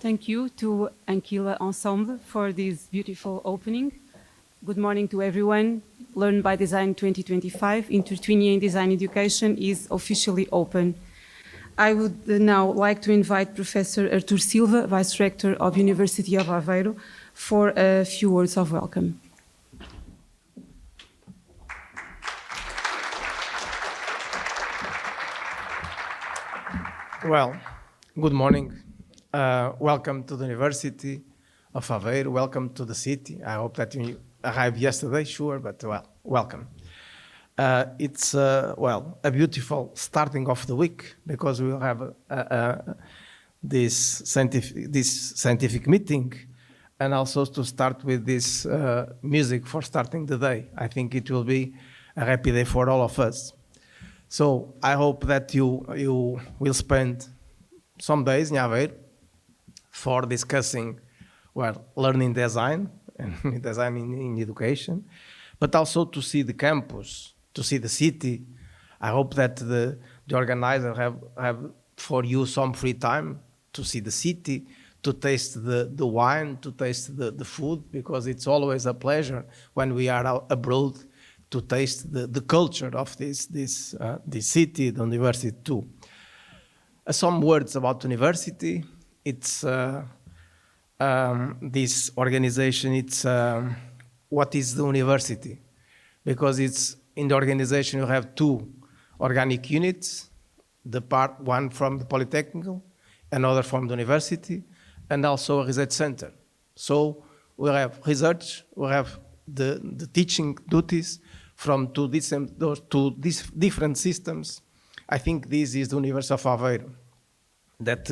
Thank you to Aquila Ensemble for this beautiful opening. Good morning to everyone. Learn by Design 2025, Intertwinia in Design Education is officially open. I would now like to invite Professor Artur Silva, Vice-rector of University of Aveiro, for a few words of welcome. Well, good morning. Welcome to the University of Aveiro. Welcome to the city. I hope that you arrived yesterday, sure, but well, welcome. It's a beautiful starting of the week because we will have this scientific meeting, and also to start with this music for starting the day. I think it will be a happy day for all of us. So I hope that you will spend some days in Aveiro for discussing, well, learning design and design in education, but also to see the campus, to see the city. I hope that the organizer have for you some free time to see the city, to taste the wine, to taste the food, because it's always a pleasure when we are out abroad to taste the culture of this city, the university too. Some words about university. It's this organization. It's what is the university? Because it's in the organization you have two organic units, one from the Polytechnical, another from the university, and also a research center. So we have research, we have the teaching duties from those two different systems. I think this is the University of Aveiro, that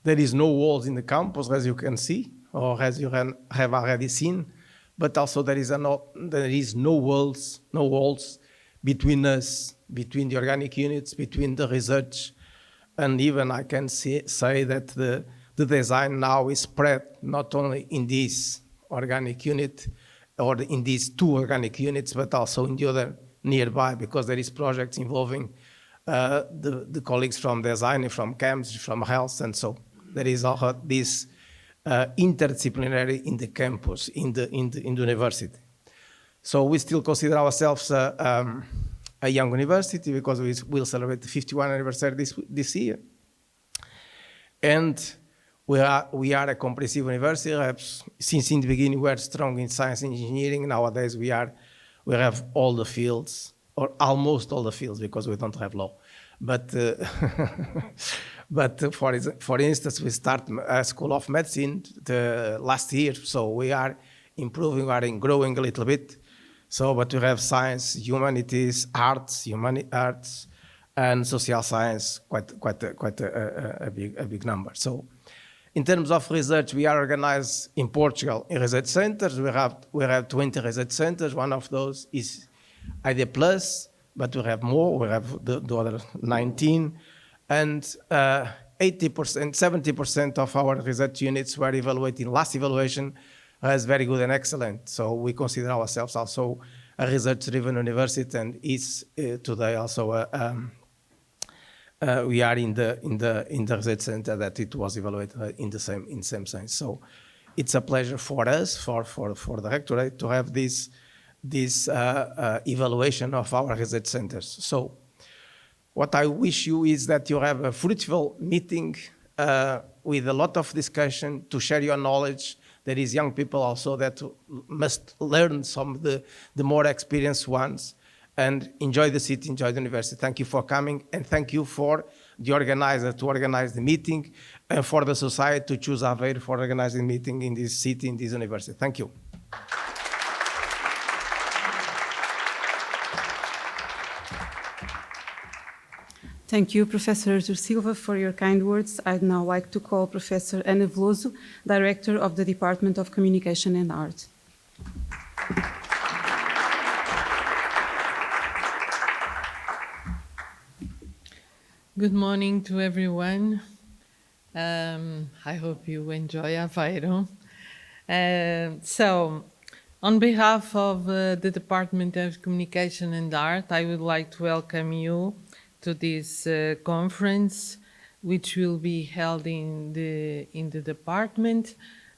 there is no walls in the campus, as you can see, or as you have already seen, but also there is no walls between us, between the organic units, between the research, and even I can say that the design now is spread not only in this organic unit or in these two organic units, but also in the other nearby, because there is projects involving the colleagues from design, from chemistry, from health, and so there is also this interdisciplinary in the campus, in the university. So we still consider ourselves a young university because we will celebrate the 51st anniversary this year, and we are a comprehensive university. Since in the beginning we are strong in science and engineering. Nowadays we have all the fields, or almost all the fields, because we don't have law. But for instance, we start a school of medicine last year, so we are improving, we are growing a little bit. So, but we have science, humanities, arts, and social science, quite a big number. So, in terms of research, we are organized in Portugal in research centers. We have 20 research centers. One of those is ID Plus, but we have more. We have the other 19, and 70% of our research units were evaluated in last evaluation as very good and excellent. So we consider ourselves also a research-driven university, and is today also we are in the research center that it was evaluated in the same sense. So it's a pleasure for us, for the rectorate, to have this evaluation of our research centers. So what I wish you is that you have a fruitful meeting with a lot of discussion to share your knowledge. There is young people also that must learn some of the more experienced ones, and enjoy the city, enjoy the university. Thank you for coming, and thank you for the organizer to organize the meeting, and for the society to choose Aveiro for organizing the meeting in this city, in this university. Thank you. Thank you, Professor Artur Silva, for your kind words. I'd now like to call Professor Ana Veloso, Director of the Department of Communication and Art. Good morning to everyone. I hope you enjoy Aveiro. So, on behalf of the Department of Communication and Art, I would like to welcome you to this conference which will be held in the department,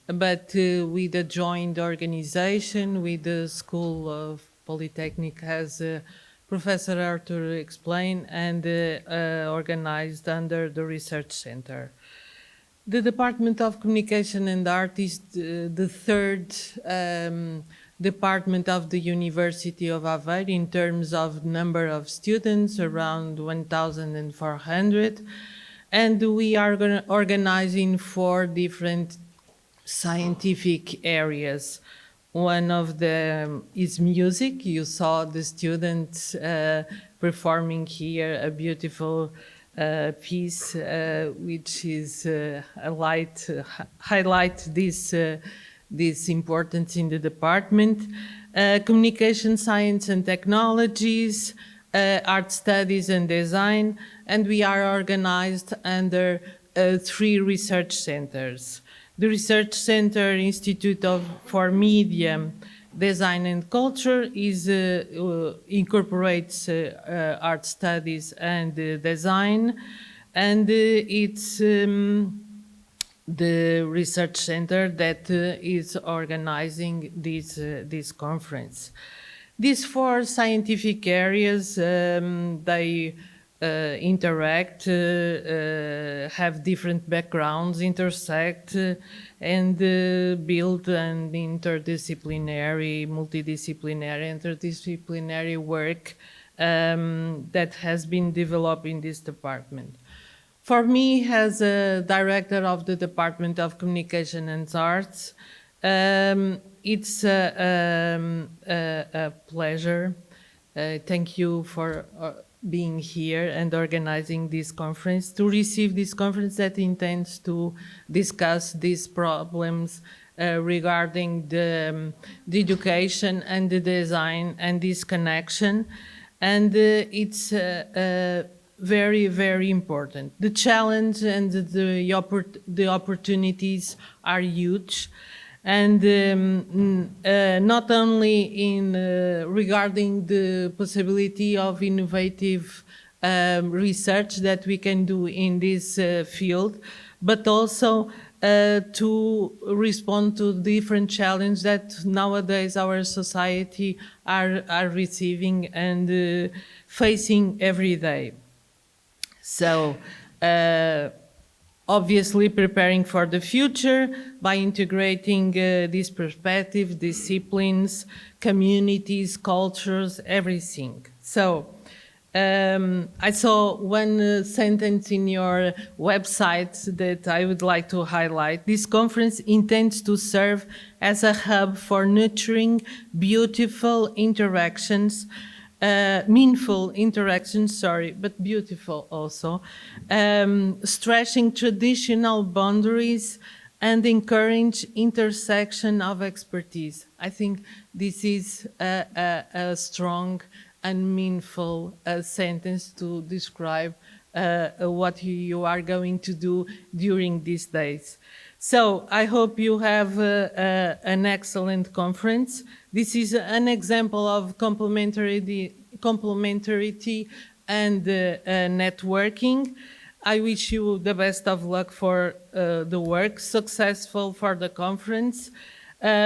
but with a joint organization with the School of Polytechnic, as Professor Arthur explained, and organized under the Research Center. The Department of Communication and Art is the third department of the University of Aveiro in terms of number of students, around 1,400. And we are organizing 4 different scientific areas. One of them is music. You saw the students performing here a beautiful piece, which is highlight this importance in the department. Communication science and technologies, art studies and design, and we are organized under 3 research centers. The Research Center Institute for Media, Design and Culture incorporates art studies and design, and it's the research center that is organizing this conference. These 4 scientific areas, they interact, have different backgrounds, intersect, and build an interdisciplinary, interdisciplinary work that has been developed in this department. For me, as a director of the Department of Communication and Arts, it's a pleasure. Thank you for being here and organizing this conference, to receive this conference that intends to discuss these problems regarding the education and the design and this connection. And it's very, very important. The challenge and the opportunities are huge. And not only in regarding the possibility of innovative research that we can do in this field, but also to respond to different challenges that nowadays our society are receiving and facing every day. So, obviously preparing for the future by integrating these perspectives, disciplines, communities, cultures, everything. So I saw one sentence in your website that I would like to highlight. This conference intends to serve as a hub for nurturing beautiful interactions, meaningful interactions, but beautiful also, stretching traditional boundaries and encourage intersection of expertise. I think this is a strong and meaningful sentence to describe what you are going to do during these days. So I hope you have an excellent conference. This is an example of complementarity and networking. I wish you the best of luck for the work, successful for the conference,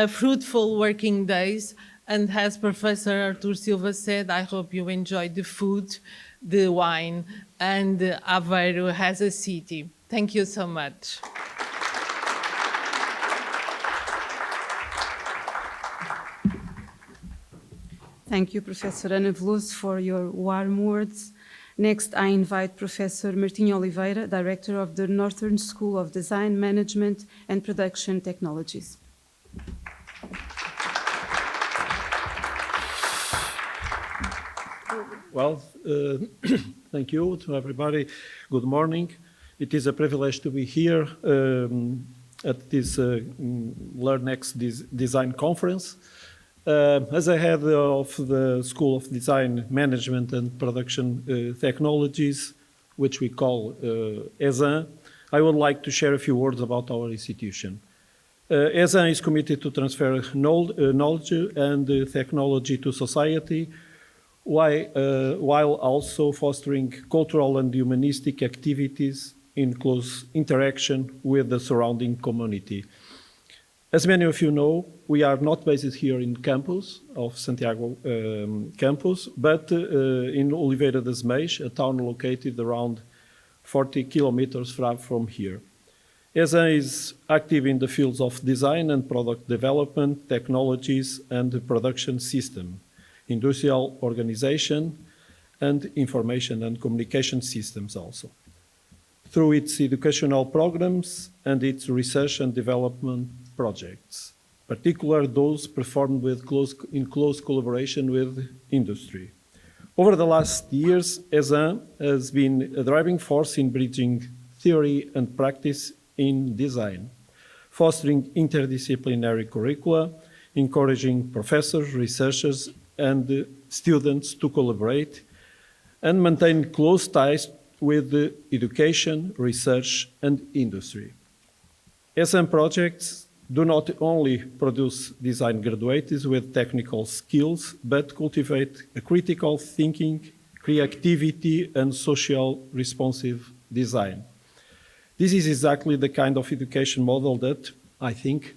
fruitful working days, and as Professor Arthur Silva said, I hope you enjoy the food, the wine, and Aveiro as a city. Thank you so much. Thank you, Professor Ana Veloso, for your warm words. Next, I invite Professor Martinho Oliveira, Director of the Northern School of Design, Management and Production Technologies. Well, thank you to everybody. Good morning. It is a privilege to be here at this LearnXDesign conference. As a head of the School of Design, Management and Production Technologies, which we call ESAN, I would like to share a few words about our institution. ESAN is committed to transfer knowledge and technology to society, while also fostering cultural and humanistic activities in close interaction with the surrounding community. As many of you know, we are not based here in campus of Santiago campus, but in Oliveira das Meias, a town located around 40 kilometers from here. ESA is active in the fields of design and product development, technologies and production system, industrial organization, and information and communication systems also. Through its educational programs and its research and development projects, particularly those performed in close collaboration with industry. Over the last years, ESA has been a driving force in bridging theory and practice in design, fostering interdisciplinary curricula, encouraging professors, researchers, and students to collaborate, and maintain close ties with education, research, and industry. ESA projects do not only produce design graduates with technical skills, but cultivate a critical thinking, creativity, and social responsive design. This is exactly the kind of education model that, I think,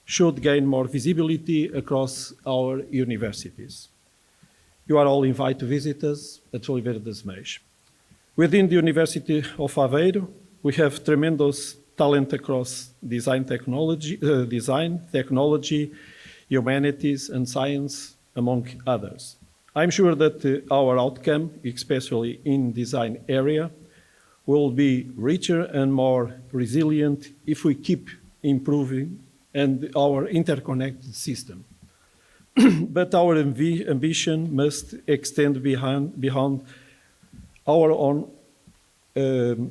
should gain more visibility across our universities. You are all invited to visit us at Oliveira das Meias. Within the University of Aveiro, we have tremendous talent across design, technology, humanities, and science, among others. I'm sure that our outcome, especially in design area, will be richer and more resilient if we keep improving and our interconnected system. But our ambition must extend beyond our own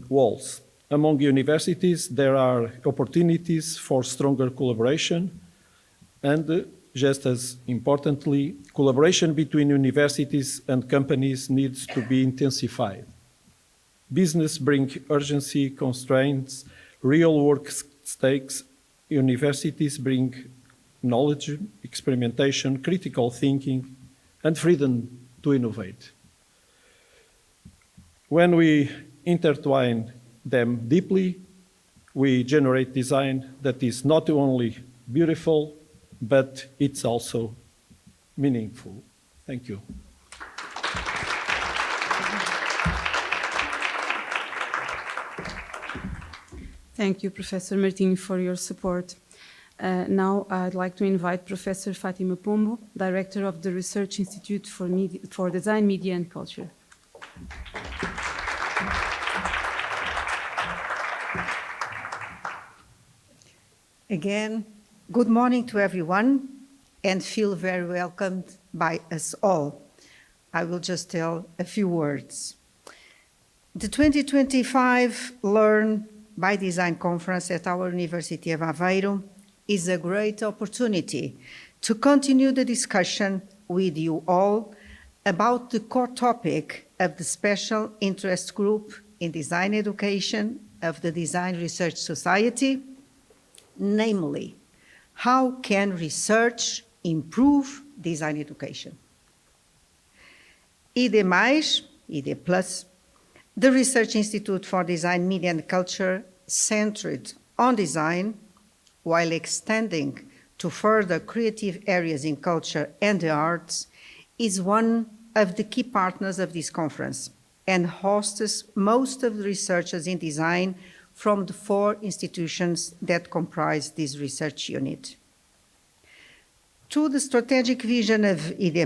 walls. Among universities, there are opportunities for stronger collaboration and, just as importantly, collaboration between universities and companies needs to be intensified. Business brings urgency, constraints, real work stakes. Universities bring knowledge, experimentation, critical thinking, and freedom to innovate. When we intertwine them deeply, we generate design that is not only beautiful, but it's also meaningful. Thank you. Thank you, Professor Martin, for your support. Now I'd like to invite Professor Fatima Pombo, Director of the Research Institute for Design, Media and Culture. Again, good morning to everyone, and feel very welcomed by us all. I will just tell a few words. The 2025 Learn by Design Conference at our University of Aveiro is a great opportunity to continue the discussion with you all about the core topic of the Special Interest Group in Design Education of the Design Research Society, namely, how can research improve design education? ED+, the Research Institute for Design, Media and Culture, centered on design, while extending to further creative areas in culture and the arts, is one of the key partners of this conference and hosts most of the researchers in design from the 4 institutions that comprise this research unit. To the strategic vision of ED+,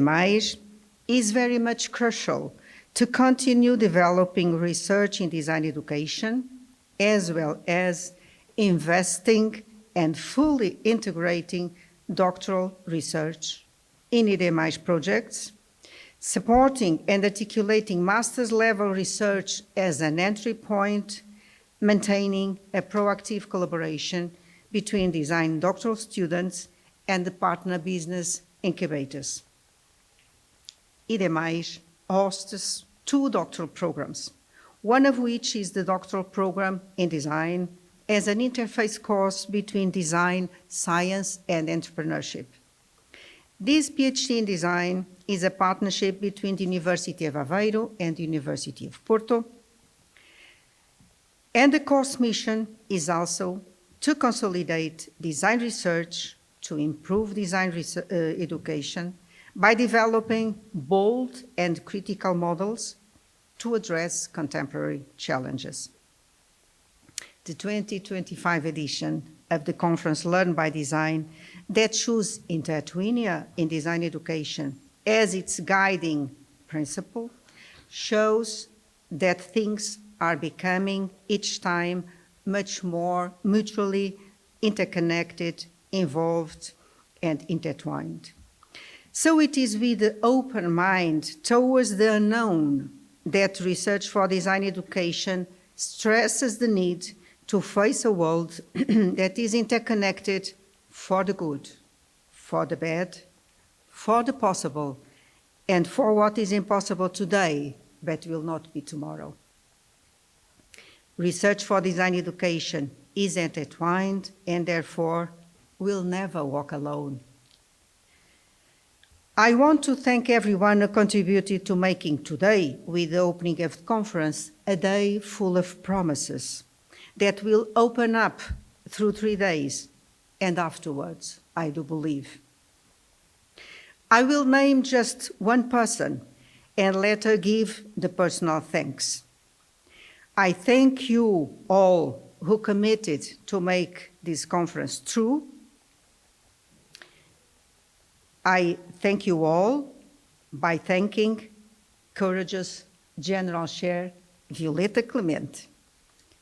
is very much crucial to continue developing research in design education, as well as investing and fully integrating doctoral research in ED+ projects, supporting and articulating master's level research as an entry point, maintaining a proactive collaboration between design doctoral students and the partner business incubators. ED+ hosts 2 doctoral programs, one of which is the doctoral program in design as an interface course between design, science, and entrepreneurship. This PhD in design is a partnership between the University of Aveiro and the University of Porto. And the course mission is also to consolidate design research, to improve design education by developing bold and critical models to address contemporary challenges. The 2025 edition of the conference Learn by Design that chose Intertwinia in design education as its guiding principle shows that things are becoming each time much more mutually interconnected, involved, and intertwined. So it is with the open mind towards the unknown that research for design education stresses the need to face a world that is interconnected for the good, for the bad, for the possible, and for what is impossible today but will not be tomorrow. Research for design education is intertwined and therefore will never walk alone. I want to thank everyone who contributed to making today, with the opening of the conference, a day full of promises that will open up through 3 days and afterwards, I do believe. I will name just one person and let her give the personal thanks. I thank you all who committed to make this conference true. I thank you all by thanking courageous General Chair Violeta Clemente.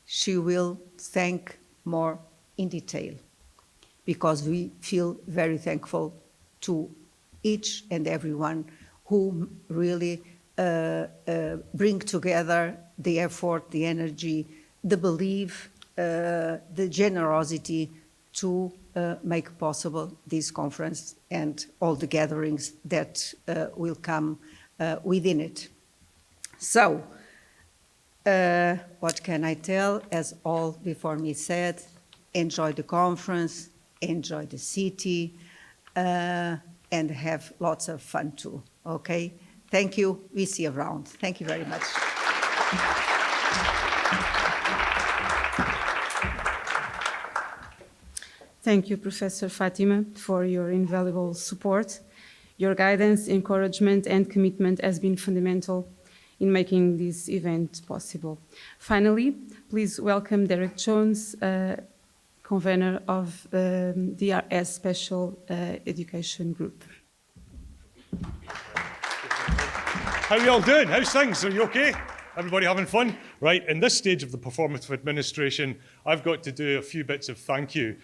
She will thank more in detail because we feel very thankful to each and everyone who really bring together the effort, the energy, the belief, the generosity to make possible this conference and all the gatherings that will come within it. So, what can I tell? As all before me said, enjoy the conference, enjoy the city, and have lots of fun too, okay? Thank you, we see you around. Thank you very much. Thank you, Professor Fatima, for your invaluable support. Your guidance, encouragement, and commitment has been fundamental in making this event possible. Finally, please welcome Derek Jones, convener of DRS Special Education Group. How are you all doing? How's things? Are you okay? Everybody having fun? Right, in this stage of the performative administration, I've got to do a few bits of thank you.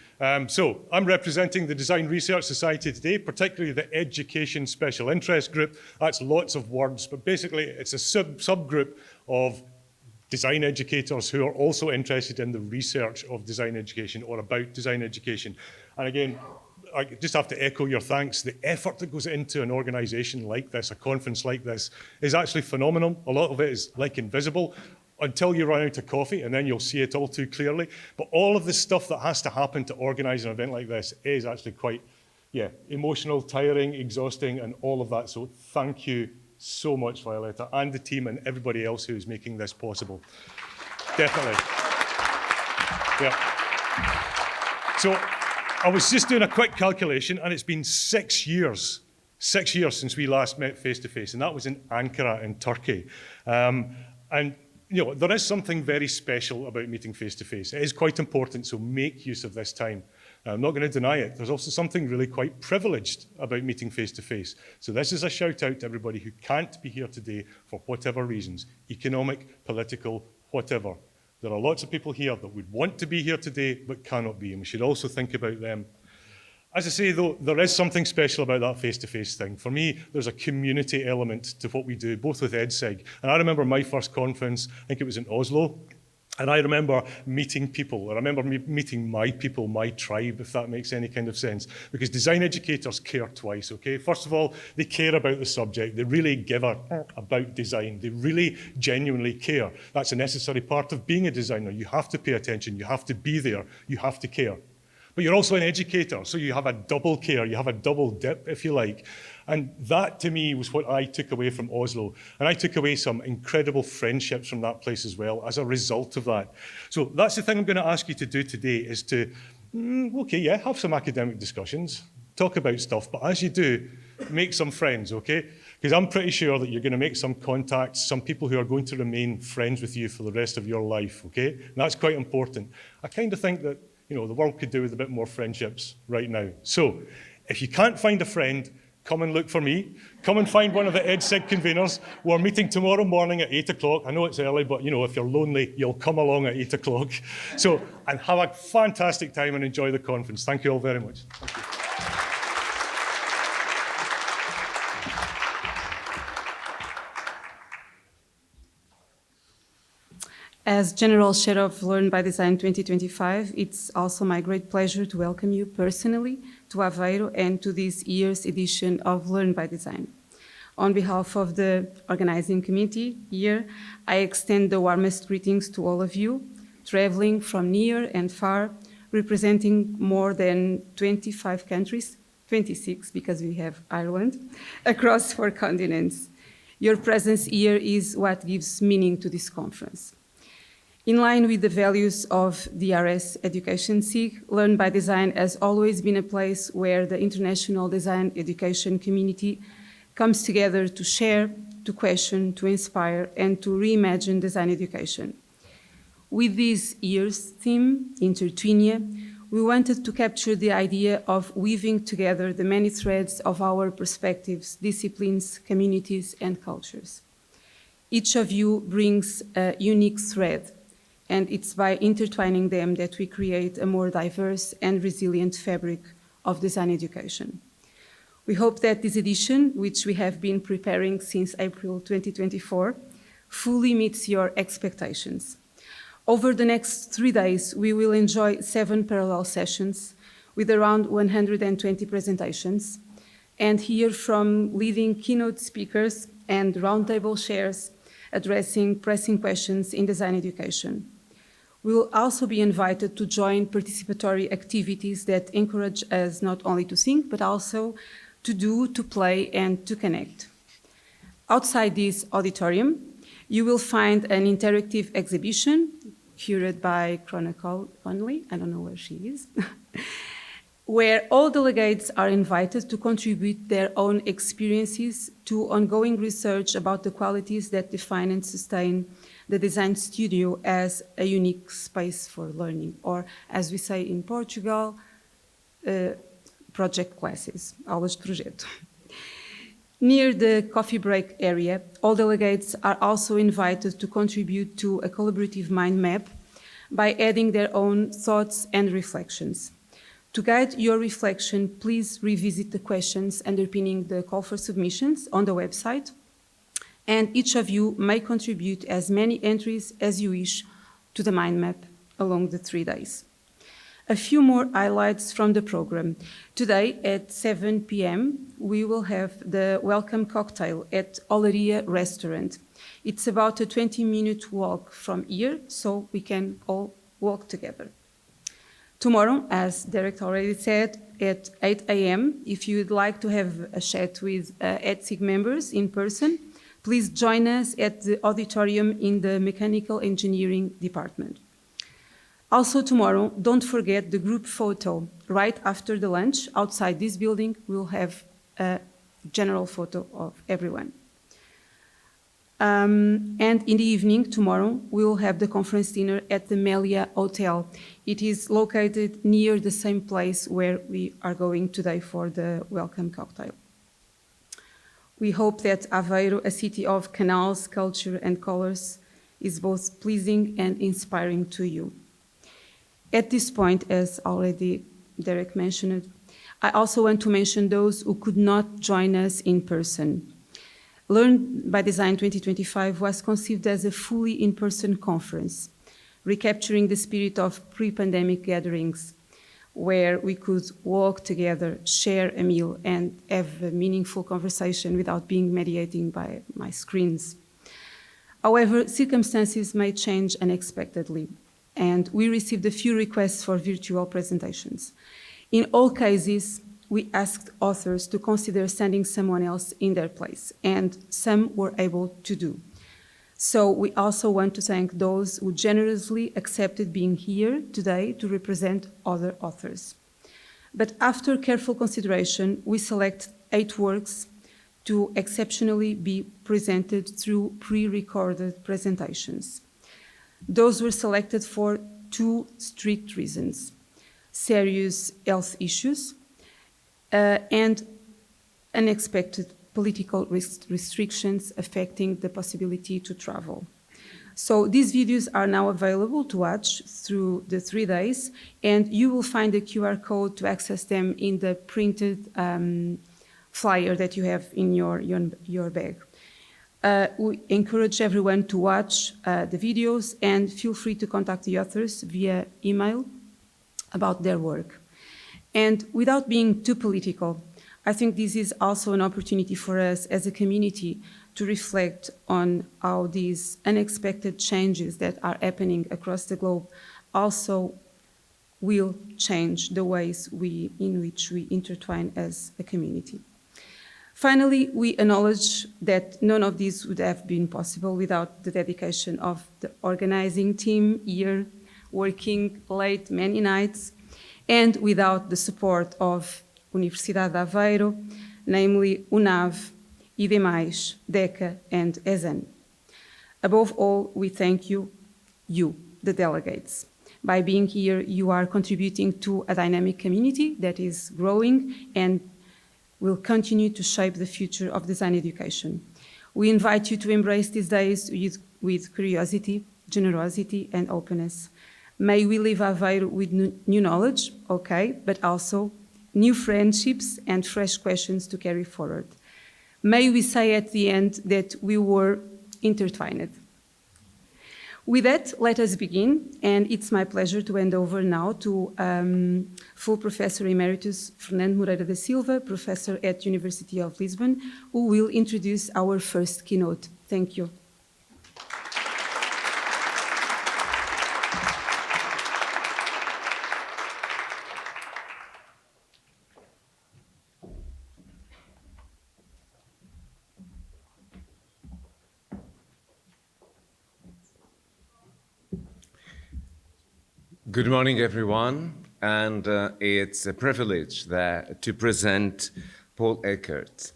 So I'm representing the Design Research Society today, particularly the Education Special Interest Group. That's lots of words, but basically it's a subgroup of design educators who are also interested in the research of design education or about design education. And again, I just have to echo your thanks. The effort that goes into an organisation like this, a conference like this, is actually phenomenal. A lot of it is like invisible until you run out of coffee, and then you'll see it all too clearly. But all of the stuff that has to happen to organise an event like this is actually quite, emotional, tiring, exhausting, and all of that. So thank you so much, Violeta, and the team and everybody else who is making this possible. Definitely. Yeah. So I was just doing a quick calculation, and it's been 6 years since we last met face-to-face, and that was in Ankara in Turkey. And you know, there is something very special about meeting face-to-face. It is quite important, so make use of this time. I'm not going to deny it. There's also something really quite privileged about meeting face-to-face. So this is a shout-out to everybody who can't be here today for whatever reasons, economic, political, whatever. There are lots of people here that would want to be here today but cannot be, and we should also think about them. As I say, though, there is something special about that face-to-face thing. For me, there's a community element to what we do, both with EdSIG. And I remember my first conference, I think it was in Oslo, and I remember meeting people. I remember meeting my people, my tribe, if that makes any kind of sense. Because design educators care twice, okay? First of all, they care about the subject. They really give about design. They really genuinely care. That's a necessary part of being a designer. You have to pay attention. You have to be there. You have to care. But you're also an educator, so you have a double care, you have a double dip, if you like. And that, to me, was what I took away from Oslo. And I took away some incredible friendships from that place as well as a result of that. So that's the thing I'm going to ask you to do today, is to, okay, yeah, have some academic discussions, talk about stuff, but as you do, make some friends, okay? Because I'm pretty sure that you're going to make some contacts, some people who are going to remain friends with you for the rest of your life, okay? And that's quite important. I kind of think that, you know, the world could do with a bit more friendships right now. So, if you can't find a friend, come and look for me. Come and find one of the EdSIG conveners. We're meeting tomorrow morning at 8 o'clock. I know it's early, but you know, if you're lonely, you'll come along at 8 o'clock. So, and have a fantastic time and enjoy the conference. Thank you all very much. Thank you. As General Chair of Learn by Design 2025, it's also my great pleasure to welcome you personally to Aveiro and to this year's edition of Learn by Design. On behalf of the organizing committee here, I extend the warmest greetings to all of you, traveling from near and far, representing more than 25 countries, 26 because we have Ireland, across 4 continents. Your presence here is what gives meaning to this conference. In line with the values of DRS Education SIG, Learn by Design has always been a place where the international design education community comes together to share, to question, to inspire, and to reimagine design education. With this year's theme, Intertwinia, we wanted to capture the idea of weaving together the many threads of our perspectives, disciplines, communities, and cultures. Each of you brings a unique thread, and it's by intertwining them that we create a more diverse and resilient fabric of design education. We hope that this edition, which we have been preparing since April 2024, fully meets your expectations. Over the next 3 days, we will enjoy 7 parallel sessions with around 120 presentations and hear from leading keynote speakers and roundtable chairs addressing pressing questions in design education. We will also be invited to join participatory activities that encourage us not only to think, but also to do, to play, and to connect. Outside this auditorium, you will find an interactive exhibition curated by Chronicle Conley, I don't know where she is, where all delegates are invited to contribute their own experiences to ongoing research about the qualities that define and sustain the design studio as a unique space for learning, or as we say in Portugal, project classes, aulas de projeto. Near the coffee break area, all delegates are also invited to contribute to a collaborative mind map by adding their own thoughts and reflections. To guide your reflection, please revisit the questions underpinning the call for submissions on the website, and each of you may contribute as many entries as you wish to the mind map along the 3 days. A few more highlights from the program. Today at 7 p.m. we will have the welcome cocktail at Oliveira restaurant. It's about a 20-minute walk from here, so we can all walk together. Tomorrow, as Derek already said, at 8 a.m., if you'd like to have a chat with EdSIG members in person, please join us at the auditorium in the Mechanical Engineering Department. Also tomorrow, don't forget the group photo. Right after the lunch, outside this building, we'll have a general photo of everyone. And in the evening, tomorrow, we will have the conference dinner at the Melia Hotel. It is located near the same place where we are going today for the welcome cocktail. We hope that Aveiro, a city of canals, culture, and colors, is both pleasing and inspiring to you. At this point, as already Derek mentioned, I also want to mention those who could not join us in person. Learn by Design 2025 was conceived as a fully in-person conference, recapturing the spirit of pre-pandemic gatherings, where we could walk together, share a meal, and have a meaningful conversation without being mediated by my screens. However, circumstances may change unexpectedly, and we received a few requests for virtual presentations. In all cases, we asked authors to consider sending someone else in their place, and some were able to do. So we also want to thank those who generously accepted being here today to represent other authors. But after careful consideration, we select 8 works to exceptionally be presented through pre-recorded presentations. Those were selected for 2 strict reasons: serious health issues and unexpected political restrictions affecting the possibility to travel. So these videos are now available to watch through the 3 days, and you will find a QR code to access them in the printed flyer that you have in your bag. We encourage everyone to watch the videos, and feel free to contact the authors via email about their work. And without being too political, I think this is also an opportunity for us as a community to reflect on how these unexpected changes that are happening across the globe also will change the ways in which we intertwine as a community. Finally, we acknowledge that none of this would have been possible without the dedication of the organizing team here, working late many nights, and without the support of Universidade de Aveiro, namely UNAV, IDEMAIS, DECA, and ESAN. Above all, we thank you, the delegates. By being here, you are contributing to a dynamic community that is growing and will continue to shape the future of design education. We invite you to embrace these days with curiosity, generosity, and openness. May we leave Aveiro with new knowledge, okay, but also new friendships and fresh questions to carry forward. May we say at the end that we were intertwined. With that, let us begin, and it's my pleasure to hand over now to full Professor Emeritus Fernando Moreira da Silva, Professor at University of Lisbon, who will introduce our first keynote. Thank you. Good morning, everyone, and it's a privilege to present Paul Eckert.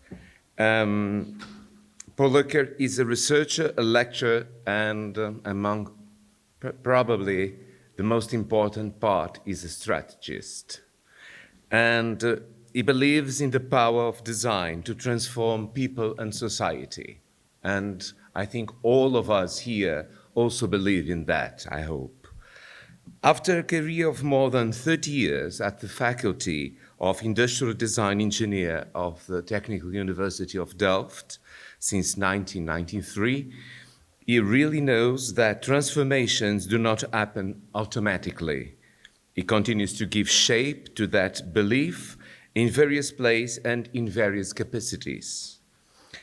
Paul Eckert is a researcher, a lecturer, and among probably the most important part is a strategist. And he believes in the power of design to transform people and society. And I think all of us here also believe in that, I hope. After a career of more than 30 years at the Faculty of Industrial Design Engineer of the Technical University of Delft since 1993, he really knows that transformations do not happen automatically. He continues to give shape to that belief in various places and in various capacities.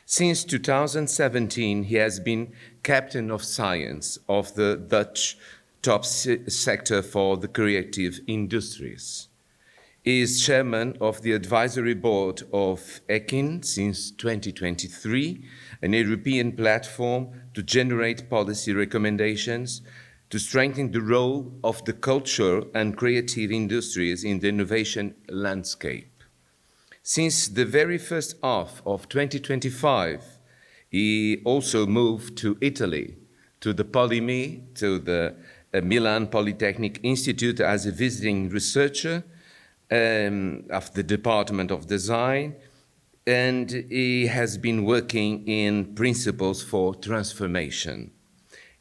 Since 2017, he has been Captain of Science of the Dutch top sector for the creative industries. He is chairman of the advisory board of ECIN since 2023, an European platform to generate policy recommendations to strengthen the role of the cultural and creative industries in the innovation landscape. Since the very first half of 2025, he also moved to Italy, to the Polimi, to the Milan Polytechnic Institute as a visiting researcher of the Department of Design, and he has been working in Principles for Transformation.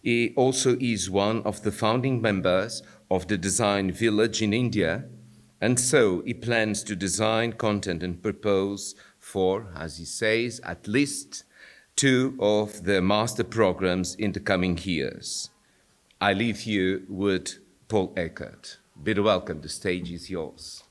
He also is one of the founding members of the Design Village in India, and so he plans to design content and propose for, as he says, at least 2 of the master programs in the coming years. I leave you with Paul Eckert. Be welcome, the stage is yours.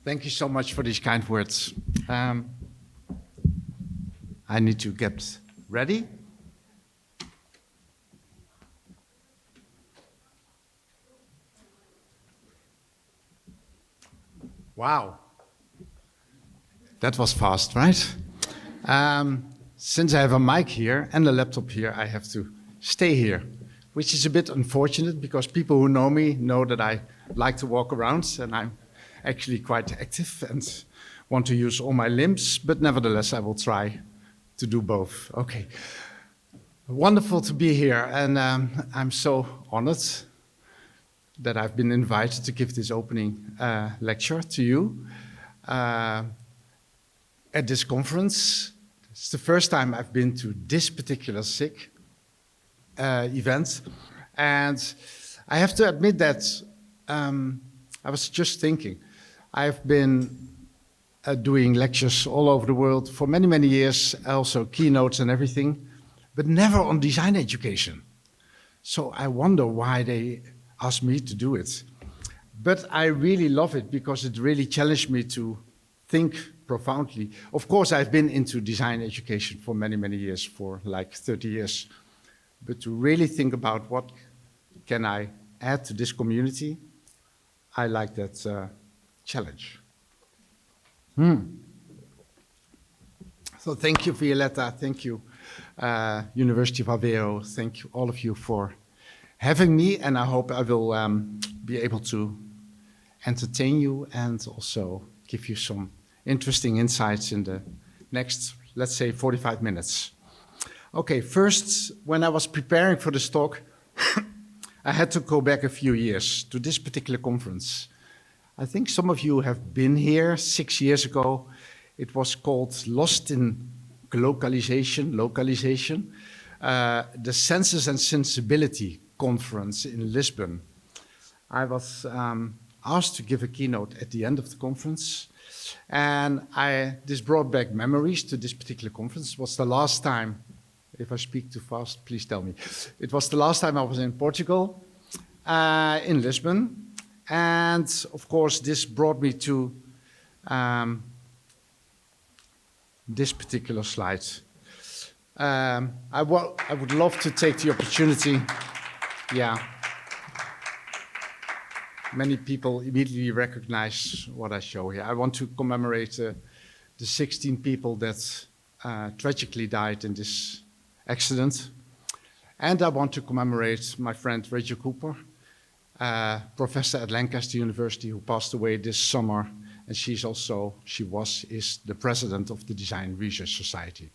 Thank you so much for these kind words. I need to get ready. Wow. That was fast, right? Since I have a mic here and a laptop here, I have to stay here, which is a bit unfortunate because people who know me know that I like to walk around and I'm actually quite active and want to use all my limbs, but nevertheless, I will try to do both. Okay. Wonderful to be here, and I'm so honored that I've been invited to give this opening lecture to you at this conference. It's the first time I've been to this particular SIG event, and I have to admit that I was just thinking, I've been doing lectures all over the world for many, many years, also keynotes and everything, but never on design education. So I wonder why they asked me to do it. But I really love it because it really challenged me to think profoundly. Of course, I've been into design education for many, many years, for like 30 years. But to really think about what can I add to this community, I like that challenge. So thank you, Violeta. Thank you, University of Aveiro. Thank you, all of you, for having me. And I hope I will be able to entertain you and also give you some interesting insights in the next, let's say, 45 minutes. Okay, first, when I was preparing for this talk, I had to go back a few years to this particular conference. I think some of you have been here 6 years ago. It was called Lost in Localization, the Senses and Sensibility Conference in Lisbon. I was asked to give a keynote at the end of the conference, and this brought back memories to this particular conference. It was the last time, if I speak too fast, please tell me. It was the last time I was in Portugal, in Lisbon. And of course, this brought me to this particular slide. I would love to take the opportunity. Yeah. Many people immediately recognize what I show here. I want to commemorate the 16 people that tragically died in this accident. And I want to commemorate my friend Rachel Cooper, professor at Lancaster University, who passed away this summer, and is the president of the Design Research Society.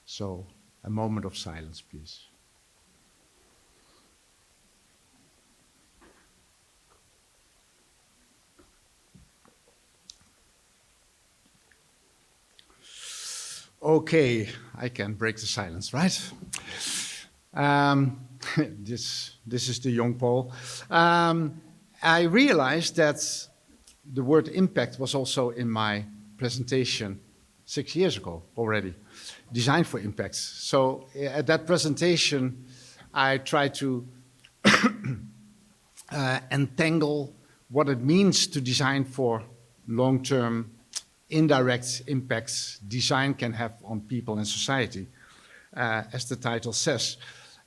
So a moment of silence, please. Okay, I can break the silence, right? This is the young Paul. I realized that the word impact was also in my presentation 6 years ago already, Design for Impact. So at that presentation, I tried to entangle what it means to design for long-term indirect impacts design can have on people and society, as the title says.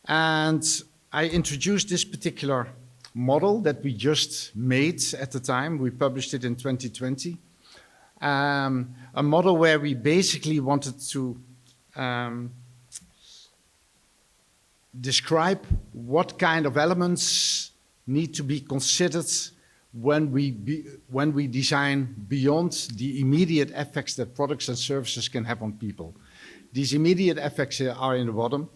And I introduced this particular model that we just made at the time. We published it in 2020. A model where we basically wanted to describe what kind of elements need to be considered when we design beyond the immediate effects that products and services can have on people. These immediate effects are in the bottom.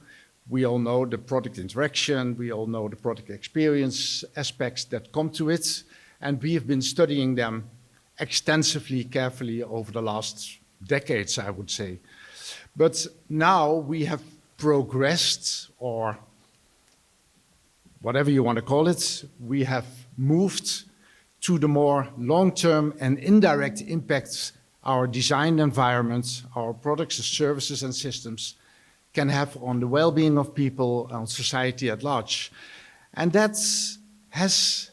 We all know the product interaction, we all know the product experience aspects that come to it, and we have been studying them extensively, carefully over the last decades, I would say. But now we have progressed, or whatever you want to call it, we have moved to the more long-term and indirect impacts our design environments, our products, services, and systems can have on the well-being of people, on society at large. And that has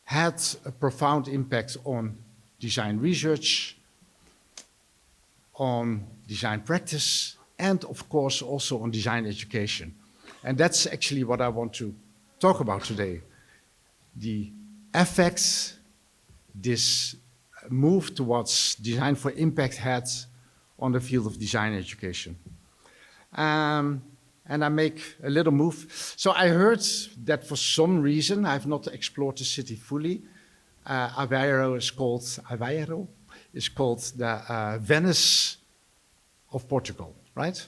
had a profound impact on design research, on design practice, and of course also on design education. And that's actually what I want to talk about today. The effects this move towards design for impact had on the field of design education. And I make a little move. So I heard that for some reason, I've not explored the city fully. Aveiro is called the Venice of Portugal, right?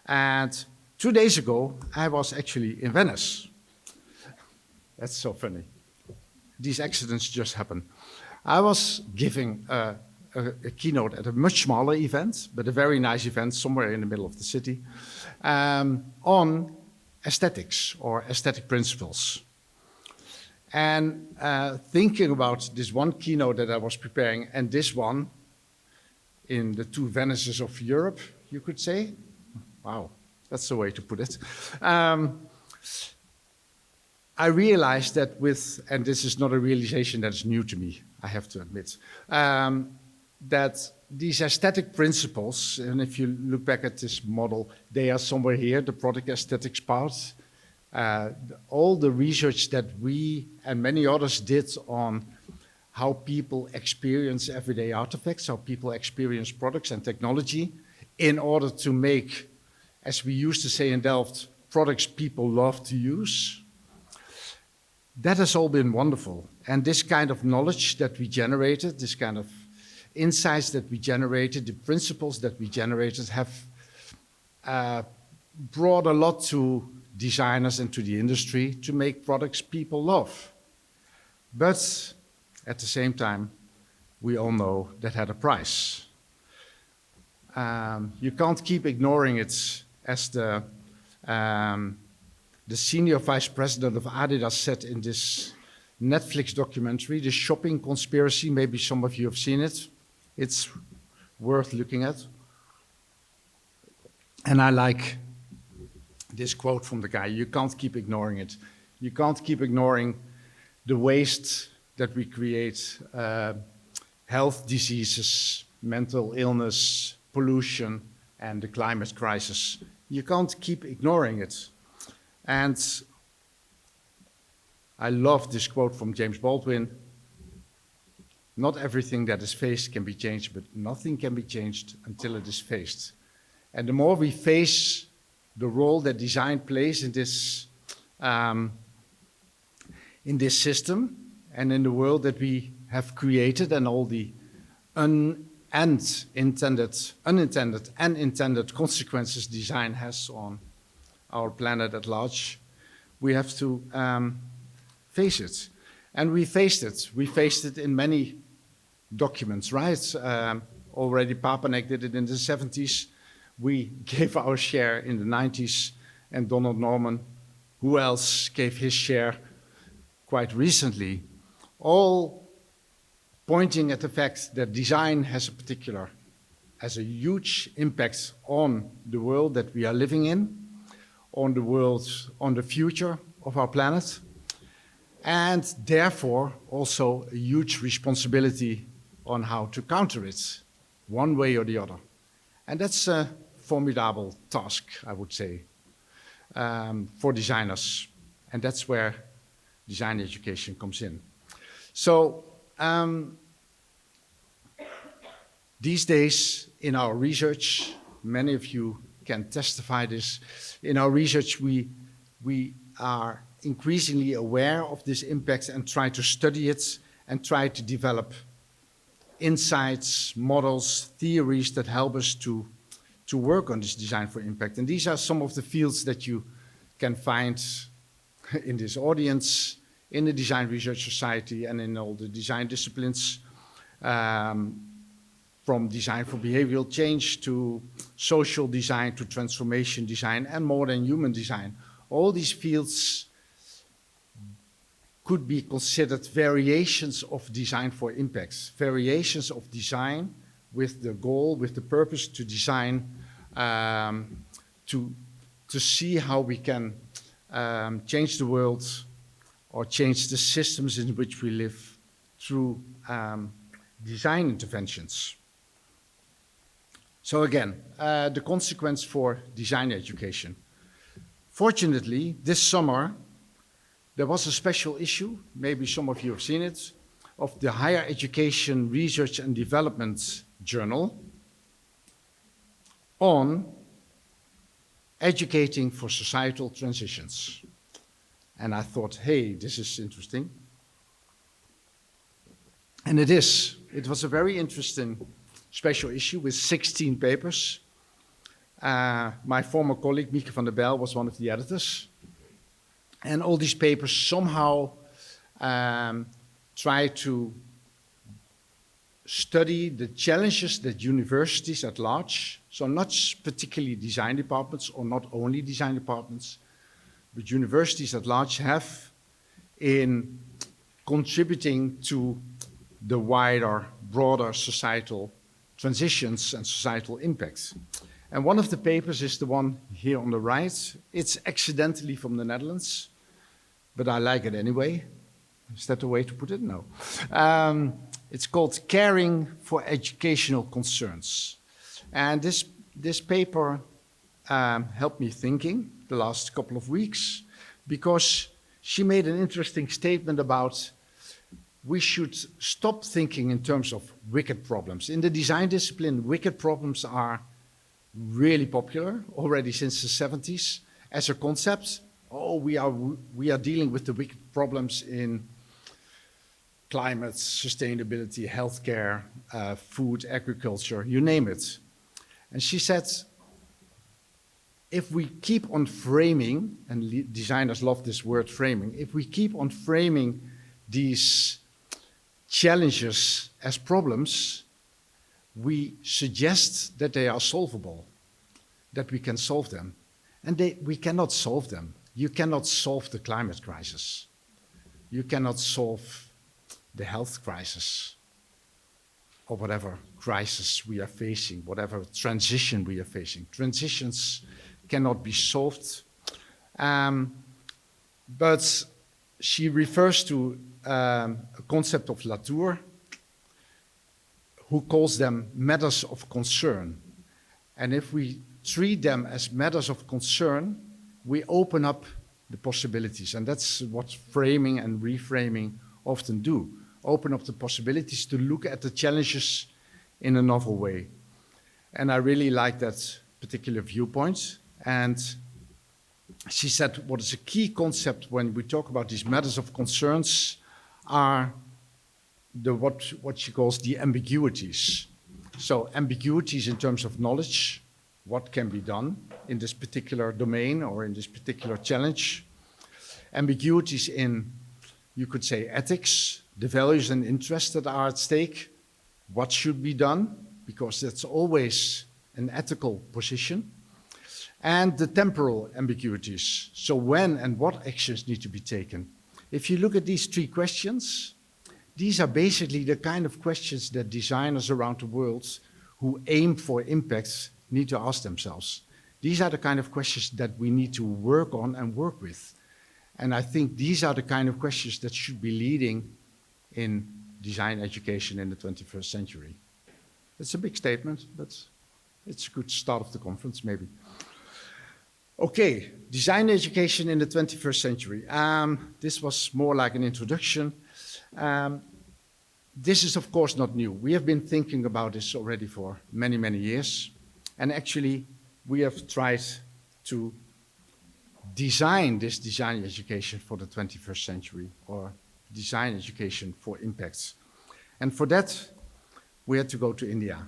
And 2 days ago, I was actually in Venice. That's so funny. These accidents just happen. I was giving a keynote at a much smaller event, but a very nice event somewhere in the middle of the city, on aesthetics or aesthetic principles. And thinking about this one keynote that I was preparing and this one in the two Venices of Europe, you could say. Wow, that's the way to put it. I realized that and this is not a realization that's new to me, I have to admit, that these aesthetic principles, and if you look back at this model, they are somewhere here, the product aesthetics part. All the research that we and many others did on how people experience everyday artifacts, how people experience products and technology, in order to make, as we used to say in Delft, products people love to use. That has all been wonderful. And this kind of knowledge that we generated, this kind of insights that we generated, the principles that we generated have brought a lot to designers and to the industry to make products people love. But at the same time, we all know that had a price. You can't keep ignoring it, as the senior vice president of Adidas said in this Netflix documentary, The Shopping Conspiracy. Maybe some of you have seen it. It's worth looking at. And I like this quote from the guy: you can't keep ignoring it. You can't keep ignoring the waste that we create, health diseases, mental illness, pollution, and the climate crisis. You can't keep ignoring it. And I love this quote from James Baldwin: not everything that is faced can be changed, but nothing can be changed until it is faced. And the more we face the role that design plays in this system and in the world that we have created, and all the unintended and intended consequences design has on our planet at large, we have to face it. And we faced it. We faced it in many documents, right? Already Papanek did it in the 70s. We gave our share in the 90s. And Donald Norman, who else gave his share quite recently? All pointing at the fact that design has a huge impact on the world that we are living in, on the world, on the future of our planet, and therefore also a huge responsibility on how to counter it, one way or the other. And that's a formidable task, I would say, for designers. And that's where design education comes in. So these days in our research, many of you can testify this, in our research we are increasingly aware of this impact and try to study it and try to develop insights, models, theories that help us to work on this design for impact. And these are some of the fields that you can find in this audience, in the Design Research Society and in all the design disciplines, from design for behavioral change to social design to transformation design and more than human design. All these fields could be considered variations of design for impacts, variations of design with the goal, with the purpose to design, to see how we can change the world or change the systems in which we live through design interventions. So again, the consequence for design education. Fortunately, this summer, there was a special issue, maybe some of you have seen it, of the Higher Education Research and Development Journal on educating for societal transitions. And I thought, hey, this is interesting. And it is. It was a very interesting special issue with 16 papers. My former colleague, Mieke van der Bijl, was one of the editors. And all these papers somehow try to study the challenges that universities at large, so not particularly design departments or not only design departments, but universities at large have in contributing to the wider, broader societal transitions and societal impacts. And one of the papers is the one here on the right. It's accidentally from the Netherlands, but I like it anyway. Is that the way to put it? No. It's called Caring for Educational Concerns. And this paper helped me thinking the last couple of weeks, because she made an interesting statement about we should stop thinking in terms of wicked problems. In the design discipline, wicked problems are really popular already since the 70s as a concept. Oh, we are dealing with the wicked problems in climate, sustainability, healthcare, food, agriculture, you name it. And she said, if we keep on framing, and designers love this word framing, if we keep on framing these challenges as problems, we suggest that they are solvable, that we can solve them. And we cannot solve them. You cannot solve the climate crisis. You cannot solve the health crisis, or whatever crisis we are facing, whatever transition we are facing. Transitions cannot be solved. But she refers to a concept of Latour, who calls them matters of concern. And if we treat them as matters of concern, we open up the possibilities. And that's what framing and reframing often do. Open up the possibilities to look at the challenges in a novel way. And I really like that particular viewpoint. And she said what is a key concept when we talk about these matters of concerns are what she calls the ambiguities. So ambiguities in terms of knowledge, what can be done in this particular domain or in this particular challenge. Ambiguities in, you could say, ethics, the values and interests that are at stake, what should be done, because that's always an ethical position. And the temporal ambiguities, so when and what actions need to be taken. If you look at these three questions, these are basically the kind of questions that designers around the world who aim for impact need to ask themselves. These are the kind of questions that we need to work on and work with. And I think these are the kind of questions that should be leading in design education in the 21st century. It's a big statement, but it's a good start of the conference, maybe. Okay, design education in the 21st century. This was more like an introduction. This is, of course, not new. We have been thinking about this already for many, many years. And actually, we have tried to design this design education for the 21st century, or design education for impacts. And for that, we had to go to India.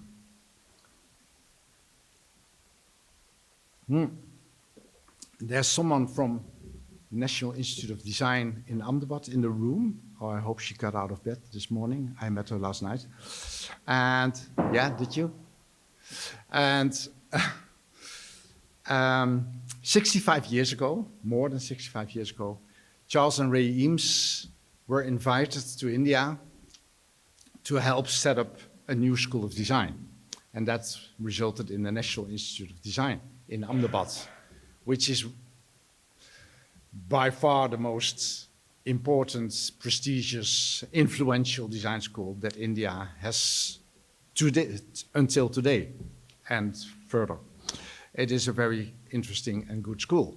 There's someone from National Institute of Design in Ahmedabad in the room. Oh, I hope she got out of bed this morning. I met her last night. And, yeah, did you? And 65 years ago, more than 65 years ago, Charles and Ray Eames were invited to India to help set up a new school of design. And that resulted in the National Institute of Design in Ahmedabad, which is by far the most important, prestigious, influential design school that India has until today and further. It is a very interesting and good school.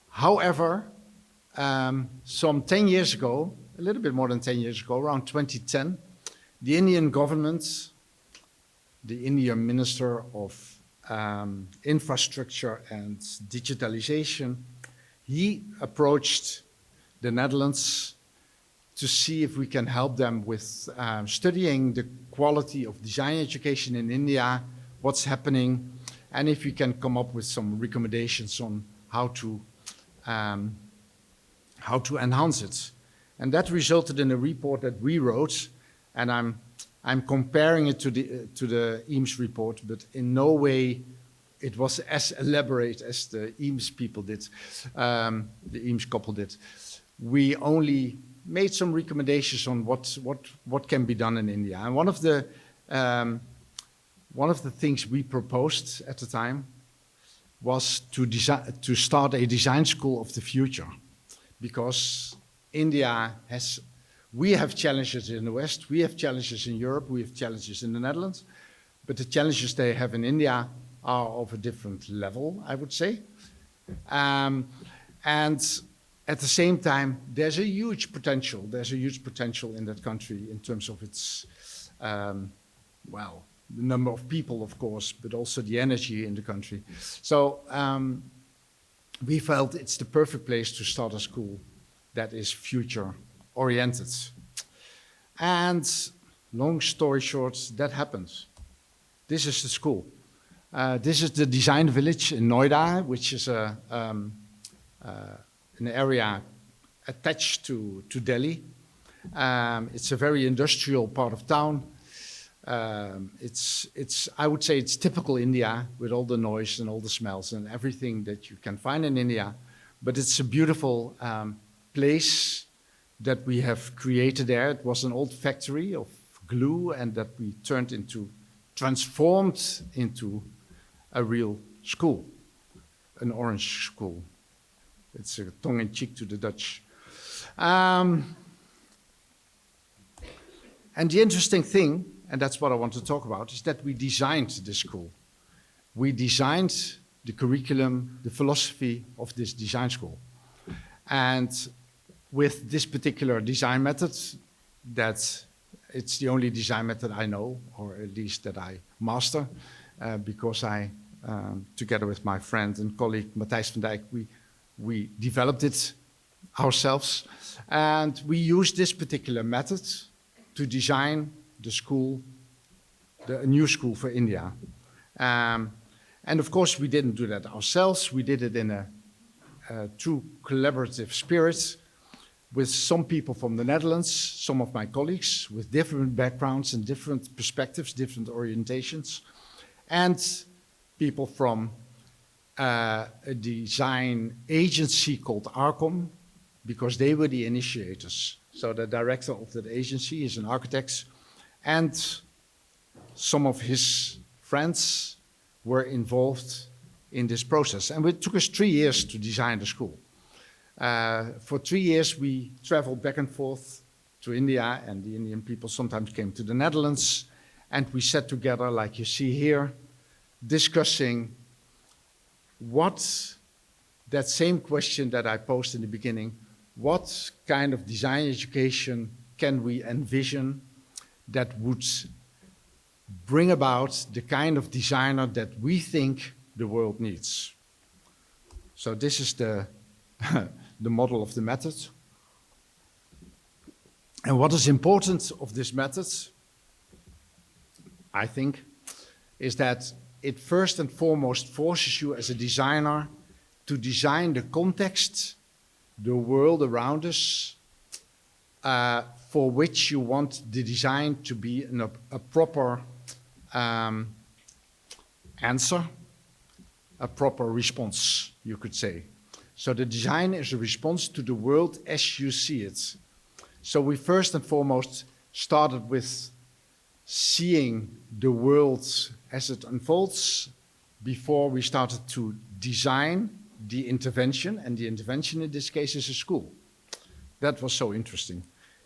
However, some 10 years ago, a little bit more than 10 years ago, around 2010, the Indian government, the Indian Minister of Infrastructure and Digitalization, he approached the Netherlands to see if we can help them with studying the quality of design education in India, what's happening, and if we can come up with some recommendations on how to enhance it. And that resulted in a report that we wrote, and I'm comparing it to the Eames report, but in no way it was as elaborate as the Eames people did, the Eames couple did. We only made some recommendations on what can be done in India. And one of the things we proposed at the time was to start a design school of the future, because India we have challenges in the West, we have challenges in Europe, we have challenges in the Netherlands, but the challenges they have in India are of a different level, I would say. And at the same time, there's a huge potential. There's a huge potential in that country in terms of its, well, the number of people, of course, but also the energy in the country. So we felt it's the perfect place to start a school that is future-oriented. And long story short, that happens. This is the school. This is the design village in Noida, which is an area attached to Delhi. It's a very industrial part of town. I would say it's typical India with all the noise and all the smells and everything that you can find in India. But it's a beautiful place that we have created there. It was an old factory of glue, and that we transformed into a real school, an orange school. It's a tongue-in-cheek to the Dutch. And the interesting thing, and that's what I want to talk about, is that we designed this school. We designed the curriculum, the philosophy of this design school. And with this particular design method, it's the only design method I know, or at least that I master, because I, together with my friend and colleague Matthijs van Dijk, we developed it ourselves. And we used this particular method to design the school, a new school for India. And of course, we didn't do that ourselves. We did it in a true collaborative spirit with some people from the Netherlands, some of my colleagues with different backgrounds and different perspectives, different orientations, and people from a design agency called ARCOM, because they were the initiators. So the director of that agency is an architect, and some of his friends were involved in this process. And it took us 3 years to design the school. For 3 years, we traveled back and forth to India, and the Indian people sometimes came to the Netherlands, and we sat together, like you see here, discussing that same question that I posed in the beginning, what kind of design education can we envision that would bring about the kind of designer that we think the world needs. So this is the model of the method. And what is important of this method, I think, is that it first and foremost forces you as a designer to design the context, the world around us, for which you want the design to be a proper answer, a proper response, you could say. So the design is a response to the world as you see it. So we first and foremost started with seeing the world as it unfolds before we started to design the intervention, and the intervention in this case is a school. That was so interesting.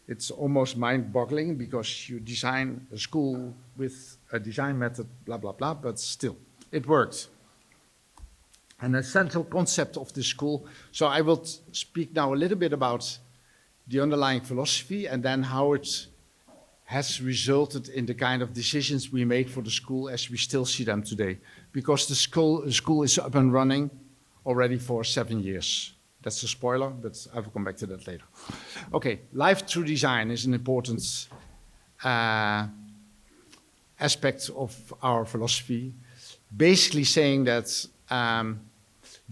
It's almost mind-boggling because you design a school with a design method, blah, blah, blah, but still, it worked. And the central concept of this school, so I will speak now a little bit about the underlying philosophy and then how it has resulted in the kind of decisions we made for the school as we still see them today. Because the school is up and running already for 7 years. That's a spoiler, but I will come back to that later. Okay, life through design is an important aspect of our philosophy. Basically saying that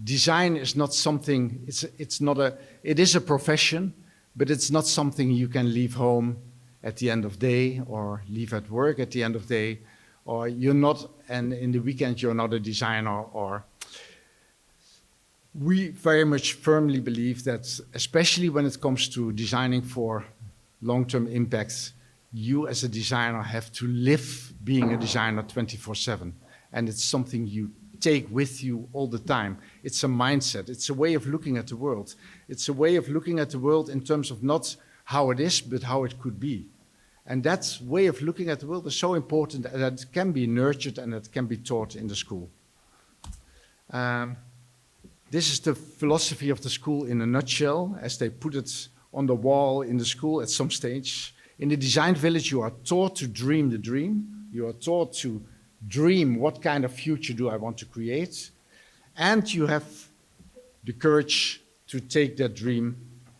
design is not something, it is a profession, but it's not something you can leave home at the end of day or leave at work at the end of day, or you're not, and in the weekend you're not a designer. Or we very much firmly believe that, especially when it comes to designing for long-term impacts, you as a designer have to live being a designer 24/7. And it's something you take with you all the time. It's a mindset. It's a way of looking at the world. It's a way of looking at the world in terms of not how it is, but how it could be. And that way of looking at the world is so important that it can be nurtured and it can be taught in the school. This is the philosophy of the school in a nutshell, as they put it on the wall in the school at some stage. In the design village, you are taught to dream the dream. You are taught to dream what kind of future do I want to create. And you have the courage to take that dream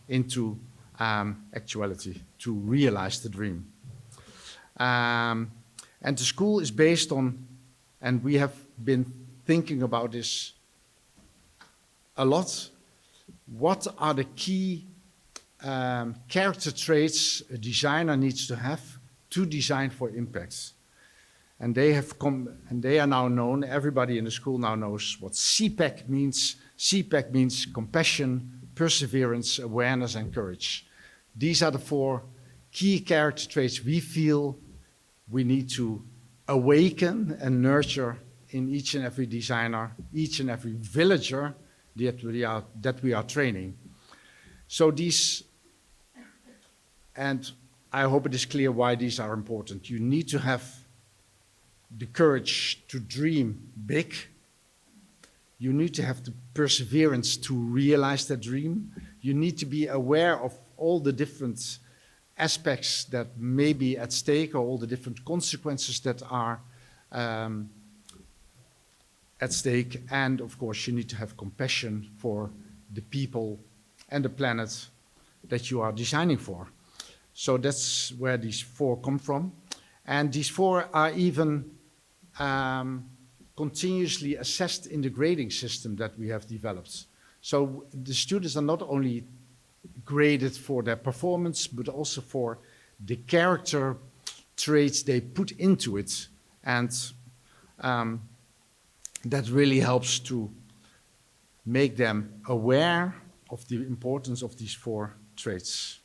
into actuality, to realize the dream. And the school is based on, and we have been thinking about this a lot, what are the key character traits a designer needs to have to design for impacts. And they have come, and they are now known, everybody in the school now knows what CPAC means. CPAC means compassion, perseverance, awareness, and courage. These are the 4 key character traits we feel we need to awaken and nurture in each and every designer, each and every villager that we are training. So these, and I hope it is clear why these are important. You need to have the courage to dream big. You need to have the perseverance to realize that dream. You need to be aware of all the different aspects that may be at stake, or all the different consequences that are at stake. And of course, you need to have compassion for the people and the planet that you are designing for. So that's where these 4 come from. And these 4 are even continuously assessed in the grading system that we have developed. So the students are not only graded for their performance, but also for the character traits they put into it. And that really helps to make them aware of the importance of these 4 traits.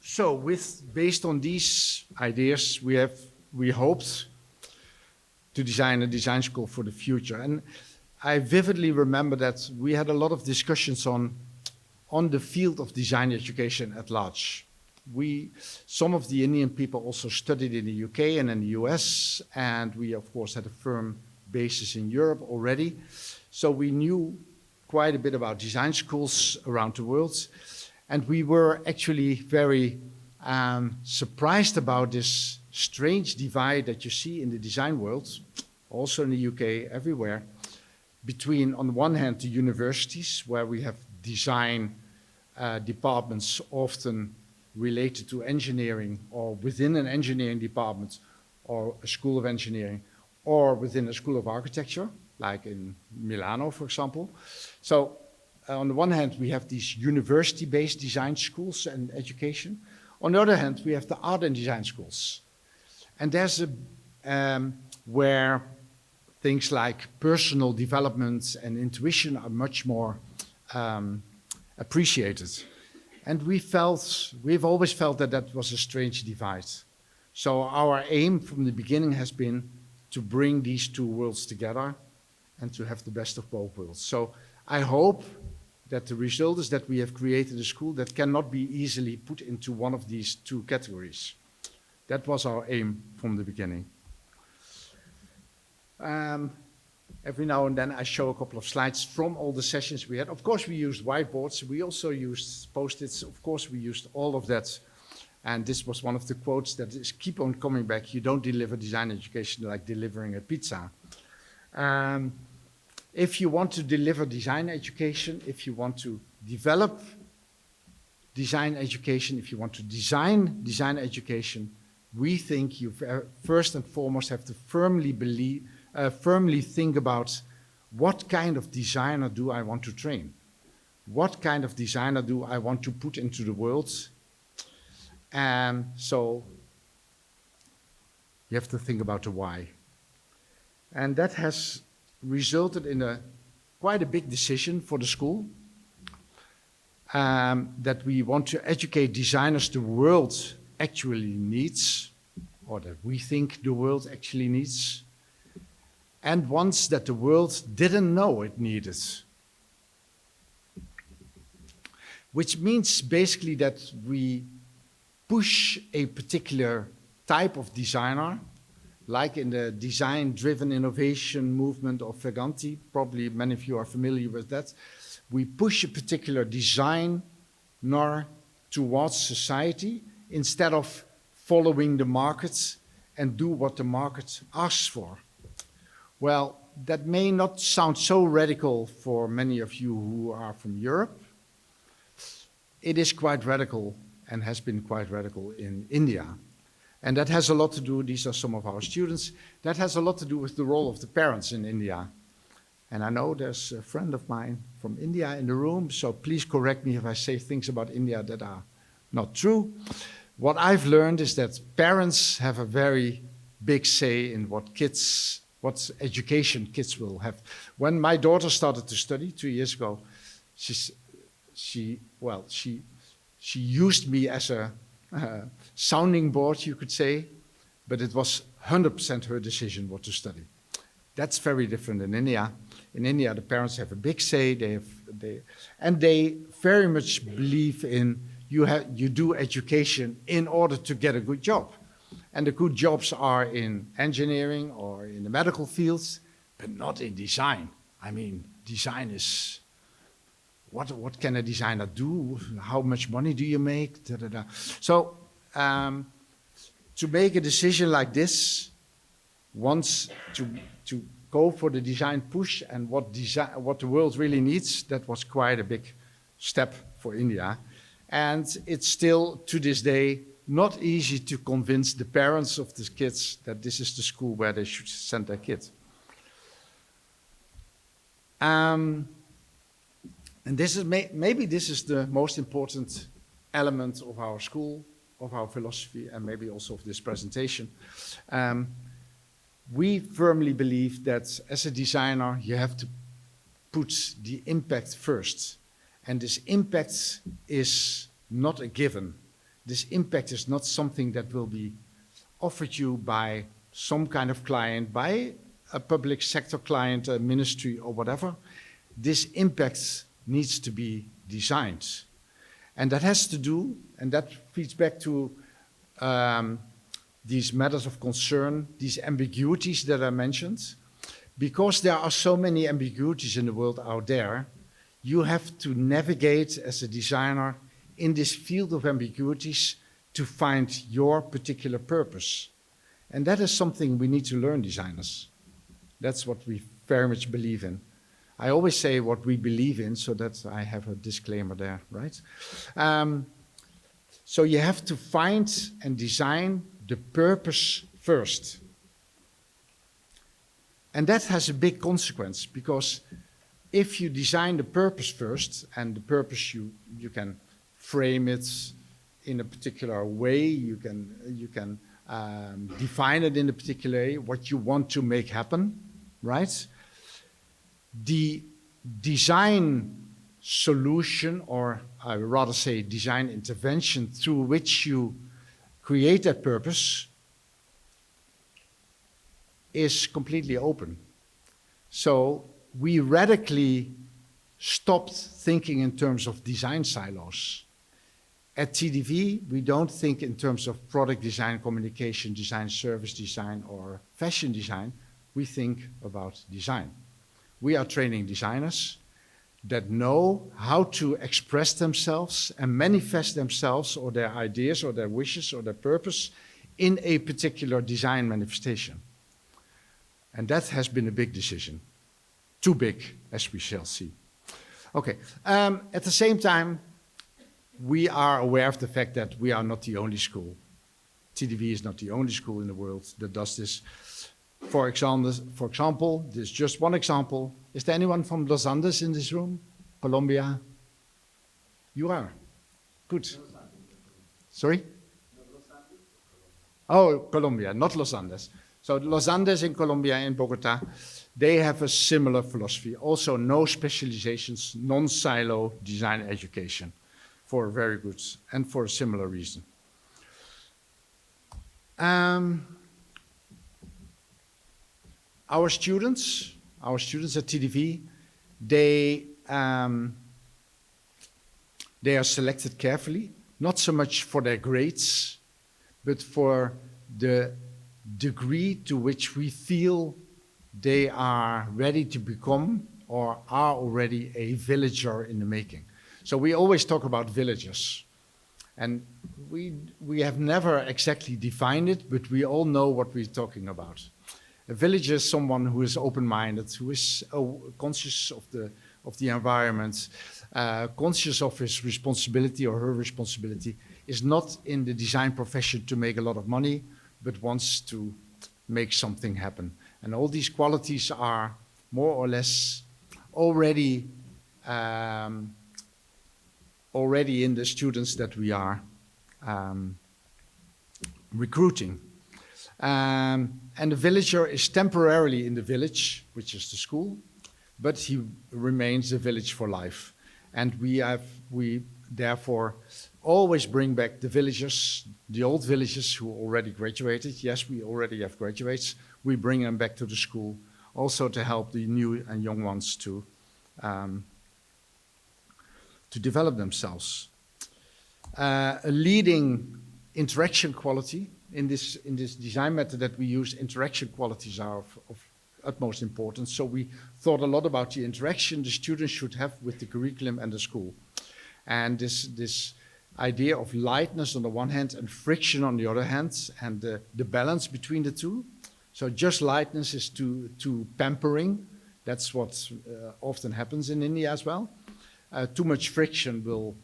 So based on these ideas, we hoped to design a design school for the future. And I vividly remember that we had a lot of discussions on the field of design education at large. Some of the Indian people also studied in the UK and in the US, and we of course had a firm basis in Europe already. So we knew quite a bit about design schools around the world. And we were actually very surprised about this strange divide that you see in the design world, also in the UK, everywhere, between, on the one hand, the universities, where we have design departments often related to engineering, or within an engineering department, or a school of engineering, or within a school of architecture, like in Milano, for example. So on the one hand, we have these university-based design schools and education. On the other hand, we have the art and design schools. And there's where things like personal development and intuition are much more appreciated. And we've always felt that that was a strange divide. So our aim from the beginning has been to bring these 2 worlds together and to have the best of both worlds. So I hope that the result is that we have created a school that cannot be easily put into one of these two categories. That was our aim from the beginning. Every now and then I show a couple of slides from all the sessions we had. Of course we used whiteboards, we also used post-its, of course we used all of that. And this was one of the quotes that is keep on coming back. You don't deliver design education like delivering a pizza. If you want to deliver design education, if you want to develop design education, if you want to design design education, we think you first and foremost have to firmly think about what kind of designer do I want to train? What kind of designer do I want to put into the world? And so you have to think about the why. And that has resulted in quite a big decision for the school, that we want to educate designers the world actually needs, or that we think the world actually needs, and ones that the world didn't know it needed. Which means basically that we push a particular type of designer, like in the design-driven innovation movement of Verganti, probably many of you are familiar with that. We push a particular designer towards society instead of following the market and do what the market asks for. Well, that may not sound so radical for many of you who are from Europe. It is quite radical and has been quite radical in India. And that has a lot to do, these are some of our students, that has a lot to do with the role of the parents in India. And I know there's a friend of mine from India in the room, so please correct me if I say things about India that are not true. What I've learned is that parents have a very big say in what education kids will have. When my daughter started to study 2 years ago, she used me as a sounding board, you could say, but it was 100% her decision what to study. That's very different in India. In India, the parents have a big say, and they very much believe in you do education in order to get a good job. And the good jobs are in engineering or in the medical fields, but not in design. I mean, design is, what can a designer do? How much money do you make? Da, da, da. So to make a decision like this, once to go for the design push and what the world really needs, that was quite a big step for India. And it's still, to this day, not easy to convince the parents of the kids that this is the school where they should send their kids. And this is maybe this is the most important element of our school, of our philosophy, and maybe also of this presentation. We firmly believe that as a designer, you have to put the impact first. And this impact is not a given. This impact is not something that will be offered you by some kind of client, by a public sector client, a ministry or whatever. This impact needs to be designed. And that has to do, and that feeds back to these matters of concern, these ambiguities that I mentioned. Because there are so many ambiguities in the world out there, you have to navigate as a designer in this field of ambiguities to find your particular purpose. And that is something we need to learn, designers. That's what we very much believe in. I always say what we believe in, so that I have a disclaimer there, right? So you have to find and design the purpose first. And that has a big consequence, because if you design the purpose first, and the purpose you can frame it in a particular way, you can define it in a particular way, what you want to make happen, right? The design solution, or I would rather say design intervention through which you create that purpose, is completely open. So we radically stopped thinking in terms of design silos. At TDV, we don't think in terms of product design, communication design, service design, or fashion design. We think about design. We are training designers that know how to express themselves and manifest themselves or their ideas or their wishes or their purpose in a particular design manifestation. And that has been a big decision. Too big, as we shall see. Okay, at the same time, we are aware of the fact that we are not the only school. TDV is not the only school in the world that does this. For example, this is just one example. Is there anyone from Los Andes in this room? Colombia? You are? Good. Sorry? Oh, Colombia, not Los Andes. So Los Andes in Colombia, in Bogota, they have a similar philosophy. Also no specializations, non-silo design education for very good and for a similar reason. Our students at TDV, they are selected carefully, not so much for their grades, but for the degree to which we feel they are ready to become or are already a villager in the making. So we always talk about villagers. And we have never exactly defined it, but we all know what we're talking about. A villager is someone who is open-minded, who is conscious of the environment, conscious of his responsibility or her responsibility, is not in the design profession to make a lot of money, but wants to make something happen. And all these qualities are more or less already in the students that we are recruiting. And the villager is temporarily in the village, which is the school, but he remains a village for life. And we therefore always bring back the villagers, the old villagers who already graduated. Yes, we already have graduates. We bring them back to the school, also to help the new and young ones to develop themselves. A leading interaction quality in this design method that we use, interaction qualities are of utmost importance. So we thought a lot about the interaction the students should have with the curriculum and the school. And this idea of lightness on the one hand and friction on the other hand, and the balance between the two. So just lightness is too pampering. That's what often happens in India as well. Too much friction will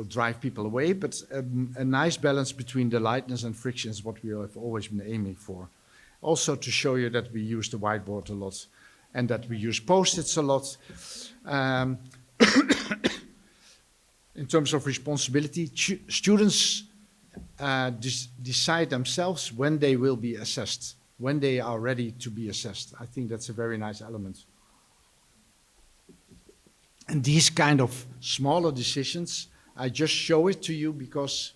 drive people away, but a nice balance between the lightness and friction is what we have always been aiming for. Also to show you that we use the whiteboard a lot and that we use post-its a lot. In terms of responsibility, students decide themselves when they will be assessed, when they are ready to be assessed. I think that's a very nice element. And these kind of smaller decisions, I just show it to you because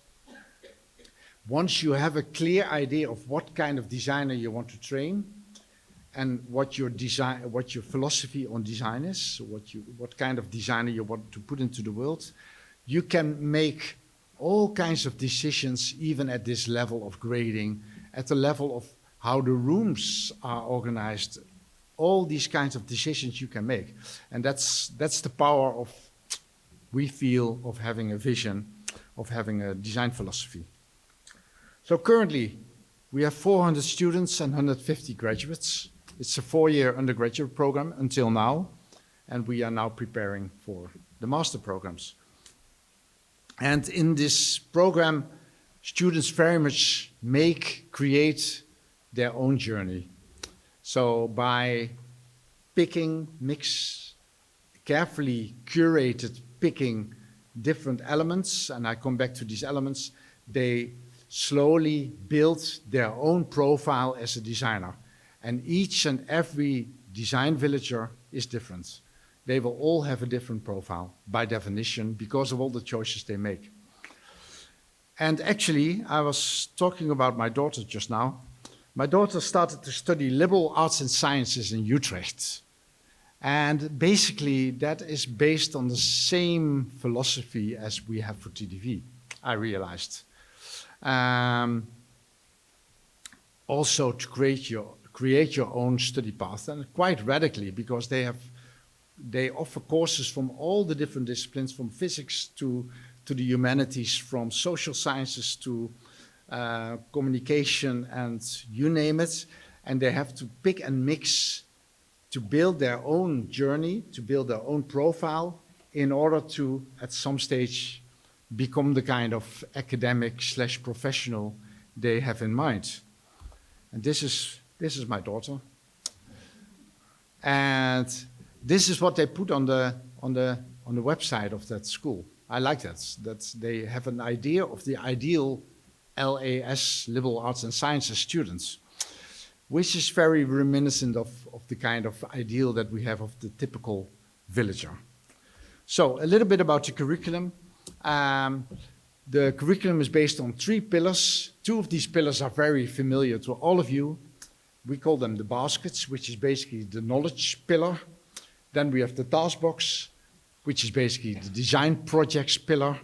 once you have a clear idea of what kind of designer you want to train and what your philosophy on design is, what kind of designer you want to put into the world, you can make all kinds of decisions even at this level of grading, at the level of how the rooms are organized. All these kinds of decisions you can make. And that's the power of, we feel, of having a vision, of having a design philosophy. So currently, we have 400 students and 150 graduates. It's a 4-year undergraduate program until now, and we are now preparing for the master programs. And in this program, students very much create their own journey. So by carefully curated picking different elements, and I come back to these elements, they slowly build their own profile as a designer. And each and every design villager is different. They will all have a different profile by definition because of all the choices they make. And actually, I was talking about my daughter just now. My daughter started to study liberal arts and sciences in Utrecht. And basically, that is based on the same philosophy as we have for TDV, I realized. Also to create your own study path, and quite radically, because they offer courses from all the different disciplines, from physics to the humanities, from social sciences to communication, and you name it. And they have to pick and mix to build their own journey, to build their own profile, in order to, at some stage, become the kind of academic/professional they have in mind. And this is my daughter. And this is what they put on the website of that school. I like that. That they have an idea of the ideal LAS, Liberal Arts and Sciences students, which is very reminiscent of the kind of ideal that we have of the typical villager. So a little bit about the curriculum. The curriculum is based on 3 pillars. 2 of these pillars are very familiar to all of you. We call them the baskets, which is basically the knowledge pillar. Then we have the task box, which is basically the design projects pillar.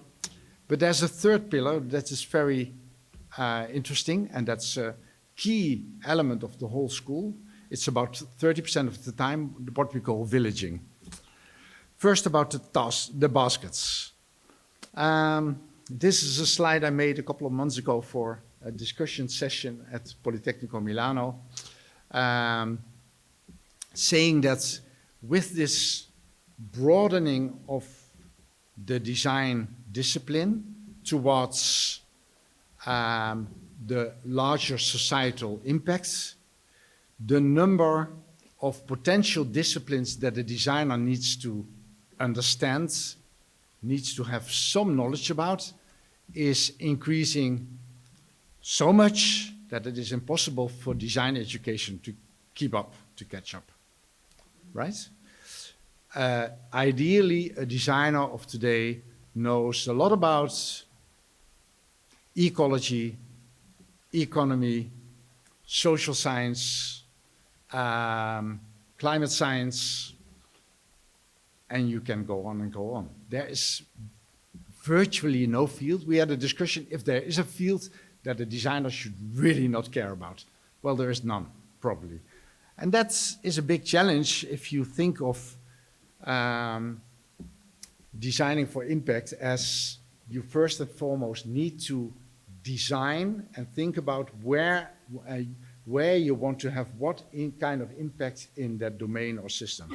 But there's a 3rd pillar that is very interesting, and that's a key element of the whole school. It's about 30% of the time what we call villaging. First, about the baskets. This is a slide I made a couple of months ago for a discussion session at Politecnico Milano, saying that with this broadening of the design discipline towards the larger societal impacts, the number of potential disciplines that a designer needs to understand, needs to have some knowledge about, is increasing so much that it is impossible for design education to keep up, to catch up, right? Ideally, a designer of today knows a lot about ecology, economy, social science, climate science, and you can go on and go on. There is virtually no field. We had a discussion if there is a field that a designer should really not care about. Well, there is none, probably. And that is a big challenge if you think of designing for impact as you first and foremost need to design and think about where you want to have what kind of impact in that domain or system.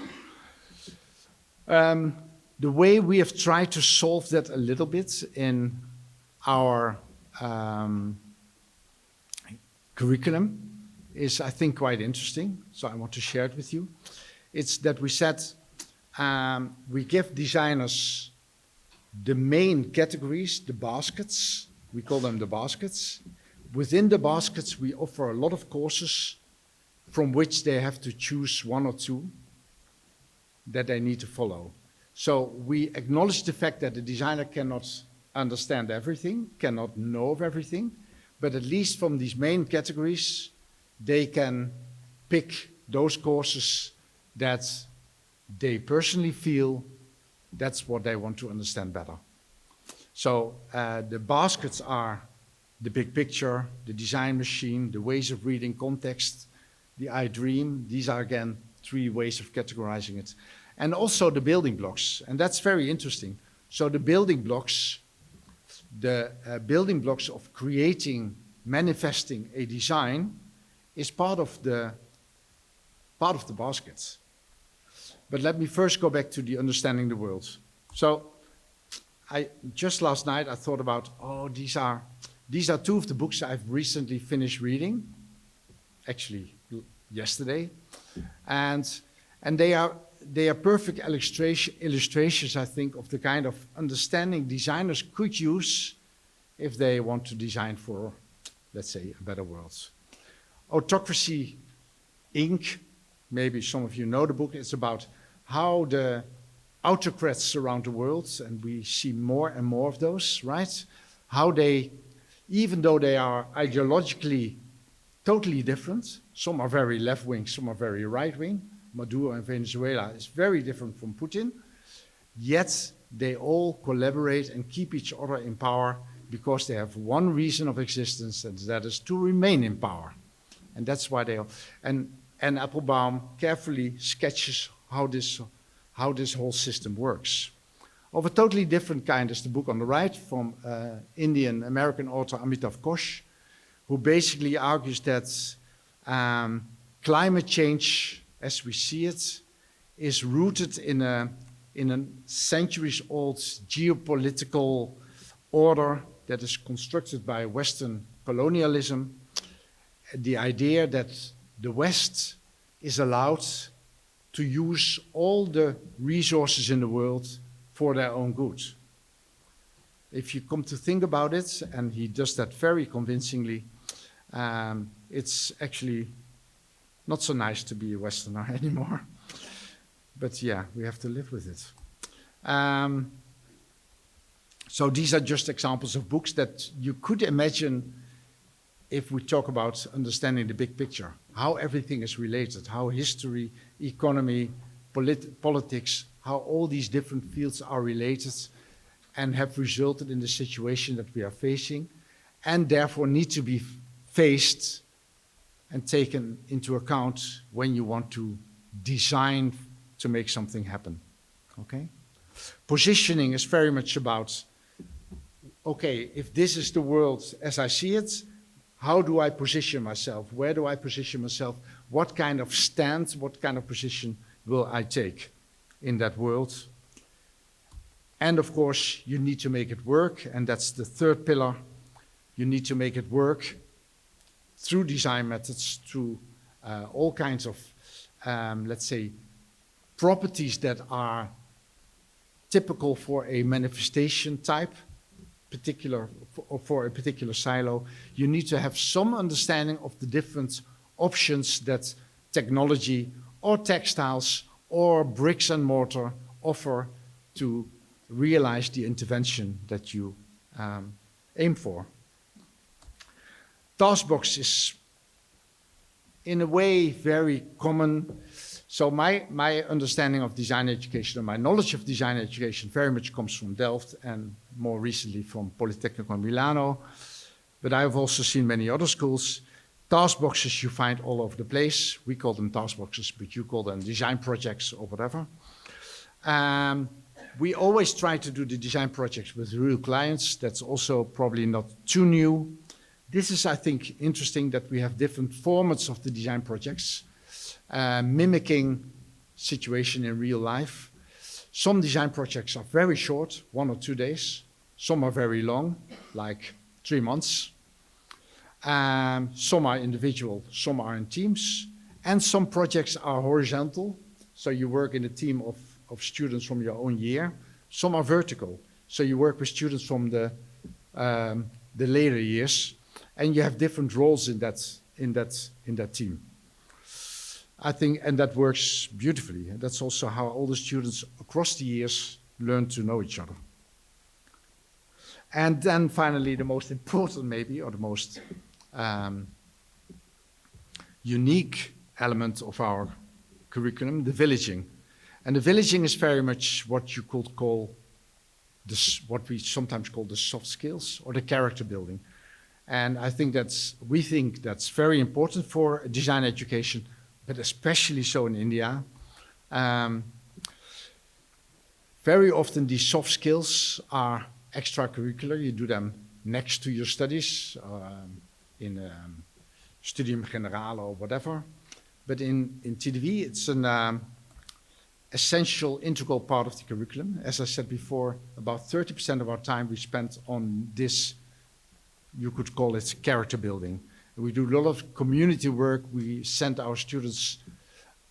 The way we have tried to solve that a little bit in our curriculum is, I think, quite interesting. So I want to share it with you. It's that we said we give designers the main categories, the baskets. We call them the baskets. Within the baskets, we offer a lot of courses from which they have to choose 1 or 2 that they need to follow. So we acknowledge the fact that the designer cannot understand everything, cannot know of everything, but at least from these main categories, they can pick those courses that they personally feel that's what they want to understand better. So the baskets are the big picture, the design machine, the ways of reading context, the I dream. These are, again, 3 ways of categorizing it. And also the building blocks, and that's very interesting. So the building blocks of creating, manifesting a design is part of the baskets. But let me first go back to the understanding the world. So just last night I thought about, these are 2 of the books I've recently finished reading, actually yesterday, and they are perfect illustrations, I think, of the kind of understanding designers could use if they want to design for, let's say, a better world. Autocracy, Inc., maybe some of you know the book. It's about how the autocrats around the world, and we see more and more of those, right? How they, even though they are ideologically totally different, some are very left-wing, some are very right-wing, Maduro in Venezuela is very different from Putin, yet they all collaborate and keep each other in power because they have one reason of existence, and that is to remain in power. And that's why they are. And Applebaum carefully sketches how this whole system works. Of a totally different kind is the book on the right from Indian-American author Amitav Ghosh, who basically argues that climate change, as we see it, is rooted in a centuries-old geopolitical order that is constructed by Western colonialism. The idea that the West is allowed to use all the resources in the world for their own good. If you come to think about it, and he does that very convincingly, it's actually not so nice to be a Westerner anymore. But yeah, we have to live with it. So these are just examples of books that you could imagine if we talk about understanding the big picture, how everything is related, how history, economy, politics, how all these different fields are related and have resulted in the situation that we are facing, and therefore need to be faced and taken into account when you want to design to make something happen, okay? Positioning is very much about, okay, if this is the world as I see it, how do I position myself? Where do I position myself? What kind of stand, what kind of position will I take in that world? And of course, you need to make it work, and that's the third pillar. You need to make it work through design methods, through all kinds of, let's say, properties that are typical for a manifestation type, for a particular silo. You need to have some understanding of the different options that technology or textiles or bricks and mortar offer to realize the intervention that you aim for. Taskbox is, in a way, very common. So my understanding of design education and my knowledge of design education very much comes from Delft and more recently from Politecnico Milano. But I've also seen many other schools. Task boxes you find all over the place. We call them task boxes, but you call them design projects or whatever. We always try to do the design projects with real clients. That's also probably not too new. This is, I think, interesting that we have different formats of the design projects, mimicking situation in real life. Some design projects are very short, 1 or 2 days. Some are very long, like 3 months. Some are individual, some are in teams. And some projects are horizontal, so you work in a team of students from your own year. Some are vertical, so you work with students from the later years, and you have different roles in that team. I think, and that works beautifully. And that's also how all the students across the years learn to know each other. And then finally, the most important maybe, or the most unique element of our curriculum, the villaging. And the villaging is very much what you could call this, what we sometimes call the soft skills or the character building. And I think we think that's very important for design education, but especially so in India. Very often these soft skills are extracurricular. You do them next to your studies, in Studium Generale or whatever. But in TDV, it's an essential, integral part of the curriculum. As I said before, about 30% of our time we spent on this, you could call it character building. We do a lot of community work. We send our students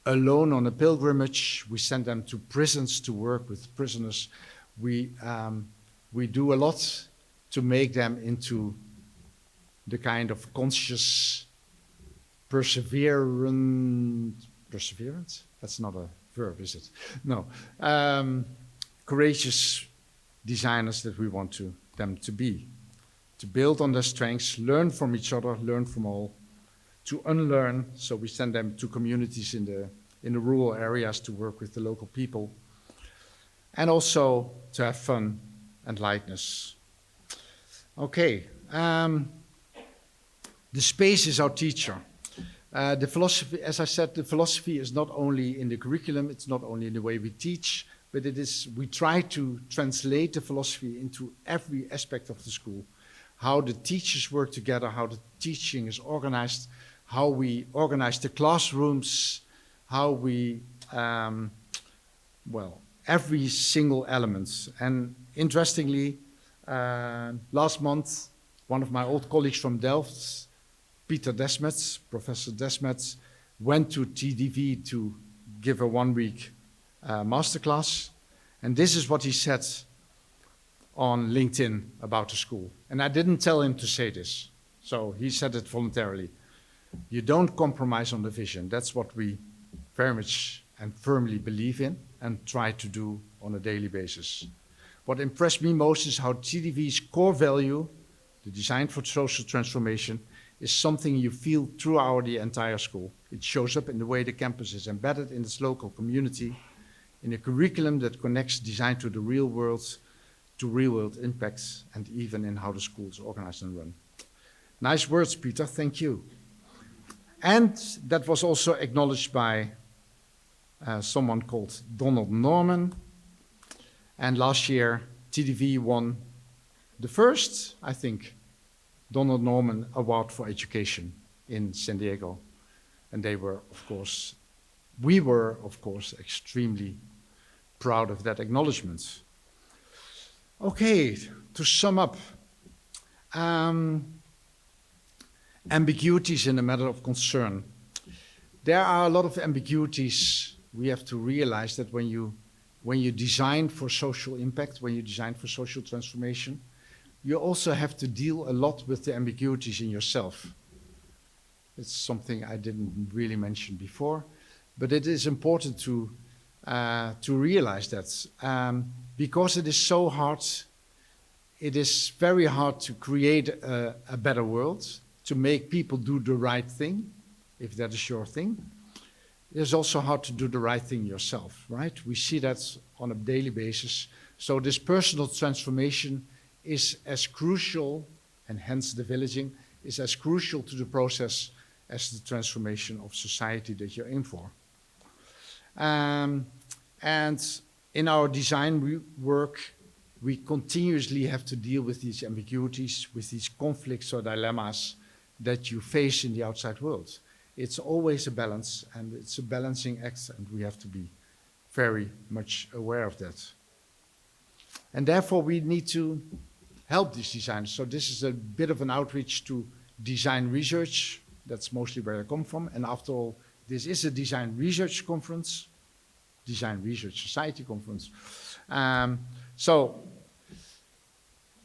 alone on a pilgrimage. We send them to prisons to work with prisoners. We do a lot to make them into the kind of conscious, perseverance? That's not a verb, is it? No. Courageous designers that we want them to be. To build on their strengths, learn from each other, learn from all, to unlearn. So we send them to communities in in the rural areas to work with the local people, and also to have fun and lightness. Okay, the space is our teacher. The philosophy, as I said, the philosophy is not only in the curriculum, it's not only in the way we teach, but it is, we try to translate the philosophy into every aspect of the school. How the teachers work together, how the teaching is organized, how we organize the classrooms, how we, well, every single element. And interestingly, last month, one of my old colleagues from Delft, Peter Desmets, Professor Desmets, went to TDV to give a one-week masterclass. And this is what he said on LinkedIn about the school. And I didn't tell him to say this, so he said it voluntarily. You don't compromise on the vision. That's what we very much and firmly believe in and try to do on a daily basis. What impressed me most is how TDV's core value, the design for social transformation, is something you feel throughout the entire school. It shows up in the way the campus is embedded in its local community, in a curriculum that connects design to the real world, to real-world impacts, and even in how the school is organized and run. Nice words, Peter, thank you. And that was also acknowledged by someone called Donald Norman. And last year, TDV won the first, I think, Donald Norman Award for Education in San Diego. And they were, of course, we were, of course, extremely proud of that acknowledgement. Okay, to sum up, ambiguities in a matter of concern. There are a lot of ambiguities. We have to realize that when you design for social impact, when you design for social transformation, you also have to deal a lot with the ambiguities in yourself. It's something I didn't really mention before, but it is important to realize that because it is so hard, it is very hard to create a better world, to make people do the right thing, if that is your thing. It is also hard to do the right thing yourself, right? We see that on a daily basis. So this personal transformation is as crucial, and hence the villaging, is as crucial to the process as the transformation of society that you're in for. And in our design work, we continuously have to deal with these ambiguities, with these conflicts or dilemmas that you face in the outside world. It's always a balance, and it's a balancing act, and we have to be very much aware of that. And therefore, we need to help these designers. So this is a bit of an outreach to design research. That's mostly where I come from. And after all, this is a design research conference, design research society conference. So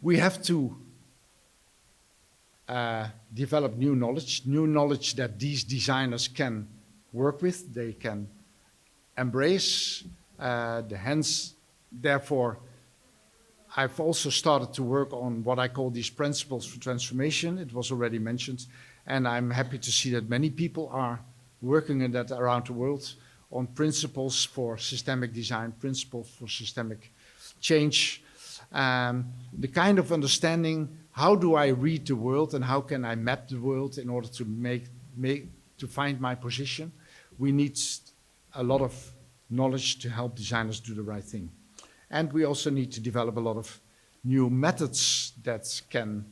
we have to develop new knowledge that these designers can work with, they can embrace. Hence, therefore, I've also started to work on what I call these principles for transformation. It was already mentioned, and I'm happy to see that many people are working on that around the world, on principles for systemic design, principles for systemic change, the kind of understanding, how do I read the world and how can I map the world in order to find my position. We need a lot of knowledge to help designers do the right thing. And we also need to develop a lot of new methods that can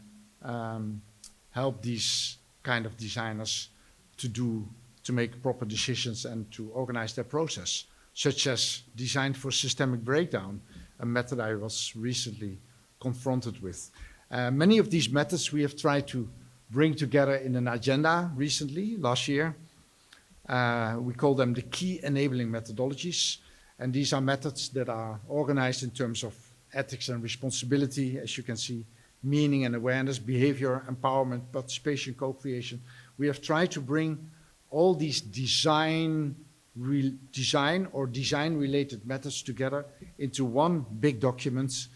help these kind of designers to make proper decisions and to organize their process, such as design for systemic breakdown, a method I was recently confronted with. Many of these methods we have tried to bring together in an agenda recently, last year. We call them the key enabling methodologies. And these are methods that are organized in terms of ethics and responsibility, as you can see, meaning and awareness, behavior, empowerment, participation, co-creation. We have tried to bring all these design or design-related methods together into one big document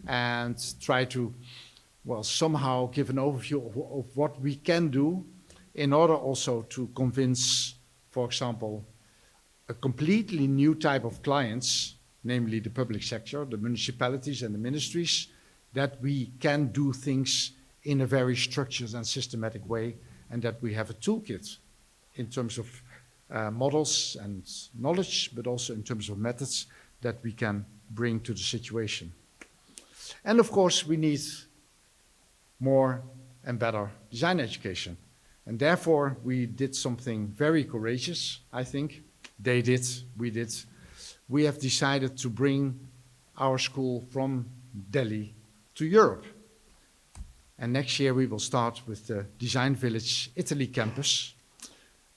and try to, well, somehow give an overview of what we can do in order also to convince, for example, a completely new type of clients, namely the public sector, the municipalities and the ministries, that we can do things in a very structured and systematic way, and that we have a toolkit in terms of models and knowledge, but also in terms of methods that we can bring to the situation. And of course, we need more and better design education. And therefore, we did something very courageous, I think. They did, we did. We have decided to bring our school from Delhi to Europe. And next year we will start with the Design Village Italy campus,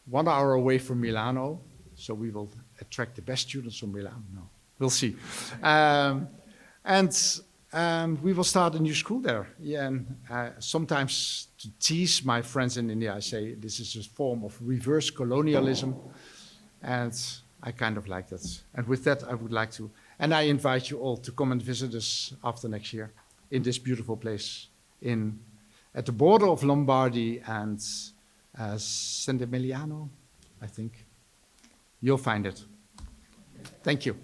1 hour away from Milano. So we will attract the best students from Milan. No, we'll see. And we will start a new school there. Yeah, and sometimes to tease my friends in India, I say this is a form of reverse colonialism. And I kind of like that. And with that, I would like to, and I invite you all to come and visit us after next year in this beautiful place at the border of Lombardy and San Emiliano, I think. You'll find it. Thank you.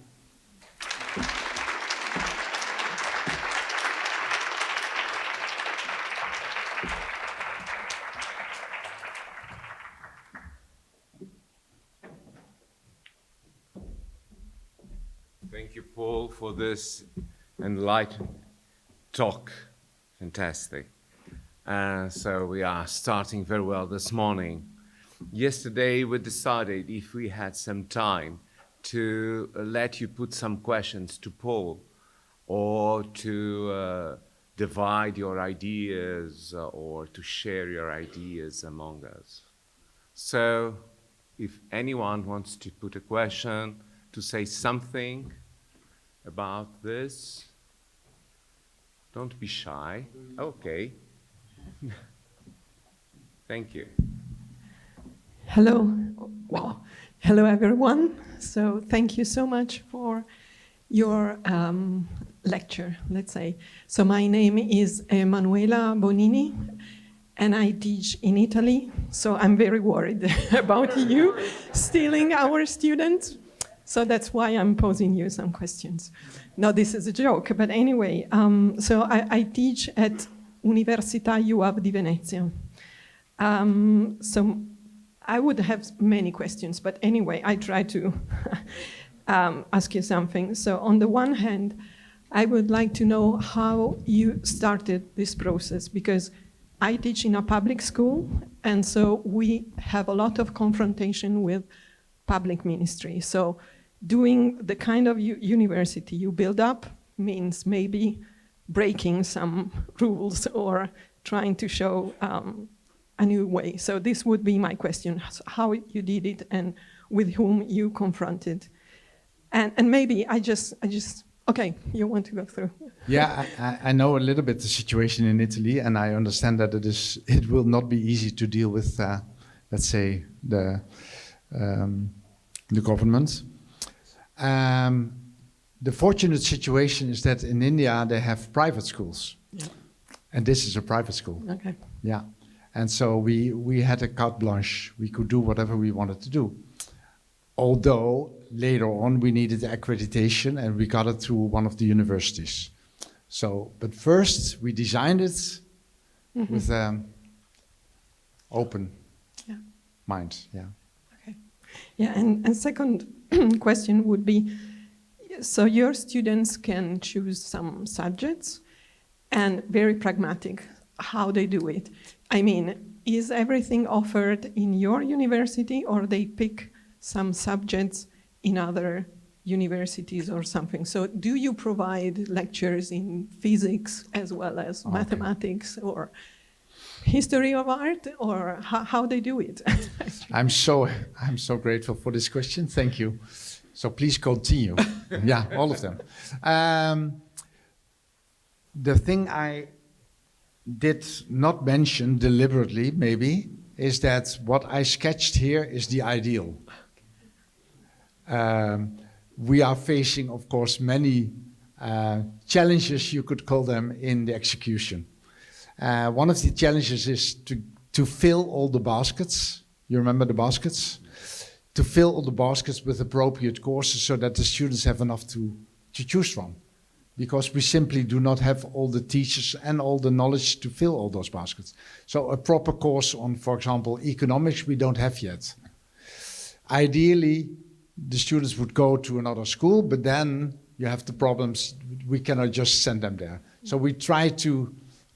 Thank you, Paul, for this enlightening talk. Fantastic. So we are starting very well this morning. Yesterday, we decided if we had some time to let you put some questions to Paul or to divide your ideas or to share your ideas among us. So if anyone wants to put a question, to say something about this, don't be shy. Okay. Thank you. Hello. Wow. Hello, everyone. So thank you so much for your lecture, let's say. So my name is Emanuela Bonini, and I teach in Italy. So I'm very worried about you stealing our students. So that's why I'm posing you some questions. No, this is a joke, but anyway, so I teach at Università UAV di Venezia. So I would have many questions, but anyway, I try to ask you something. So on the one hand, I would like to know how you started this process, because I teach in a public school, and so we have a lot of confrontation with public ministry. So doing the kind of university you build up means maybe breaking some rules or trying to show a new way. So this would be my question, how you did it and with whom you confronted. And maybe I just, okay, you want to go through? Yeah, I know a little bit the situation in Italy, and I understand that it will not be easy to deal with, let's say, the government. The fortunate situation is that in India they have private schools, and this is a private school. Okay. Yeah, and so we had a carte blanche. We could do whatever we wanted to do. Although later on we needed accreditation, and we got it through one of the universities. So, but first we designed it with open mind. Yeah. Okay. Yeah, and second question would be, so your students can choose some subjects, and very pragmatic, how they do it. I mean, is everything offered in your university, or they pick some subjects in other universities or something? So do you provide lectures in physics as well as mathematics or history of art, or how they do it? I'm so grateful for this question. Thank you. So please continue. Yeah, all of them. The thing I did not mention deliberately, maybe, is that what I sketched here is the ideal. We are facing, of course, many challenges, you could call them, in the execution. One of the challenges is to fill all the baskets. You remember the baskets? to fill all the baskets with appropriate courses so that the students have enough to choose from. Because we simply do not have all the teachers and all the knowledge to fill all those baskets. So a proper course on, for example, economics, we don't have yet. Ideally, the students would go to another school, but then you have the problems, we cannot just send them there. So we try to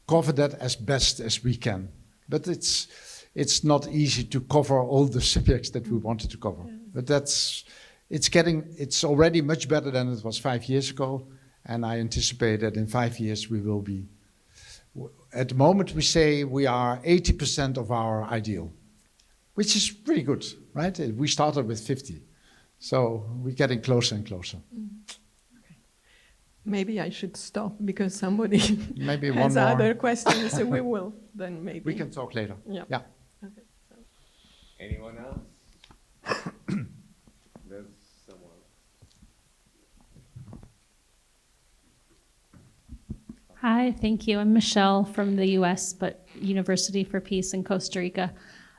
cover that as best as we can. But it's not easy to cover all the subjects that we wanted to cover. But it's already much better than it was 5 years ago. And I anticipate that in 5 years we will be, at the moment we say we are 80% of our ideal, which is pretty good, right? We started with 50. So we're getting closer and closer. Okay. Maybe I should stop because somebody maybe has one more. other questions, so we will then maybe. We can talk later. Yeah. Yeah. Okay, so. Anyone else? There's someone. Hi, thank you. I'm Michelle from the US, but University for Peace in Costa Rica.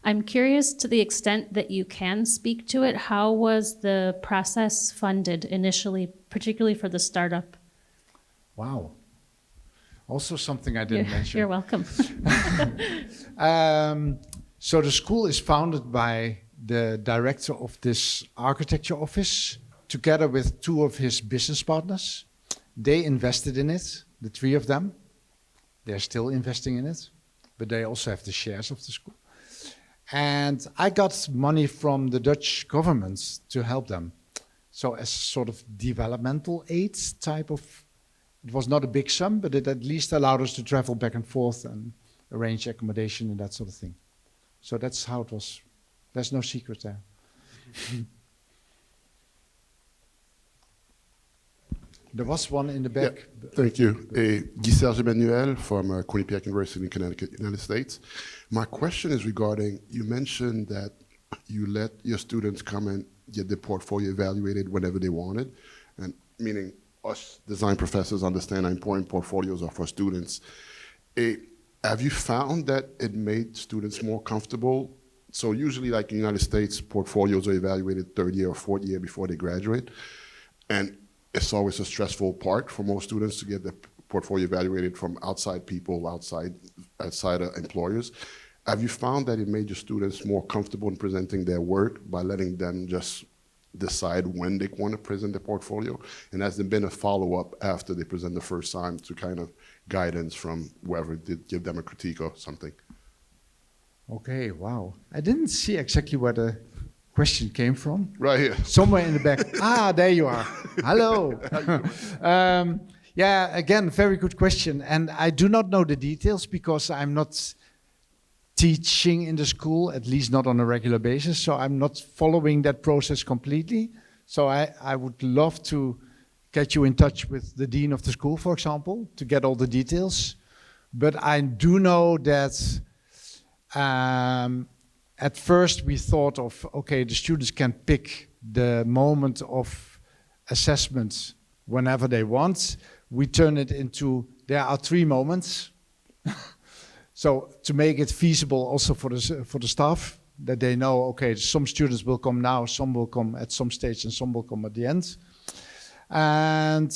I'm curious, to the extent that you can speak to it, how was the process funded initially, particularly for the startup? Wow. Also something I didn't mention. You're welcome. So the school is founded by the director of this architecture office, together with 2 of his business partners. They invested in it, the 3 of them. They're still investing in it, but they also have the shares of the school. And I got money from the Dutch government to help them. So as sort of developmental aid type of, it was not a big sum, but it at least allowed us to travel back and forth and arrange accommodation and that sort of thing. So that's how it was. There's no secret there. There was one in the back. Yeah, thank you. Guy Emmanuel from Quinnipiac University in Connecticut, United States. My question is regarding, you mentioned that you let your students come and get their portfolio evaluated whenever they wanted, and meaning us design professors understand how important portfolios are for students. Have you found that it made students more comfortable? So usually, like in the United States, portfolios are evaluated third year or fourth year before they graduate. And it's always a stressful part for most students to get the portfolio evaluated from outside people, outside employers. Have you found that it made your students more comfortable in presenting their work by letting them just decide when they want to present their portfolio? And has there been a follow-up after they present the first time to kind of guidance from whoever did give them a critique or something? Okay, wow. I didn't see exactly where the question came from. Right here. Somewhere in the back. There you are. Hello. Yeah, again, very good question. And I do not know the details because I'm not teaching in the school, at least not on a regular basis. So I'm not following that process completely. So I would love to get you in touch with the dean of the school, for example, to get all the details. But I do know that at first we thought of, okay, the students can pick the moment of assessment whenever they want. We turn it into, there are 3 moments. So to make it feasible also for the staff, that they know, okay, some students will come now, some will come at some stage, and some will come at the end. And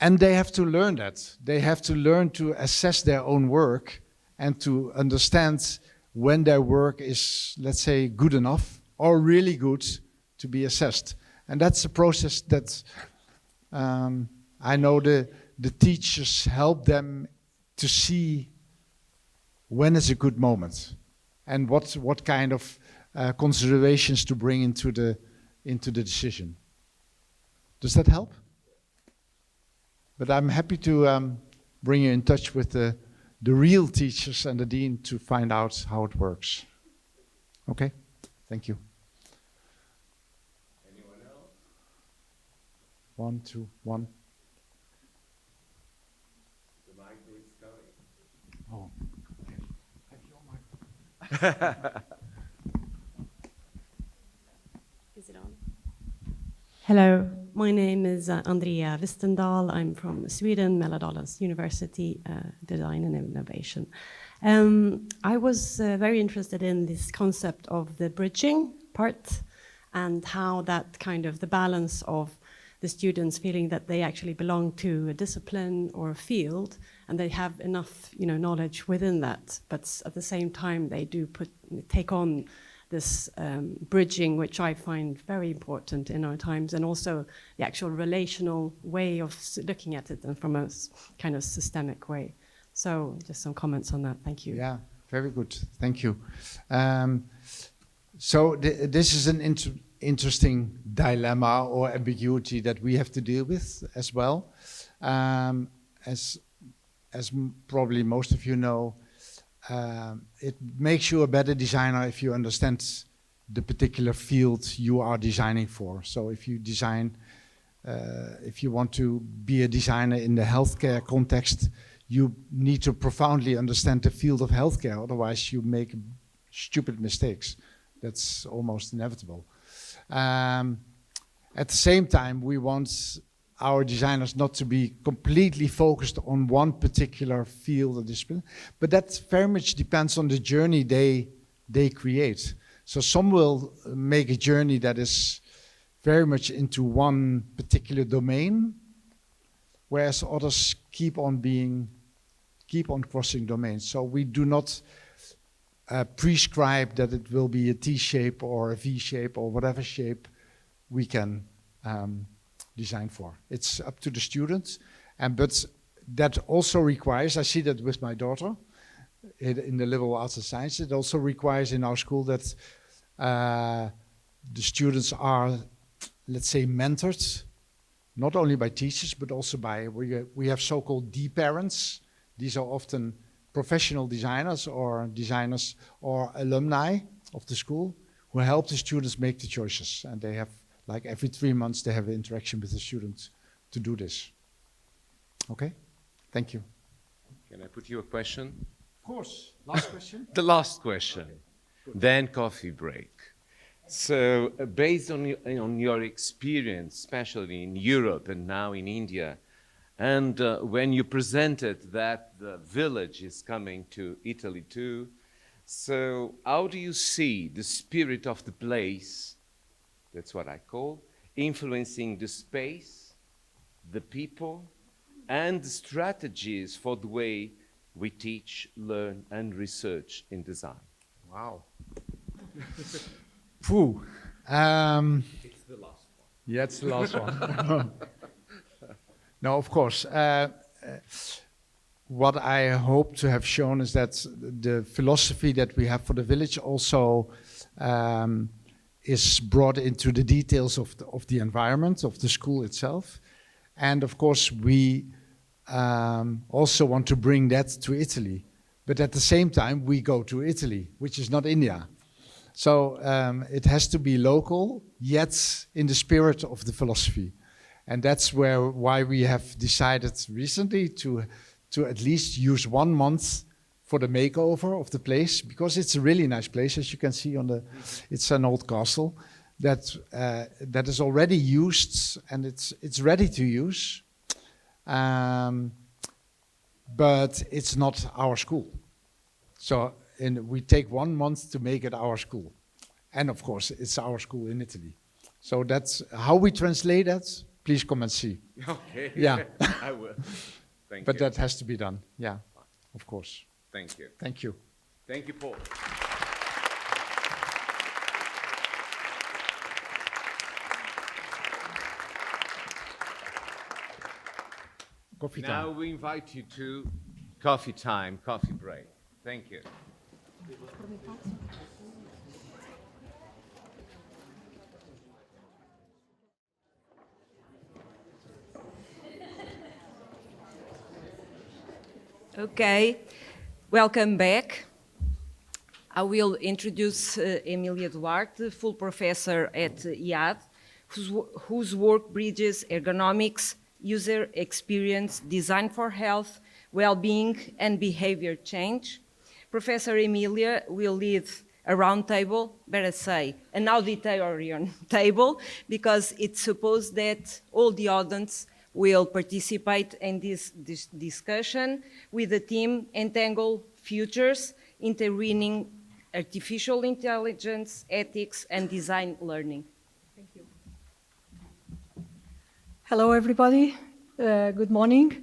they have to learn that. They have to learn to assess their own work and to understand when their work is, let's say, good enough or really good to be assessed. And that's a process that I know the teachers help them to see when is a good moment and what kind of considerations to bring into the decision. Does that help? But I'm happy to bring you in touch with the real teachers and the dean to find out how it works. Okay, thank you. Anyone else? 1, 2, 1. The mic is coming. Oh, okay. Have your mic. Is it on? Hello, my name is Andrea Wistendal. I'm from Sweden, Mälardalens University, Design and Innovation. I was very interested in this concept of the bridging part and how that kind of the balance of the students feeling that they actually belong to a discipline or a field and they have enough, knowledge within that, but at the same time they do take on this bridging, which I find very important in our times, and also the actual relational way of looking at it and from a kind of systemic way. So just some comments on that. Thank you. Yeah, very good. Thank you. So this is an interesting dilemma or ambiguity that we have to deal with as well. As probably most of you know, it makes you a better designer if you understand the particular field you are designing for. So if you design, if you want to be a designer in the healthcare context, you need to profoundly understand the field of healthcare, otherwise you make stupid mistakes. That's almost inevitable. At the same time, we want our designers not to be completely focused on one particular field or discipline, but that very much depends on the journey they create. So some will make a journey that is very much into one particular domain, whereas others keep on crossing domains. So we do not prescribe that it will be a T shape or a V shape or whatever shape we can design for. It's up to the students, but that also requires, I see that with my daughter in the liberal arts and science, it also requires in our school that the students are, let's say, mentored, not only by teachers, but also by, we have so-called D-parents. These are often professional designers or alumni of the school who help the students make the choices. And they have, like every 3 months, they have an interaction with the students to do this. Okay, thank you. Can I put you a question? Of course, last question. The last question, okay. Then coffee break. So based on your experience, especially in Europe and now in India, and when you presented that the village is coming to Italy too, so how do you see the spirit of the place, that's what I call, influencing the space, the people, and the strategies for the way we teach, learn, and research in design? Wow. Phew. It's the last one. Yeah, it's the last one. No, of course. What I hope to have shown is that the philosophy that we have for the village also is brought into the details of the environment, of the school itself. And of course, we also want to bring that to Italy. But at the same time, we go to Italy, which is not India. So it has to be local, yet in the spirit of the philosophy. And that's why we have decided recently to at least use 1 month for the makeover of the place, because it's a really nice place, as you can see on the. It's an old castle that is already used and it's ready to use, but it's not our school. So we take 1 month to make it our school, and of course it's our school in Italy. So that's how we translate that. Please come and see. Okay. Yeah. I will. Thank but you. That has to be done. Yeah, of course. Thank you. Thank you. Thank you, Paul. Coffee time. Now we invite you to coffee time, coffee break. Thank you. Okay, welcome back. I will introduce Emilia Duarte, full professor at IAD, whose work bridges ergonomics, user experience, design for health, well-being, and behavior change. Professor Emilia will lead a roundtable, better say, an auditorium table, because it's supposed that all the audience will participate in this discussion with the theme Entangle Futures, Intertwining Artificial Intelligence, Ethics, and Design Learning. Hello, everybody. Good morning.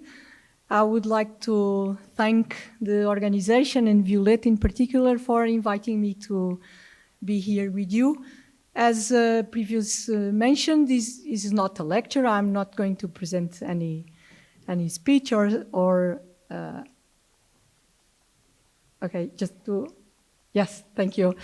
I would like to thank the organization and Violeta in particular for inviting me to be here with you. As previously mentioned, this is not a lecture. I'm not going to present any speech or okay, just to, yes, thank you.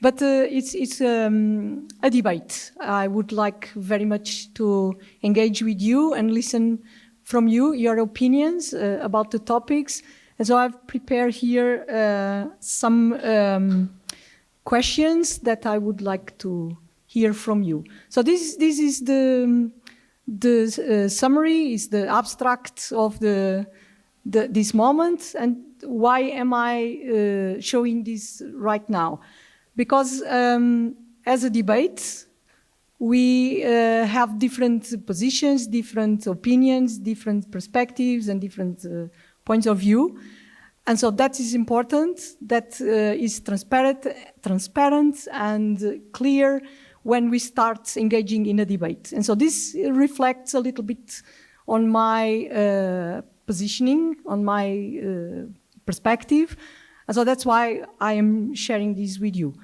But it's a debate. I would like very much to engage with you and listen from you, your opinions about the topics. And so I've prepared here some questions that I would like to hear from you. So this is the summary, is the abstract of this moment. And why am I showing this right now? Because as a debate, we have different positions, different opinions, different perspectives, and different points of view. And so that is important, that is transparent and clear when we start engaging in a debate. And so this reflects a little bit on my positioning, on my perspective. And so that's why I am sharing this with you.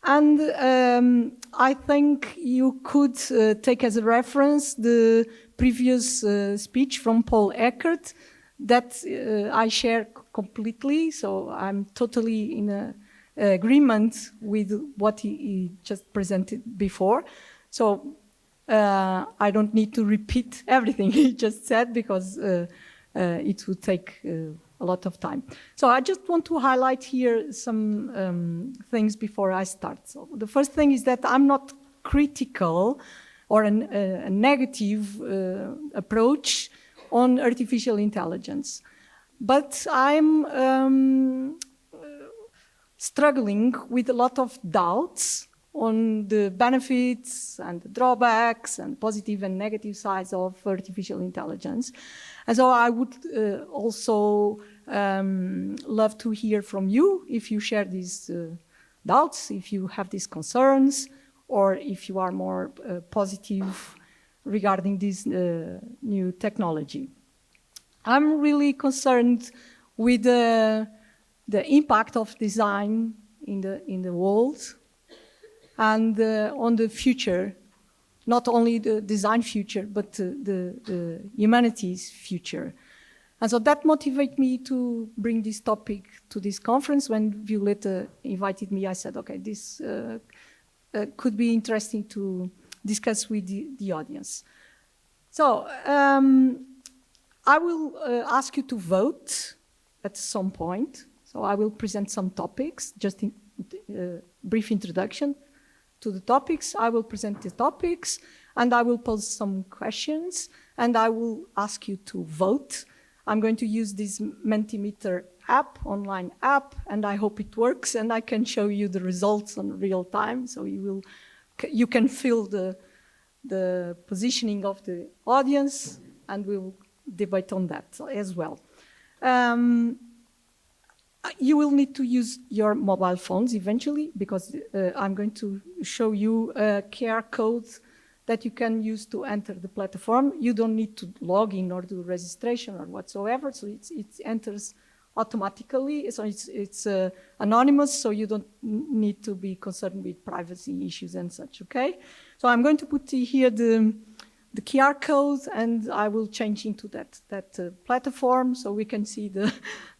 And I think you could take as a reference the previous speech from Paul Eckert that I share completely. So I'm totally in agreement with what he just presented before. So I don't need to repeat everything he just said because it would take a lot of time. So I just want to highlight here some things before I start. So the first thing is that I'm not critical or a negative approach on artificial intelligence, but I'm struggling with a lot of doubts on the benefits and the drawbacks and positive and negative sides of artificial intelligence. And so I would also love to hear from you if you share these doubts, if you have these concerns, or if you are more positive regarding this new technology. I'm really concerned with the impact of design in the world and on the future, not only the design future, but the humanity's future. And so that motivated me to bring this topic to this conference. When Violeta invited me, I said, okay, this could be interesting to discuss with the audience. So I will ask you to vote at some point. So I will present some topics, just in brief introduction to the topics. I will present the topics, and I will pose some questions, and I will ask you to vote. I'm going to use this Mentimeter app, online app, and I hope it works, and I can show you the results in real time, so you can feel the positioning of the audience, and we will debate on that as well. You will need to use your mobile phones eventually, because I'm going to show you a QR code that you can use to enter the platform. You don't need to log in or do registration or whatsoever, so it enters automatically. So it's anonymous, so you don't need to be concerned with privacy issues and such, okay? So I'm going to put here the QR code, and I will change into that platform so we can see the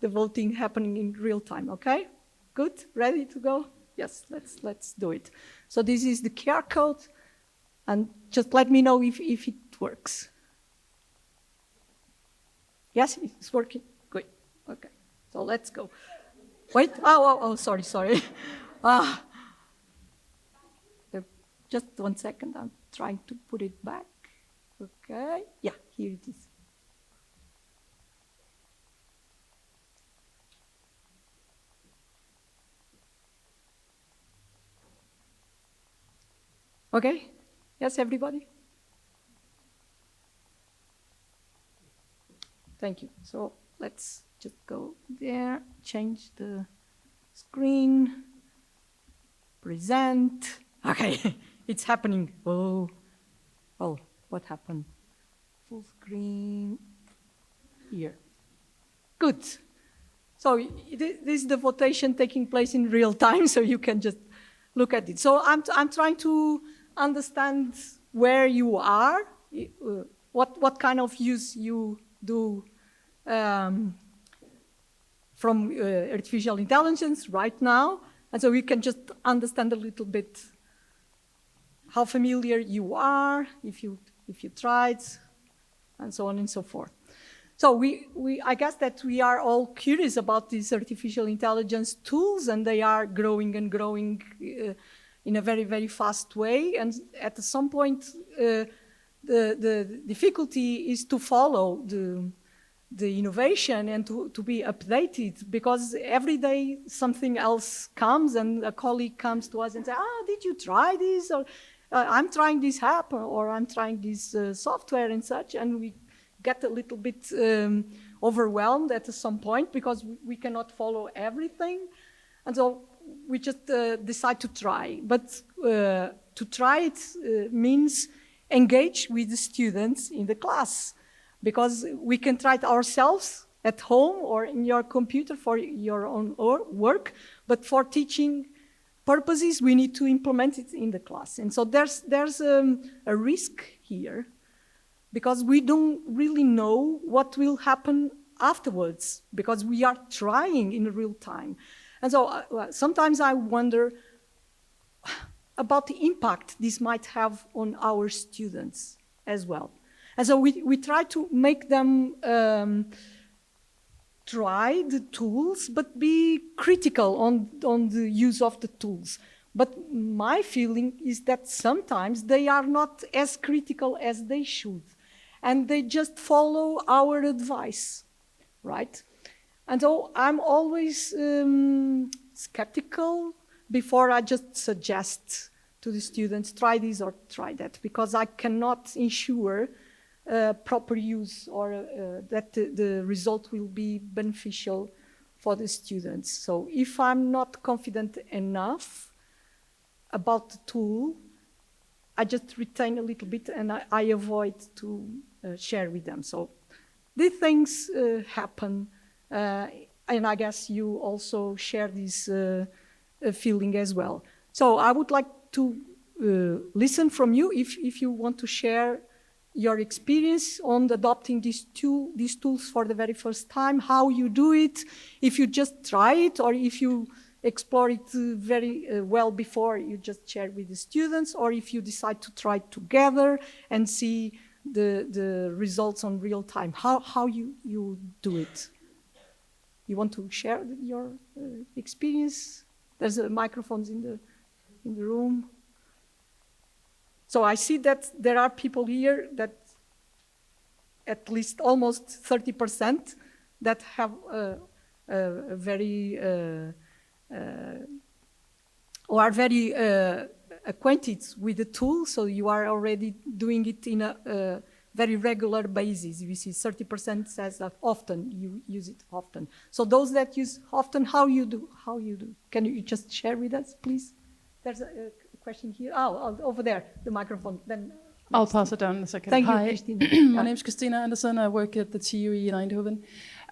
voting happening in real time, okay? Good, ready to go? Yes, let's do it. So this is the QR code, and just let me know if it works. Yes, it's working, good, okay. So let's go. Wait, oh, sorry. Just 1 second, I'm trying to put it back. Okay, yeah, here it is. Okay, yes, everybody? Thank you. So let's just go there, change the screen, present. Okay, it's happening. Oh, what happened? full screen here. Good. So this is the votation taking place in real time, so you can just look at it. So I'm trying to understand where you are, what kind of use you do from artificial intelligence right now, and so we can just understand a little bit how familiar you are, if you tried, and so on and so forth. So I guess that we are all curious about these artificial intelligence tools, and they are growing and growing in a very, very fast way. And at some point, the difficulty is to follow the innovation and to be updated, because every day something else comes, and a colleague comes to us and says, did you try this? Or I'm trying this app, or I'm trying this software and such, and we get a little bit overwhelmed at some point because we cannot follow everything. And so we just decide to try. But to try it means engage with the students in the class, because we can try it ourselves at home or in your computer for your own work, but for teaching purposes, we need to implement it in the class. And so there's a risk here, because we don't really know what will happen afterwards, because we are trying in real time. And so sometimes I wonder about the impact this might have on our students as well. And so we try to make them try the tools, but be critical on the use of the tools. But my feeling is that sometimes they are not as critical as they should, and they just follow our advice, right? And so I'm always skeptical before I just suggest to the students, try this or try that, because I cannot ensure proper use or that the result will be beneficial for the students. So if I'm not confident enough about the tool, I just retain a little bit, and I avoid to share with them. So these things happen, and I guess you also share this feeling as well. So I would like to listen from you if you want to share your experience on adopting these tools for the very first time, how you do it, if you just try it, or if you explore it very well before you just share with the students, or if you decide to try it together and see the results on real time, how you do it. You want to share your experience? There's microphones in the room. So I see that there are people here that at least almost 30% that have a very or are very acquainted with the tool. So you are already doing it in a very regular basis. We see 30% says that often, you use it often. So those that use often, how you do? Can you just share with us, please? There's a question here. Oh, over there, the microphone. Then I'll pass it down in a second. Thank Hi. you, Christina. My name's Christina Anderson. I work at the TUE in Eindhoven.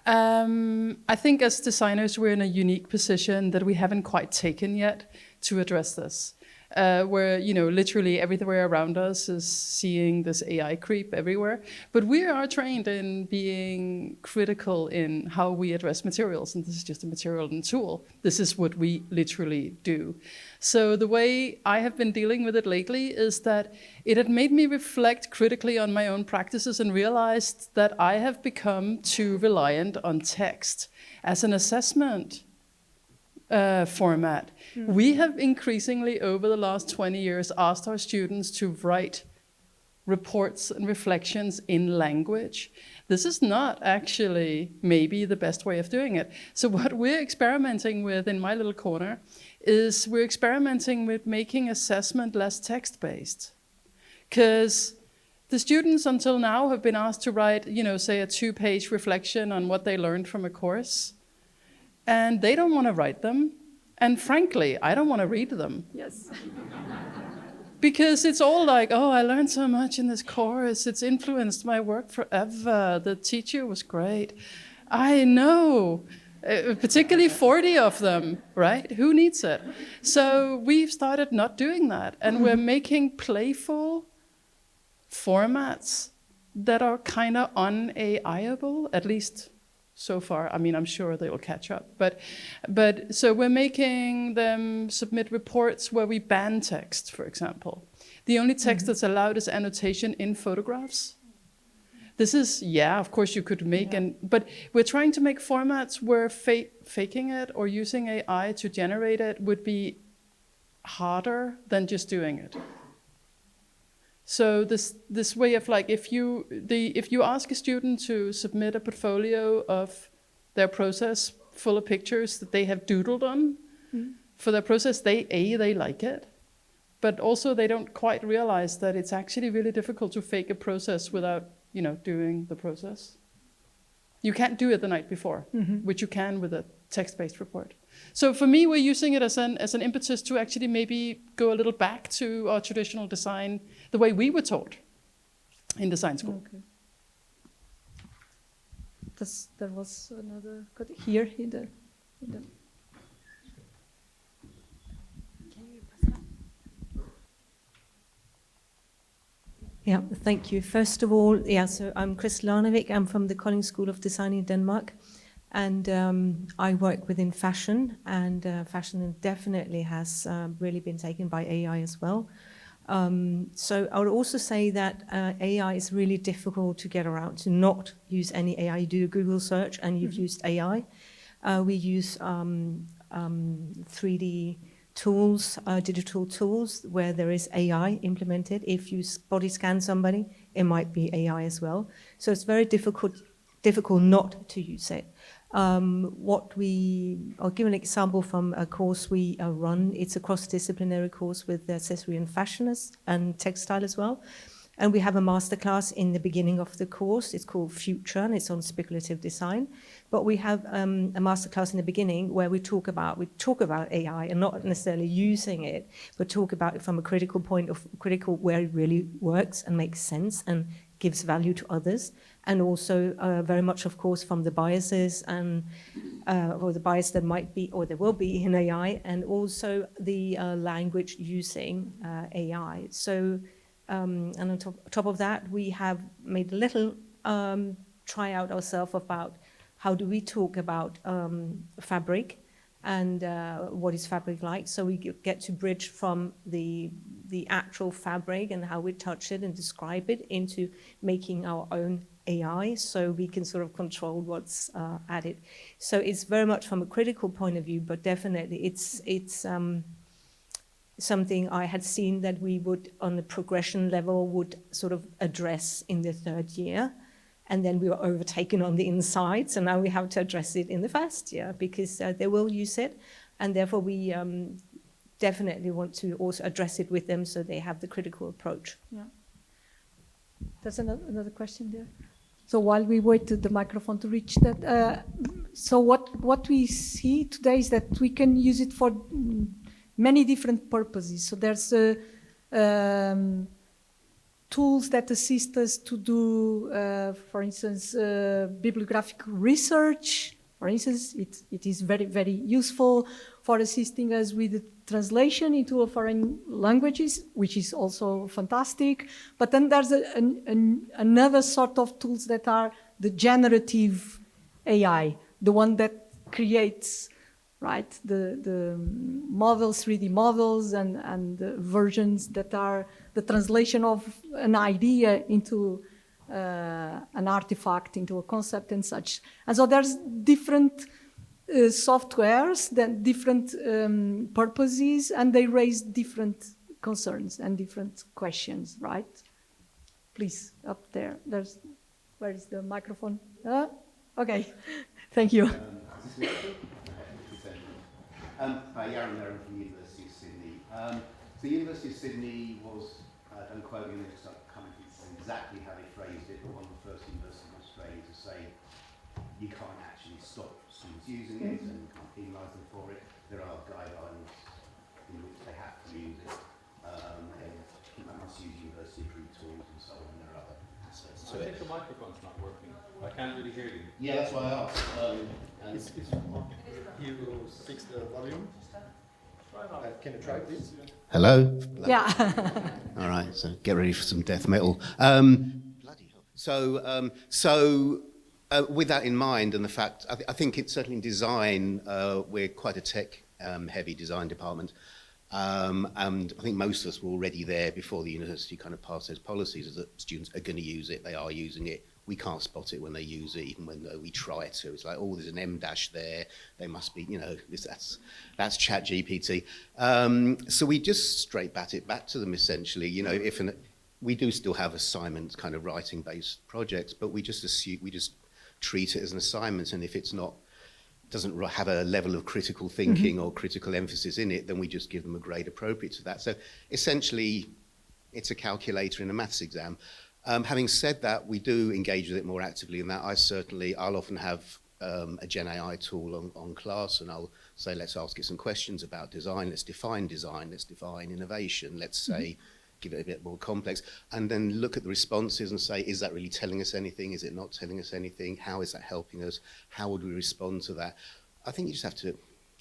I think as designers, we're in a unique position that we haven't quite taken yet to address this. Where, literally everywhere around us is seeing this AI creep everywhere. But we are trained in being critical in how we address materials. And this is just a material and tool. This is what we literally do. So the way I have been dealing with it lately is that it had made me reflect critically on my own practices and realized that I have become too reliant on text as an assessment format. We have increasingly over the last 20 years asked our students to write reports and reflections in language. This is not actually maybe the best way of doing it. So what we're experimenting with in my little corner is we're experimenting with making assessment less text-based. Because the students until now have been asked to write, say a 2-page reflection on what they learned from a course. And they don't want to write them. And frankly, I don't want to read them. Yes. because it's all like, oh, I learned so much in this course. It's influenced my work forever. The teacher was great. I know, particularly 40 of them, right? Who needs it? So we've started not doing that. And we're making playful formats that are kind of un-AI-able, at least so far. I mean, I'm sure they will catch up. But so we're making them submit reports where we ban text, for example. The only text that's allowed is annotation in photographs. This is, yeah, of course you could make, but we're trying to make formats where faking it or using AI to generate it would be harder than just doing it. So this way of like, if you ask a student to submit a portfolio of their process full of pictures that they have doodled on for their process, they like it, but also they don't quite realize that it's actually really difficult to fake a process without, doing the process. You can't do it the night before, which you can with a text-based report. So for me, we're using it as an impetus to actually maybe go a little back to our traditional design, the way we were taught in design school. Okay. There was another here in the. Yeah, thank you. First of all, so I'm Chris Larnavik. I'm from the Kolding School of Design in Denmark. And I work within fashion, and fashion definitely has really been taken by AI as well. So I would also say that AI is really difficult to get around, to not use any AI. You do a Google search and you've used AI. We use 3D tools, digital tools, where there is AI implemented. If you body scan somebody, it might be AI as well. So it's very difficult not to use it. I'll give an example from a course we run. It's a cross-disciplinary course with accessory and fashion and textile as well. And we have a masterclass in the beginning of the course. It's called Future, and it's on speculative design. But we have a masterclass in the beginning where we talk about AI and not necessarily using it, but talk about it from a critical where it really works and makes sense and gives value to others, and also very much, of course, from the biases and or the bias that might be or there will be in AI, and also the language using AI. So, and on top of that, we have made a little tryout ourselves about how do we talk about fabric and what is fabric like. So we get to bridge from the actual fabric and how we touch it and describe it into making our own AI, so we can sort of control what's added. So it's very much from a critical point of view, but definitely it's something I had seen that we would, on the progression level, would sort of address in the third year. And then we were overtaken on the inside, so now we have to address it in the first year because they will use it, and therefore we definitely want to also address it with them so they have the critical approach. Yeah. There's another question there. So while we wait to the microphone to reach that, so what we see today is that we can use it for many different purposes. So there's tools that assist us to do, for instance, bibliographic research. For instance, it is very, very useful for assisting us with the translation into foreign languages, which is also fantastic. But then there's another sort of tools that are the generative AI, the one that creates, right, the models, 3D models, and the versions that are the translation of an idea into an artifact, into a concept and such. And so there's different softwares, that different purposes, and they raise different concerns and different questions, right? Please, up there. Where is the microphone? Okay, thank you. Hi, Yaron Merrin from the University of Sydney. So the University of Sydney was, don't quote me on this, I can't remember exactly how they phrased it, but one of the first universities in Australia to say you can't actually stop students using it and you can't penalise them for it. There are guidelines in which they have to use it. They have to it. The microphone's not working. I can't really hear you. Yeah, that's why I asked. You fix the volume? Can you try this? Hello? Yeah. All right, so get ready for some death metal. With that in mind and the fact, I think it's certainly in design, we're quite a tech-heavy design department. And I think most of us were already there before the university kind of passed those policies, is that students are going to use it, they are using it. We can't spot it when they use it, even when we try to. It's like, oh, there's an M dash there. They must be, you know, that's ChatGPT. So we just straight bat it back to them, essentially. You know, we do still have assignments, kind of writing-based projects, but we just treat it as an assignment, and if it's not, doesn't have a level of critical thinking or critical emphasis in it, then we just give them a grade appropriate to that. So essentially, it's a calculator in a maths exam. Having said that, we do engage with it more actively in that. I'll often have a Gen AI tool on class, and I'll say, let's ask it some questions about design, let's define innovation, let's say, give it a bit more complex, and then look at the responses and say, is that really telling us anything? Is it not telling us anything? How is that helping us? How would we respond to that? I think you just have to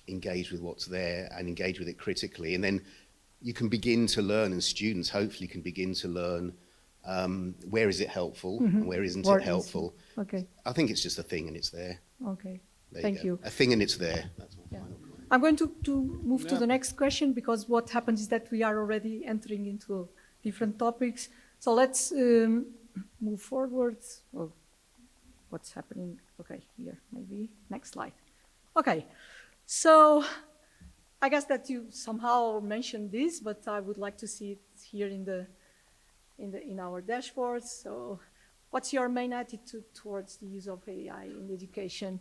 engage with what's there and engage with it critically, and then you can begin to learn, and students hopefully can begin to learn where is it helpful and where isn't it helpful. Okay. I think it's just a thing and it's there. Okay, Thank you. A thing and it's there. That's my final point. I'm going to move to the next question, because what happens is that we are already entering into different topics. So let's move forward. Oh, what's happening? Okay, here, maybe. Next slide. Okay, so I guess that you somehow mentioned this, but I would like to see it here in our dashboard. So what's your main attitude towards the use of AI in education?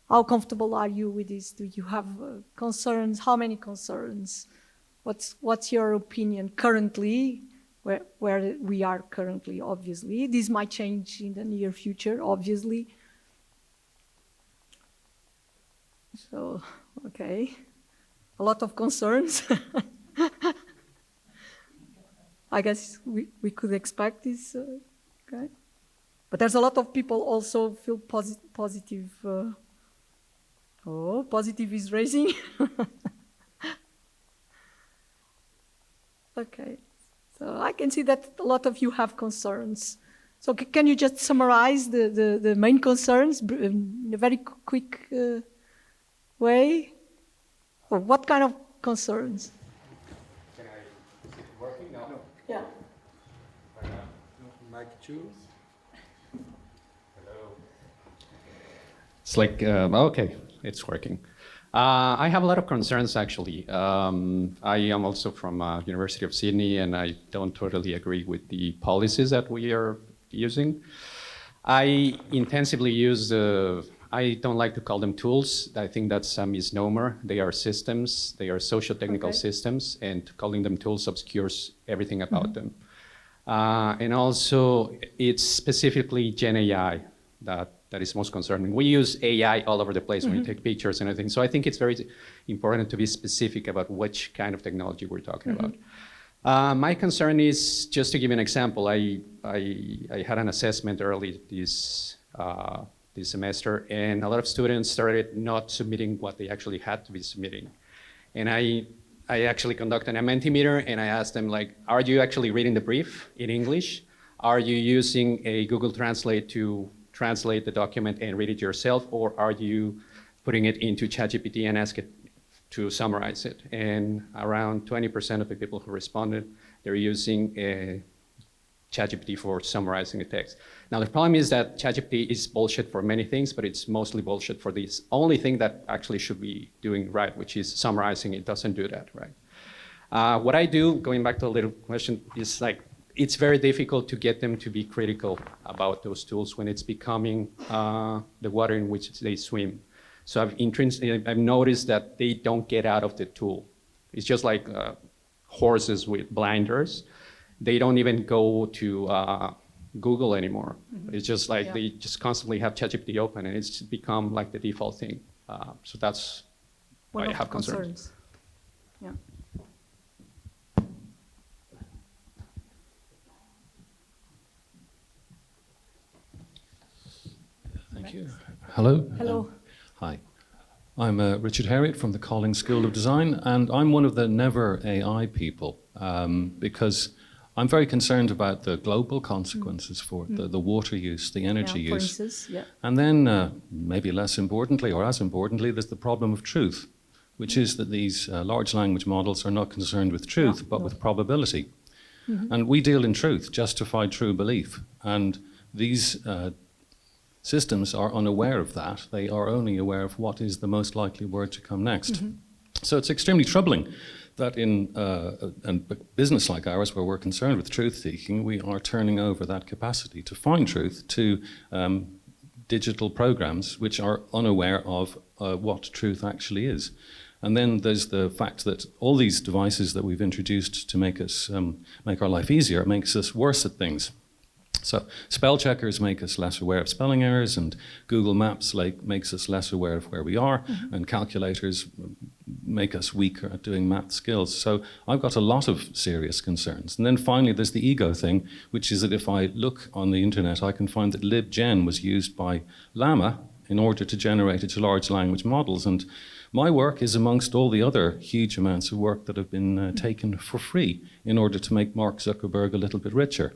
How comfortable are you with this? Do you have concerns? How many concerns? What's your opinion currently, where we are currently, obviously? This might change in the near future, obviously. So, okay, a lot of concerns. I guess we could expect this, okay? But there's a lot of people also feel positive. Positive is raising. Okay, so I can see that a lot of you have concerns. So can you just summarize the main concerns in a very quick way? Or what kind of concerns? Is it working now? No. Yeah. Mic 2. Hello. It's like, okay, it's working. I have a lot of concerns, actually. I am also from University of Sydney, and I don't totally agree with the policies that we are using. I intensively use, I don't like to call them tools. I think that's a misnomer. They are systems. They are socio-technical systems, and calling them tools obscures everything about them. And also, it's specifically Gen AI that is most concerning. We use AI all over the place when you take pictures and everything. So I think it's very important to be specific about which kind of technology we're talking about. My concern is, just to give you an example, I had an assessment early this semester, and a lot of students started not submitting what they actually had to be submitting. And I actually conducted a Mentimeter, and I asked them, like, are you actually reading the brief in English? Are you using a Google Translate to translate the document and read it yourself, or are you putting it into ChatGPT and ask it to summarize it? And around 20% of the people who responded, they're using ChatGPT for summarizing the text. Now, the problem is that ChatGPT is bullshit for many things, but it's mostly bullshit for this only thing that actually should be doing right, which is summarizing. It doesn't do that, right? What I do, going back to the little question, is like, it's very difficult to get them to be critical about those tools when it's becoming the water in which they swim. So I've noticed that they don't get out of the tool. It's just like horses with blinders. They don't even go to Google anymore. It's just like they just constantly have ChatGPT open, and it's become like the default thing. So that's why I have concerns. Yeah. you. Hello. Hello. Hi. I'm Richard Harriott from the Collins School of Design, and I'm one of the never AI people because I'm very concerned about the global consequences for the water use, the energy use. For instance, yeah. And then, maybe less importantly, or as importantly, there's the problem of truth, which is that these large language models are not concerned with truth, but with probability. And we deal in truth, justified true belief. And these systems are unaware of that. They are only aware of what is the most likely word to come next. So it's extremely troubling that in a business like ours, where we're concerned with truth-seeking, we are turning over that capacity to find truth to digital programs which are unaware of what truth actually is. And then there's the fact that all these devices that we've introduced to make us make our life easier makes us worse at things. So spell checkers make us less aware of spelling errors, and Google Maps makes us less aware of where we are, and calculators make us weaker at doing math skills. So I've got a lot of serious concerns. And then finally, there's the ego thing, which is that if I look on the internet, I can find that libgen was used by Llama in order to generate its large language models. And my work is amongst all the other huge amounts of work that have been taken for free in order to make Mark Zuckerberg a little bit richer.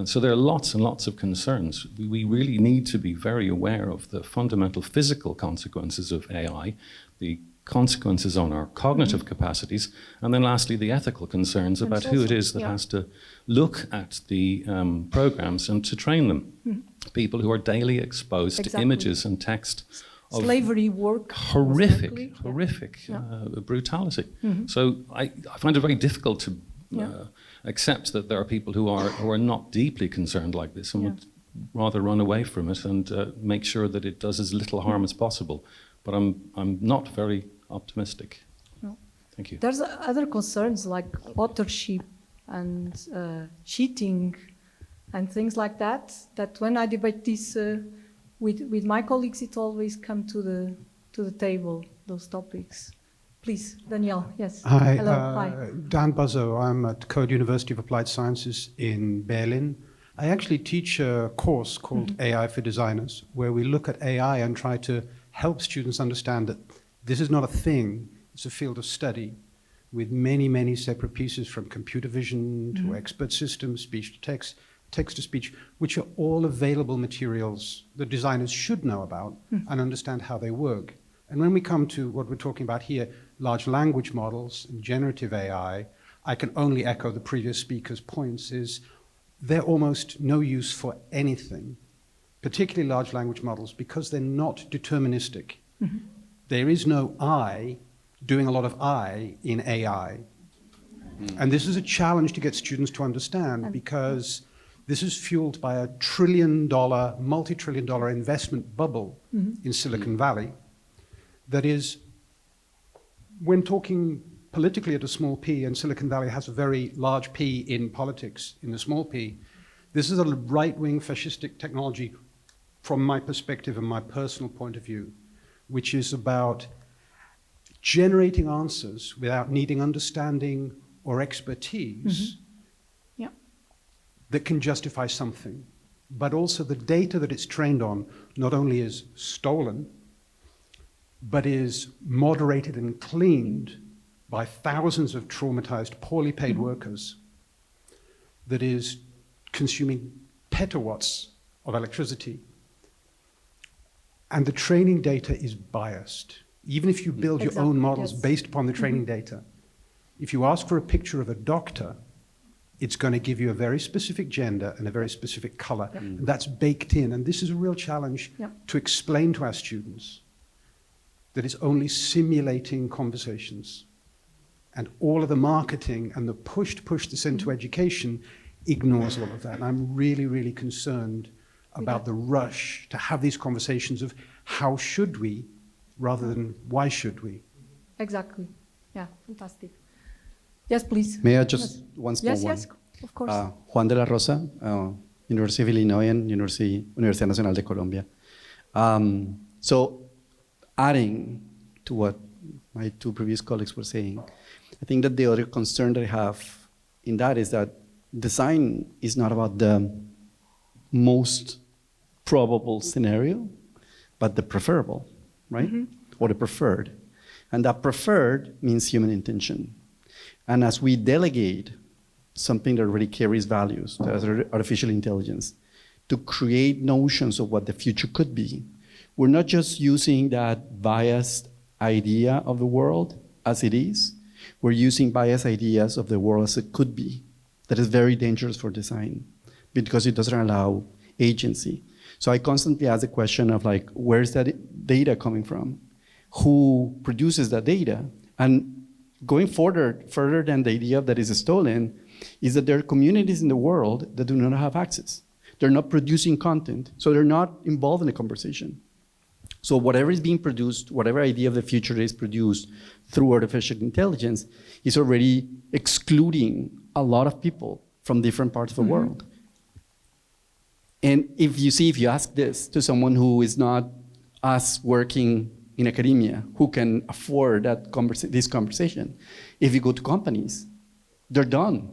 So there are lots and lots of concerns. We really need to be very aware of the fundamental physical consequences of AI, the consequences on our cognitive capacities, and then lastly, the ethical concerns about who it is that has to look at the programs and to train them. People who are daily exposed to images and text of slavery work. Horrific brutality. So I find it very difficult to accept that there are people who are not deeply concerned like this and would rather run away from it and make sure that it does as little harm as possible. But I'm not very optimistic. No. Thank you. There's other concerns like authorship and cheating and things like that. That when I debate this with my colleagues, it always comes to the table. Those topics. Please, Daniel, yes. Hi, hello, hi. Dan Buzzo. I'm at Code University of Applied Sciences in Berlin. I actually teach a course called AI for Designers, where we look at AI and try to help students understand that this is not a thing, it's a field of study with many, many separate pieces from computer vision to expert systems, speech to text, text to speech, which are all available materials that designers should know about and understand how they work. And when we come to what we're talking about here, large language models and generative AI, I can only echo the previous speaker's points, is they're almost no use for anything, particularly large language models, because they're not deterministic. There is no I doing a lot of I in AI. And this is a challenge to get students to understand, because this is fueled by a multi-trillion-dollar investment bubble in Silicon Valley. That is, when talking politically at a small p, and Silicon Valley has a very large P in politics, in the small p, this is a right-wing fascistic technology from my perspective and my personal point of view, which is about generating answers without needing understanding or expertise that can justify something. But also the data that it's trained on not only is stolen, but is moderated and cleaned by thousands of traumatized, poorly paid workers, that is consuming petawatts of electricity. And the training data is biased. Even if you build your own models based upon the training data, if you ask for a picture of a doctor, it's going to give you a very specific gender and a very specific color. And that's baked in. And this is a real challenge to explain to our students that it's only simulating conversations. And all of the marketing and the push to push this into education ignores all of that. And I'm really, really concerned about the rush to have these conversations of how should we, rather than why should we. Exactly. Yeah, fantastic. Yes, please. May I just one small one? Yes, of course. Juan de la Rosa, University of Illinois and Universidad Nacional de Colombia. So adding to what my two previous colleagues were saying, I think that the other concern that I have in that is that design is not about the most probable scenario. but the preferable, right? Or the preferred. And that preferred means human intention. And as we delegate something that already carries values, that's artificial intelligence, to create notions of what the future could be, we're not just using that biased idea of the world as it is, we're using biased ideas of the world as it could be. That is very dangerous for design because it doesn't allow agency. So I constantly ask the question of like, where's that data coming from? Who produces that data? And going further than the idea that is stolen is that there are communities in the world that do not have access. They're not producing content, so they're not involved in the conversation. So whatever is being produced, whatever idea of the future is produced through artificial intelligence is already excluding a lot of people from different parts of the world. And if you ask this to someone who is not us working in academia, who can afford this conversation, if you go to companies, they're done.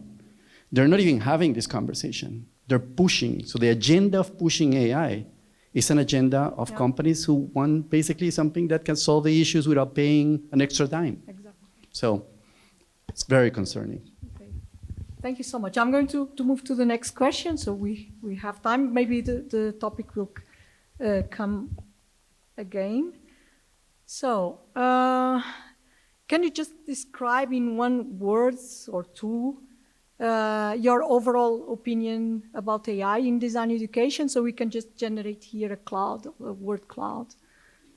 They're not even having this conversation. They're pushing. So the agenda of pushing AI is an agenda of companies who want basically something that can solve the issues without paying an extra dime. Exactly. So it's very concerning. Okay. Thank you so much. I'm going to move to the next question, so we have time. Maybe the topic will come again. So, can you just describe in one word or two your overall opinion about AI in design education? So we can just generate here a word cloud.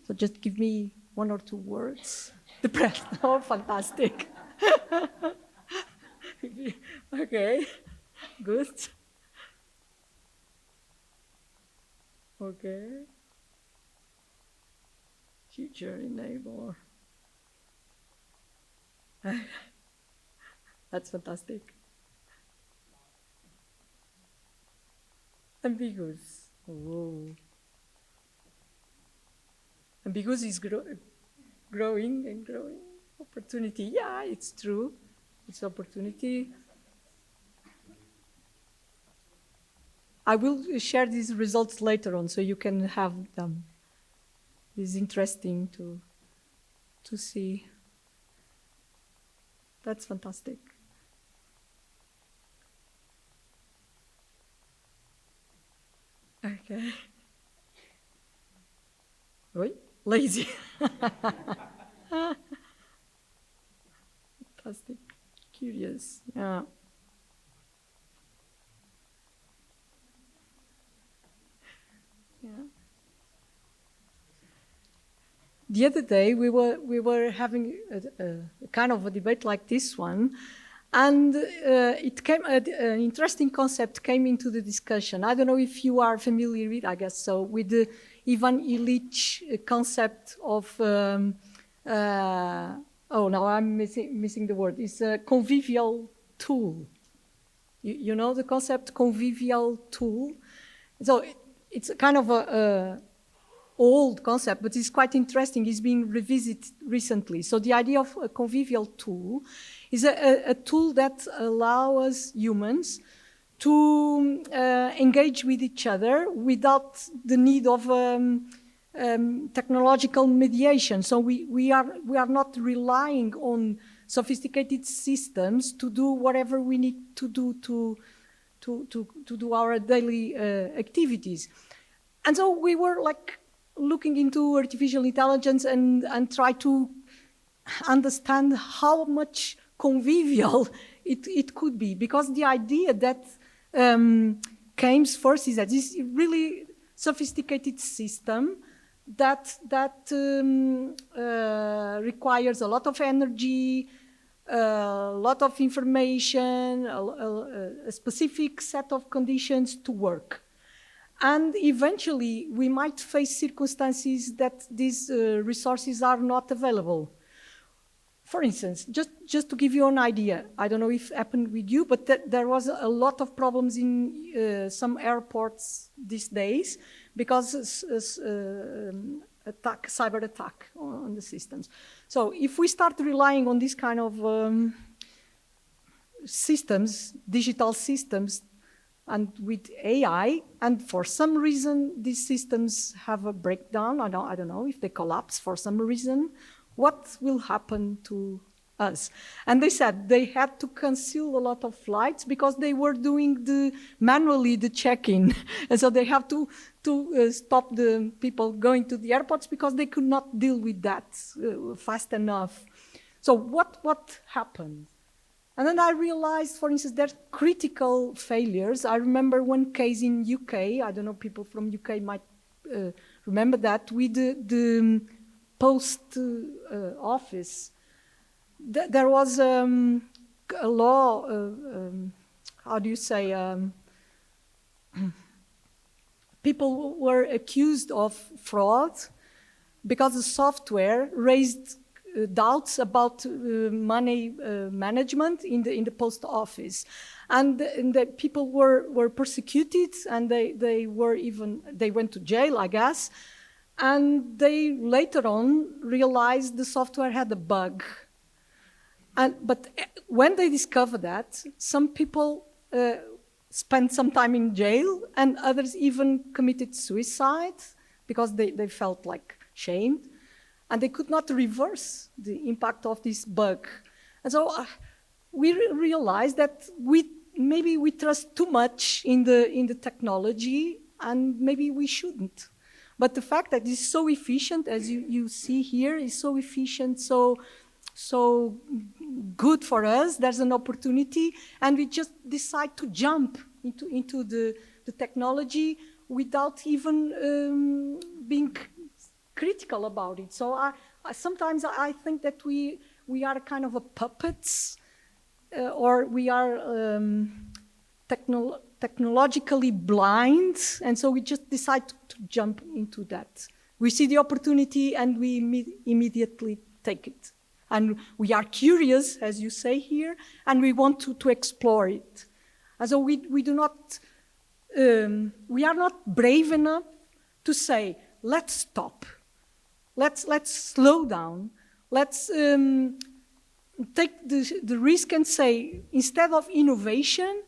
So just give me one or two words. The press. Oh, fantastic. Okay, good. Okay. Future enabler. That's fantastic. Ambiguous. Oh. Ambiguous is growing and growing. Opportunity. Yeah, it's true. It's opportunity. I will share these results later on so you can have them. It's interesting to see. That's fantastic. Okay. Wait, lazy. Fantastic. Curious. Yeah. Yeah. The other day we were having a kind of a debate like this one, and it came an interesting concept came into the discussion. I don't know if you are familiar with, I guess so, with the Ivan Illich concept of. Oh, now I'm missing the word. It's a convivial tool. You know the concept convivial tool. So it's a kind of a old concept, but it's quite interesting. It's being revisited recently. So the idea of a convivial tool is a tool that allows humans to engage with each other without the need of technological mediation. So we are not relying on sophisticated systems to do whatever we need to do to do our daily activities. And so we were like looking into artificial intelligence and try to understand how much convivial it could be, because the idea that came first is that this really sophisticated system that requires a lot of energy, a lot of information, a specific set of conditions to work. And eventually, we might face circumstances that these resources are not available. For instance, just to give you an idea, I don't know if it happened with you, but there was a lot of problems in some airports these days because cyber attack on the systems. So if we start relying on this kind of systems, digital systems, and with AI, and for some reason these systems have a breakdown. I don't know if they collapse for some reason. What will happen to us? And they said they had to cancel a lot of flights because they were doing manually the check-in, and so they have to stop the people going to the airports because they could not deal with that fast enough. So what happened? And then I realized, for instance, there's critical failures. I remember one case in UK. I don't know, people from UK might remember that, with the post office. There was a law, how do you say, people were accused of fraud because the software raised doubts about money management in the post office, and the people were persecuted, and they went to jail, I guess, and they later on realized the software had a bug. But when they discovered that, some people spent some time in jail, and others even committed suicide because they felt like shamed. And they could not reverse the impact of this bug. And so we realized that maybe we trust too much in the technology, and maybe we shouldn't. But the fact that it's so efficient, as you see here, is so efficient, so good for us, there's an opportunity, and we just decide to jump into the technology without even being critical about it. So sometimes I think that we are kind of a puppets, or we are technologically blind, and so we just decide to jump into that. We see the opportunity and we immediately take it. And we are curious, as you say here, and we want to explore it. And so we are not brave enough to say, let's stop. Let's slow down. Let's take the risk and say, instead of innovation,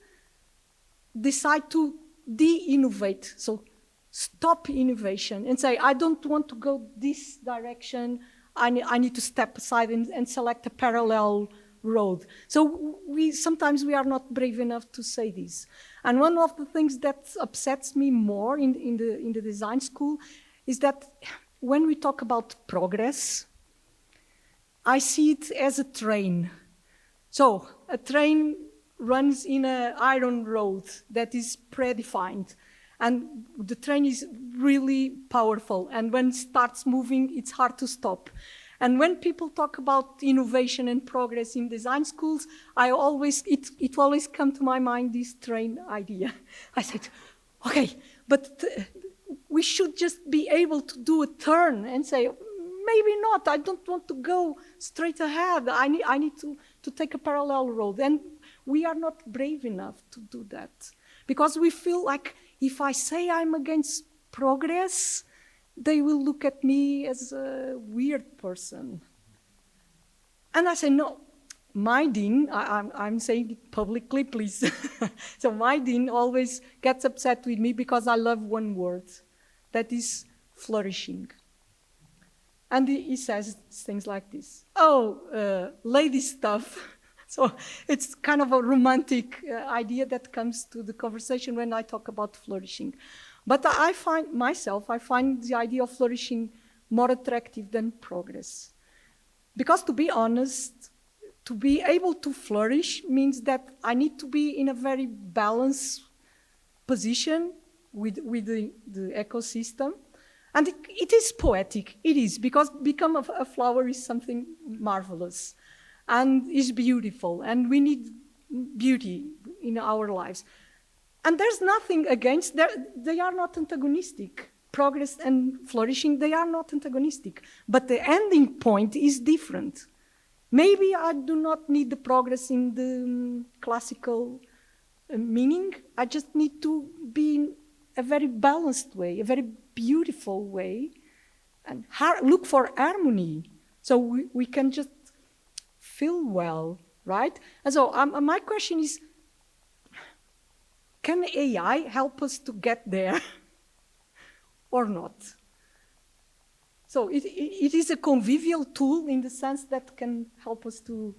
decide to de-innovate. So stop innovation and say, I don't want to go this direction. I need to step aside and select a parallel road. So sometimes we are not brave enough to say this. And one of the things that upsets me more in the design school is that when we talk about progress, I see it as a train. So a train runs in an iron road that is predefined, and the train is really powerful, and when it starts moving, it's hard to stop. And when people talk about innovation and progress in design schools, it always comes to my mind this train idea. I said, okay, but we should just be able to do a turn and say, maybe not, I don't want to go straight ahead. I need to take a parallel road. And we are not brave enough to do that, because we feel like if I say I'm against progress, they will look at me as a weird person. And I say, no, my dean, I'm saying it publicly, please. So my dean always gets upset with me because I love one word, that is flourishing. And he says things like this, lady stuff. So it's kind of a romantic idea that comes to the conversation when I talk about flourishing. But I find the idea of flourishing more attractive than progress. Because to be honest, to be able to flourish means that I need to be in a very balanced position with the ecosystem. And it is poetic, it is, because become a flower is something marvelous and is beautiful, and we need beauty in our lives. And there's nothing against, they are not antagonistic. Progress and flourishing, they are not antagonistic. But the ending point is different. Maybe I do not need the progress in the classical meaning. I just need to be in a very balanced way, a very beautiful way, and look for harmony. So we can just feel well, right? And so my question is, can AI help us to get there or not? So it is a convivial tool in the sense that can help us to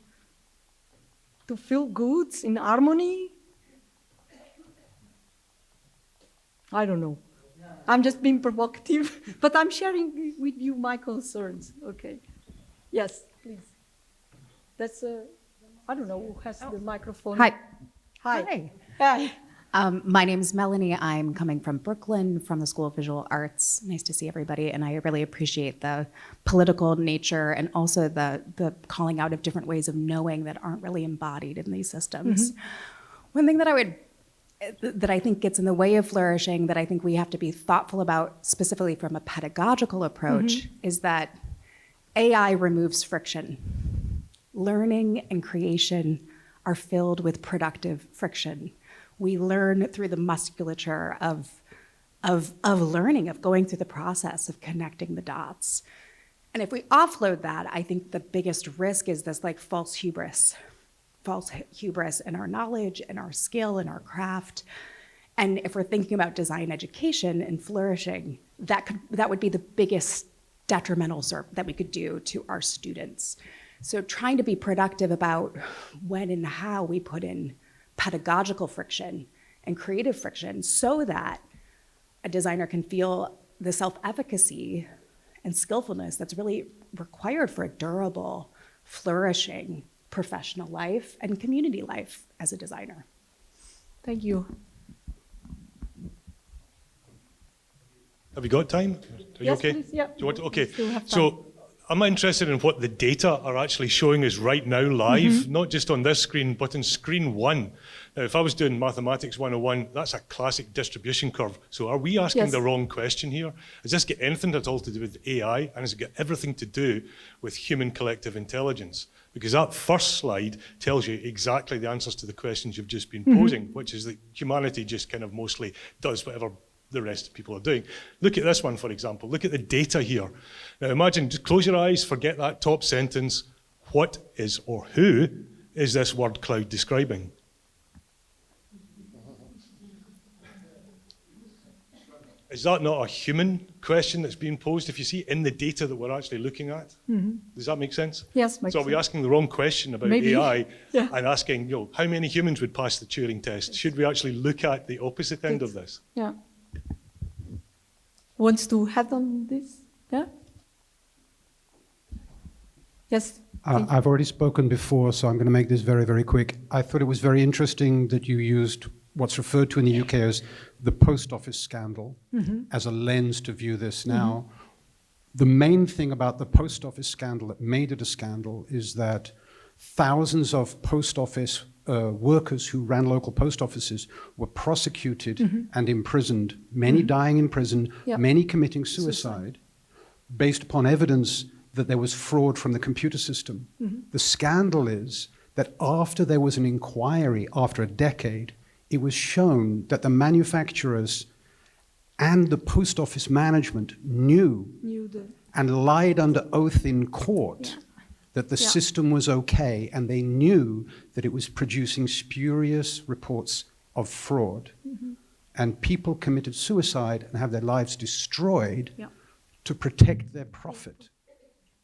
feel good, in harmony. I don't know. I'm just being provocative, but I'm sharing with you my concerns. Okay. Yes, please. That's I don't know who has the microphone. Hi. Hi. Hi. My name is Melanie. I'm coming from Brooklyn, from the School of Visual Arts. Nice to see everybody, and I really appreciate the political nature and also the calling out of different ways of knowing that aren't really embodied in these systems. One thing that I think gets in the way of flourishing, that I think we have to be thoughtful about, specifically from a pedagogical approach, is that AI removes friction. Learning and creation are filled with productive friction. We learn through the musculature of learning, of going through the process of connecting the dots. And if we offload that, I think the biggest risk is this like false hubris in our knowledge and our skill and our craft. And if we're thinking about design education and flourishing, that would be the biggest detrimental that we could do to our students. So trying to be productive about when and how we put in pedagogical friction and creative friction so that a designer can feel the self-efficacy and skillfulness that's really required for a durable, flourishing professional life and community life as a designer. Thank you. Have you got time? Are you okay? Please, yeah. Do you want to? Okay. Still have time. So I'm interested in what the data are actually showing us right now live, not just on this screen, but in screen one. Now, if I was doing Mathematics 101, that's a classic distribution curve. So are we asking the wrong question here? Does this get anything at all to do with AI, and has it got everything to do with human collective intelligence? Because that first slide tells you exactly the answers to the questions you've just been posing, which is that humanity just kind of mostly does whatever the rest of people are doing. Look at this one, for example. Look at the data here. Now imagine, just close your eyes, forget that top sentence. What is or who is this word cloud describing? Is that not a human question that's being posed, if you see, in the data that we're actually looking at? Does that make sense? Yes, So are we asking the wrong question about Maybe. AI and asking, how many humans would pass the Turing test? Should we actually look at the opposite end of this? Yeah. Wants to head on this? Yeah? Yes. I've already spoken before, so I'm going to make this very, very quick. I thought it was very interesting that you used what's referred to in the UK as the post office scandal as a lens to view this now. The main thing about the post office scandal that made it a scandal is that thousands of post office workers who ran local post offices were prosecuted and imprisoned, many dying in prison, many committing suicide, based upon evidence that there was fraud from the computer system. The scandal is that after there was an inquiry, after a decade, it was shown that the manufacturers and the post office management knew and lied under oath in court that the system was okay, and they knew that it was producing spurious reports of fraud. And people committed suicide and have their lives destroyed to protect their profit.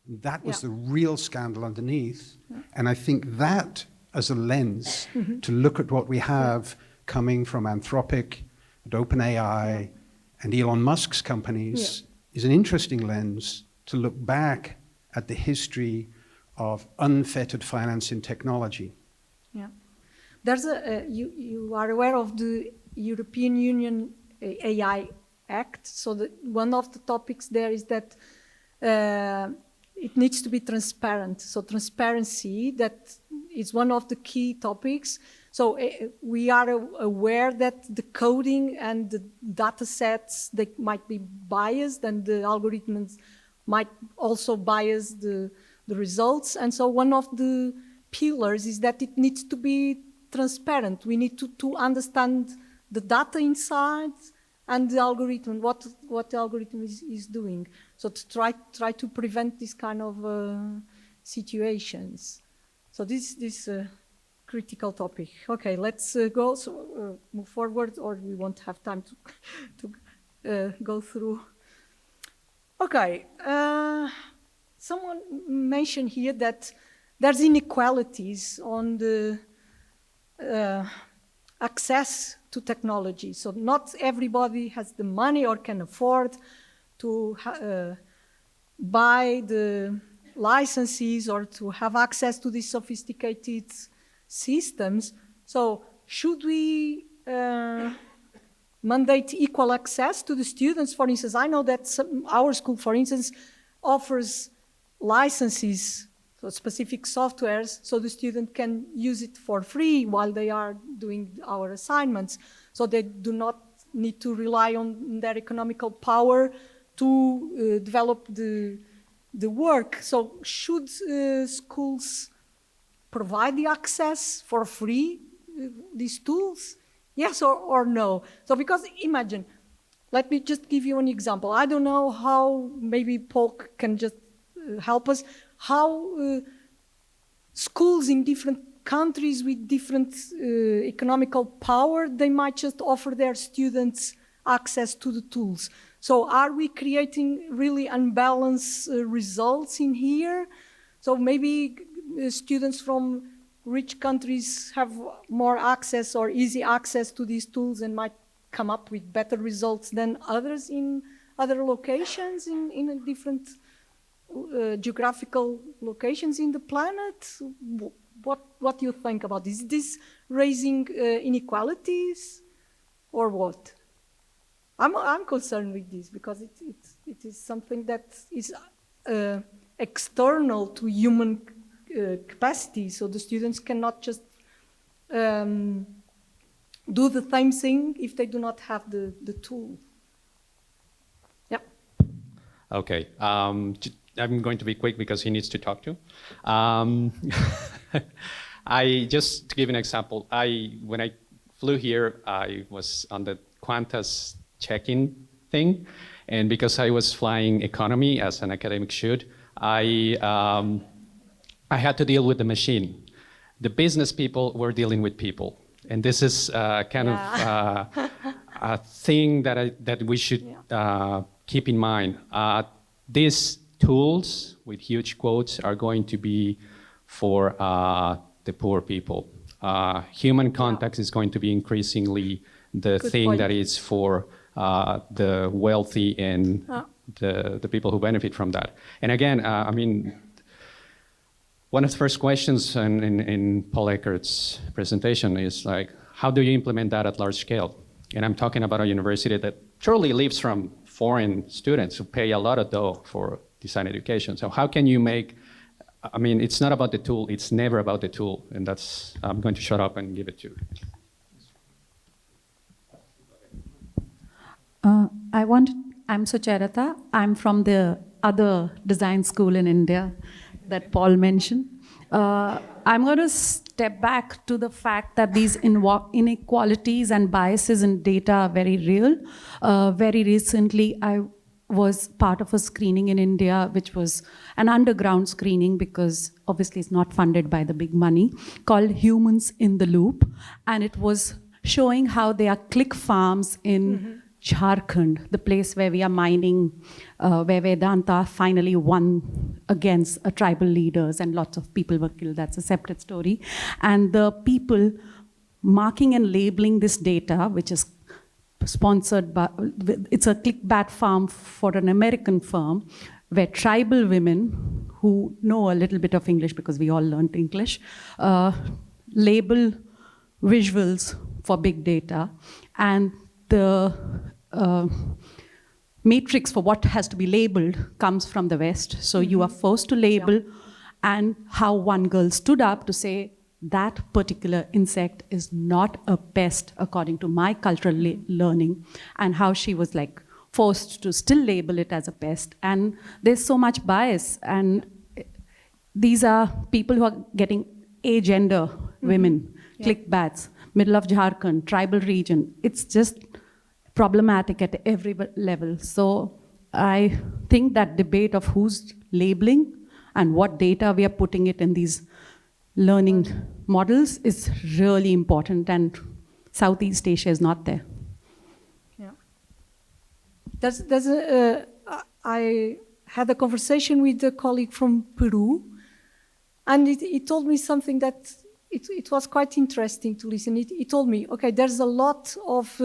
That was the real scandal underneath. And I think that as a lens to look at what we have coming from Anthropic and OpenAI and Elon Musk's companies is an interesting lens to look back at the history of unfettered finance in technology. Yeah. There's you are aware of the European Union AI Act. So one of the topics there is that it needs to be transparent. So transparency, that is one of the key topics. So we are aware that the coding and the data sets, they might be biased, and the algorithms might also bias the results. And so one of the pillars is that it needs to be transparent. We need to understand the data inside and the algorithm, what the algorithm is doing. So to try to prevent this kind of situations. So this critical topic. Okay, let's go move forward, or we won't have time to go through. Okay, someone mentioned here that there's inequalities on the access to technology. So not everybody has the money or can afford to buy the licenses or to have access to these sophisticated systems. So should we mandate equal access to the students? For instance, I know that our school, for instance, offers licenses, so specific softwares, so the student can use it for free while they are doing our assignments. So they do not need to rely on their economical power to develop the work. So should schools provide the access for free, these tools? Yes or no? So because imagine, let me just give you an example. I don't know how, maybe Paul can just help us, how schools in different countries with different economical power, they might just offer their students access to the tools. So are we creating really unbalanced results in here? So maybe students from rich countries have more access or easy access to these tools and might come up with better results than others in other locations, in a different geographical locations in the planet. What do you think about this? Is this raising inequalities or what? I'm concerned with this because it is something that is external to human capacity. So the students cannot just do the same thing if they do not have the tool. Yeah. Okay. I'm going to be quick because he needs to talk to. Just to give an example, when I flew here, I was on the Qantas check-in thing, and because I was flying economy as an academic should, I had to deal with the machine. The business people were dealing with people, and this is kind of a thing that we should keep in mind. These tools, with huge quotes, are going to be for the poor people. Human contact is going to be increasingly the Good thing point. that is for the wealthy and the people who benefit from that. And again, I mean, one of the first questions in Paul Eckert's presentation is like, how do you implement that at large scale? And I'm talking about a university that truly lives from foreign students who pay a lot of dough for design education. So how can you make, I mean, it's not about the tool, it's never about the tool. And that's, I'm going to shut up and give it to you. I'm Sucharita. I'm from the other design school in India that Paul mentioned. I'm going to step back to the fact that these inequalities and biases in data are very real. Very recently, I was part of a screening in India, which was an underground screening because obviously it's not funded by the big money, called Humans in the Loop. And it was showing how there are click farms in Jharkhand, the place where we are mining, where Vedanta finally won against tribal leaders and lots of people were killed. That's a separate story. And the people marking and labeling this data, which is sponsored by, it's a clickbait farm for an American firm, where tribal women who know a little bit of English, because we all learned English, label visuals for big data, and the matrix for what has to be labeled comes from the West. So you are forced to label, and how one girl stood up to say that particular insect is not a pest according to my cultural learning, and how she was like forced to still label it as a pest. And there's so much bias, and these are people who are getting agender women, clickbaits, middle of Jharkhand, tribal region. It's just problematic at every level. So I think that debate of who's labeling and what data we are putting it in these learning models is really important, and Southeast Asia is not there. Yeah. I had a conversation with a colleague from Peru, and he told me something that it was quite interesting to listen. He told me, okay, there's a lot of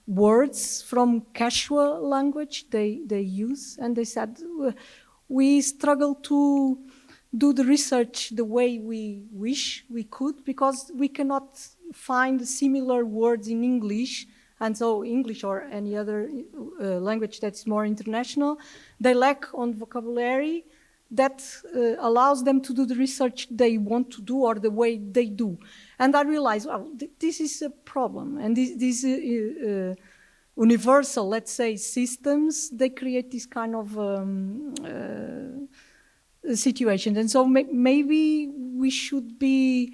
words from casual language they use, and they said, we struggle to do the research the way we wish we could because we cannot find similar words in English. And so English or any other language that's more international, they lack on vocabulary that allows them to do the research they want to do or the way they do. And I realized, well, this is a problem. And these universal, let's say, systems, they create this kind of situation. And so maybe we should be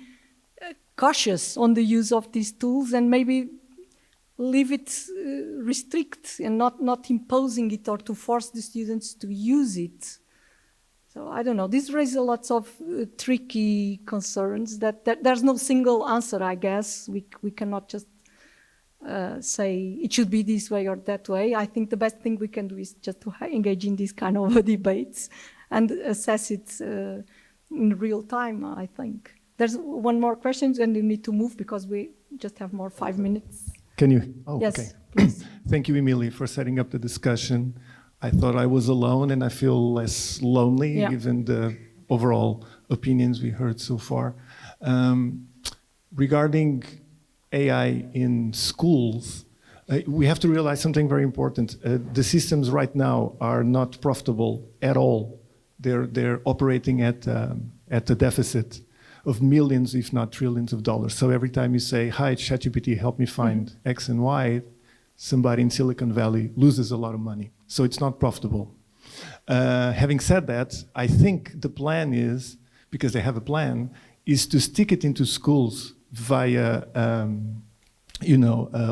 cautious on the use of these tools and maybe leave it restrict and not imposing it or to force the students to use it. So I don't know, this raises lots of tricky concerns that there's no single answer, I guess. We cannot just say it should be this way or that way. I think the best thing we can do is just to engage in these kind of debates and assess it in real time, I think. There's one more question and you need to move because we just have more 5 minutes. Can you? Oh, yes, okay. please. Thank you, Emily, for setting up the discussion. I thought I was alone and I feel less lonely given the overall opinions we heard so far. Regarding AI in schools, we have to realize something very important. The systems right now are not profitable at all. They're operating at a deficit of millions, if not trillions of dollars. So every time you say, hi, ChatGPT, help me find X and Y, somebody in Silicon Valley loses a lot of money. So it's not profitable. Having said that, I think the plan is, because they have a plan, is to stick it into schools via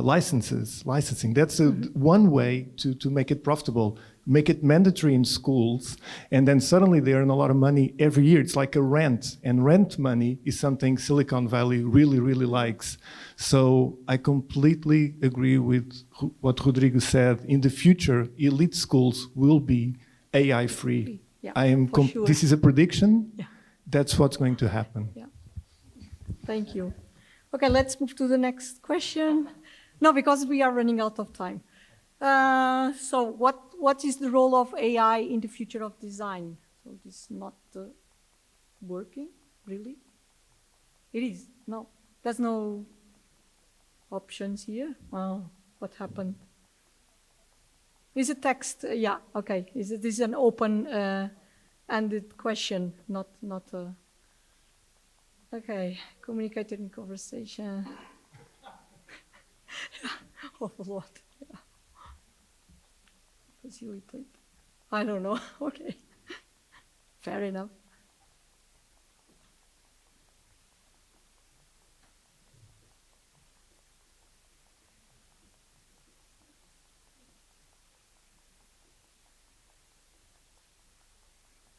licensing. That's one way to make it profitable. Make it mandatory in schools, and then suddenly they earn a lot of money every year. It's like a rent, and rent money is something Silicon Valley really, really likes. So I completely agree with what Rodrigo said. In the future, elite schools will be AI-free. Yeah, sure. This is a prediction. Yeah. That's what's going to happen. Yeah. Thank you. Okay, let's move to the next question. No, because we are running out of time. So what is the role of AI in the future of design? So this is not working, really? It is, no. There's no options here. Well, what happened? Is a text, yeah, okay. This is an open-ended question, not okay, communicated in conversation. Awful lot. Yeah. Facilitate. I don't know. Okay. Fair enough.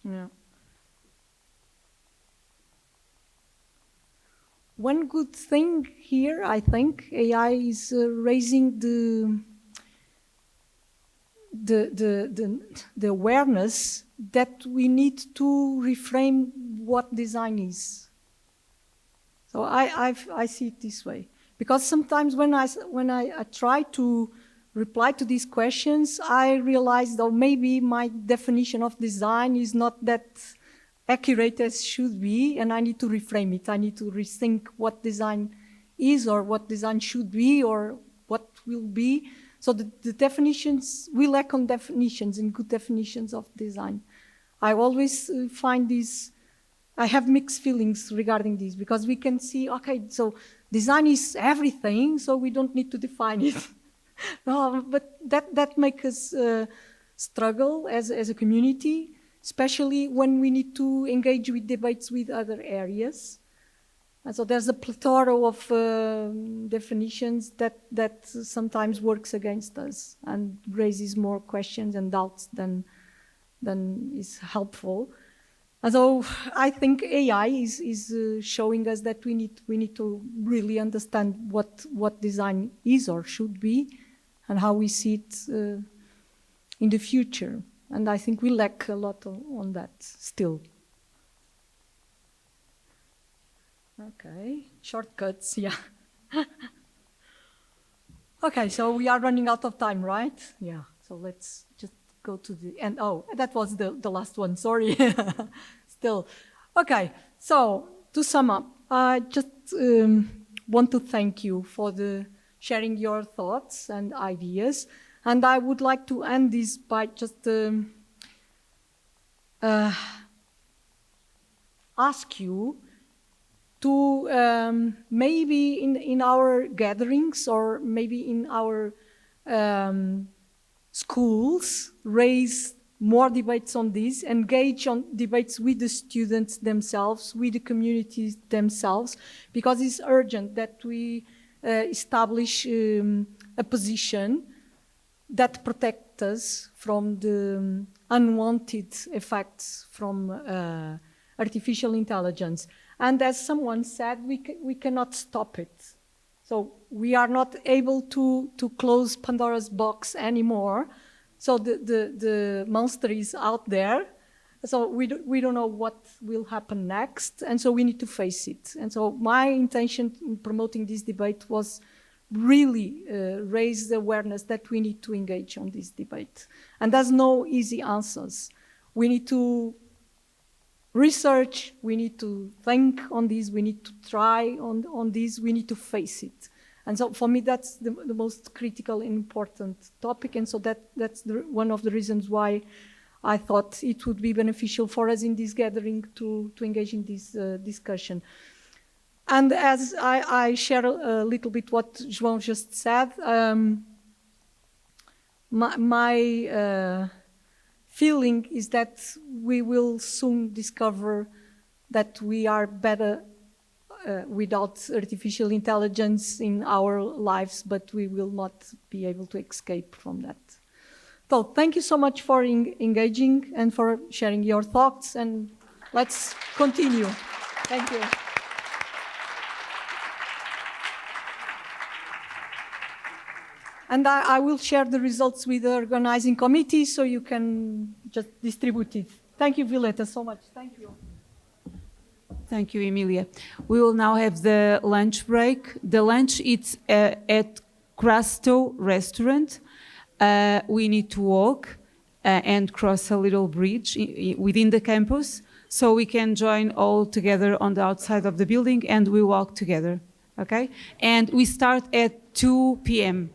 Yeah. One good thing here, I think, AI is raising the awareness that we need to reframe what design is. So I see it this way, because sometimes when I try to reply to these questions, I realize that maybe my definition of design is not that accurate as should be, and I need to reframe it. I need to rethink what design is, or what design should be, or what will be. So the definitions, we lack on definitions and good definitions of design. I always find these, I have mixed feelings regarding this, because we can see, okay, so design is everything, so we don't need to define it. No, but that makes us struggle as a community, especially when we need to engage with debates with other areas. And so there's a plethora of definitions that sometimes works against us and raises more questions and doubts than is helpful. So I think AI is showing us that we need to really understand what design is or should be, and how we see it in the future. And I think we lack a lot on that still. Okay, shortcuts, yeah. Okay, so we are running out of time, right? Yeah, so let's just go to the end. Oh, that was the last one, sorry. Still. Okay, so to sum up, I just want to thank you for sharing your thoughts and ideas. And I would like to end this by just ask you to maybe in our gatherings or maybe in our schools raise more debates on this, engage on debates with the students themselves, with the communities themselves, because it's urgent that we establish a position that protects us from the unwanted effects from artificial intelligence. And as someone said, we cannot stop it. So we are not able to close Pandora's box anymore. So the monster is out there. So we don't know what will happen next. And so we need to face it. And so my intention in promoting this debate was really raise the awareness that we need to engage on this debate. And there's no easy answers. We need to research, we need to think on this, we need to try on this, we need to face it. And so for me, that's the most critical and important topic. And so that's one of the reasons why I thought it would be beneficial for us in this gathering to engage in this discussion. And as I share a little bit what João just said, my feeling is that we will soon discover that we are better without artificial intelligence in our lives, but we will not be able to escape from that. So thank you so much for engaging and for sharing your thoughts, and let's continue. Thank you. And I will share the results with the organizing committee so you can just distribute it. Thank you, Violeta, so much. Thank you. Thank you, Emilia. We will now have the lunch break. The lunch is at Castro restaurant. We need to walk and cross a little bridge within the campus, so we can join all together on the outside of the building and we walk together, okay? And we start at 2 p.m.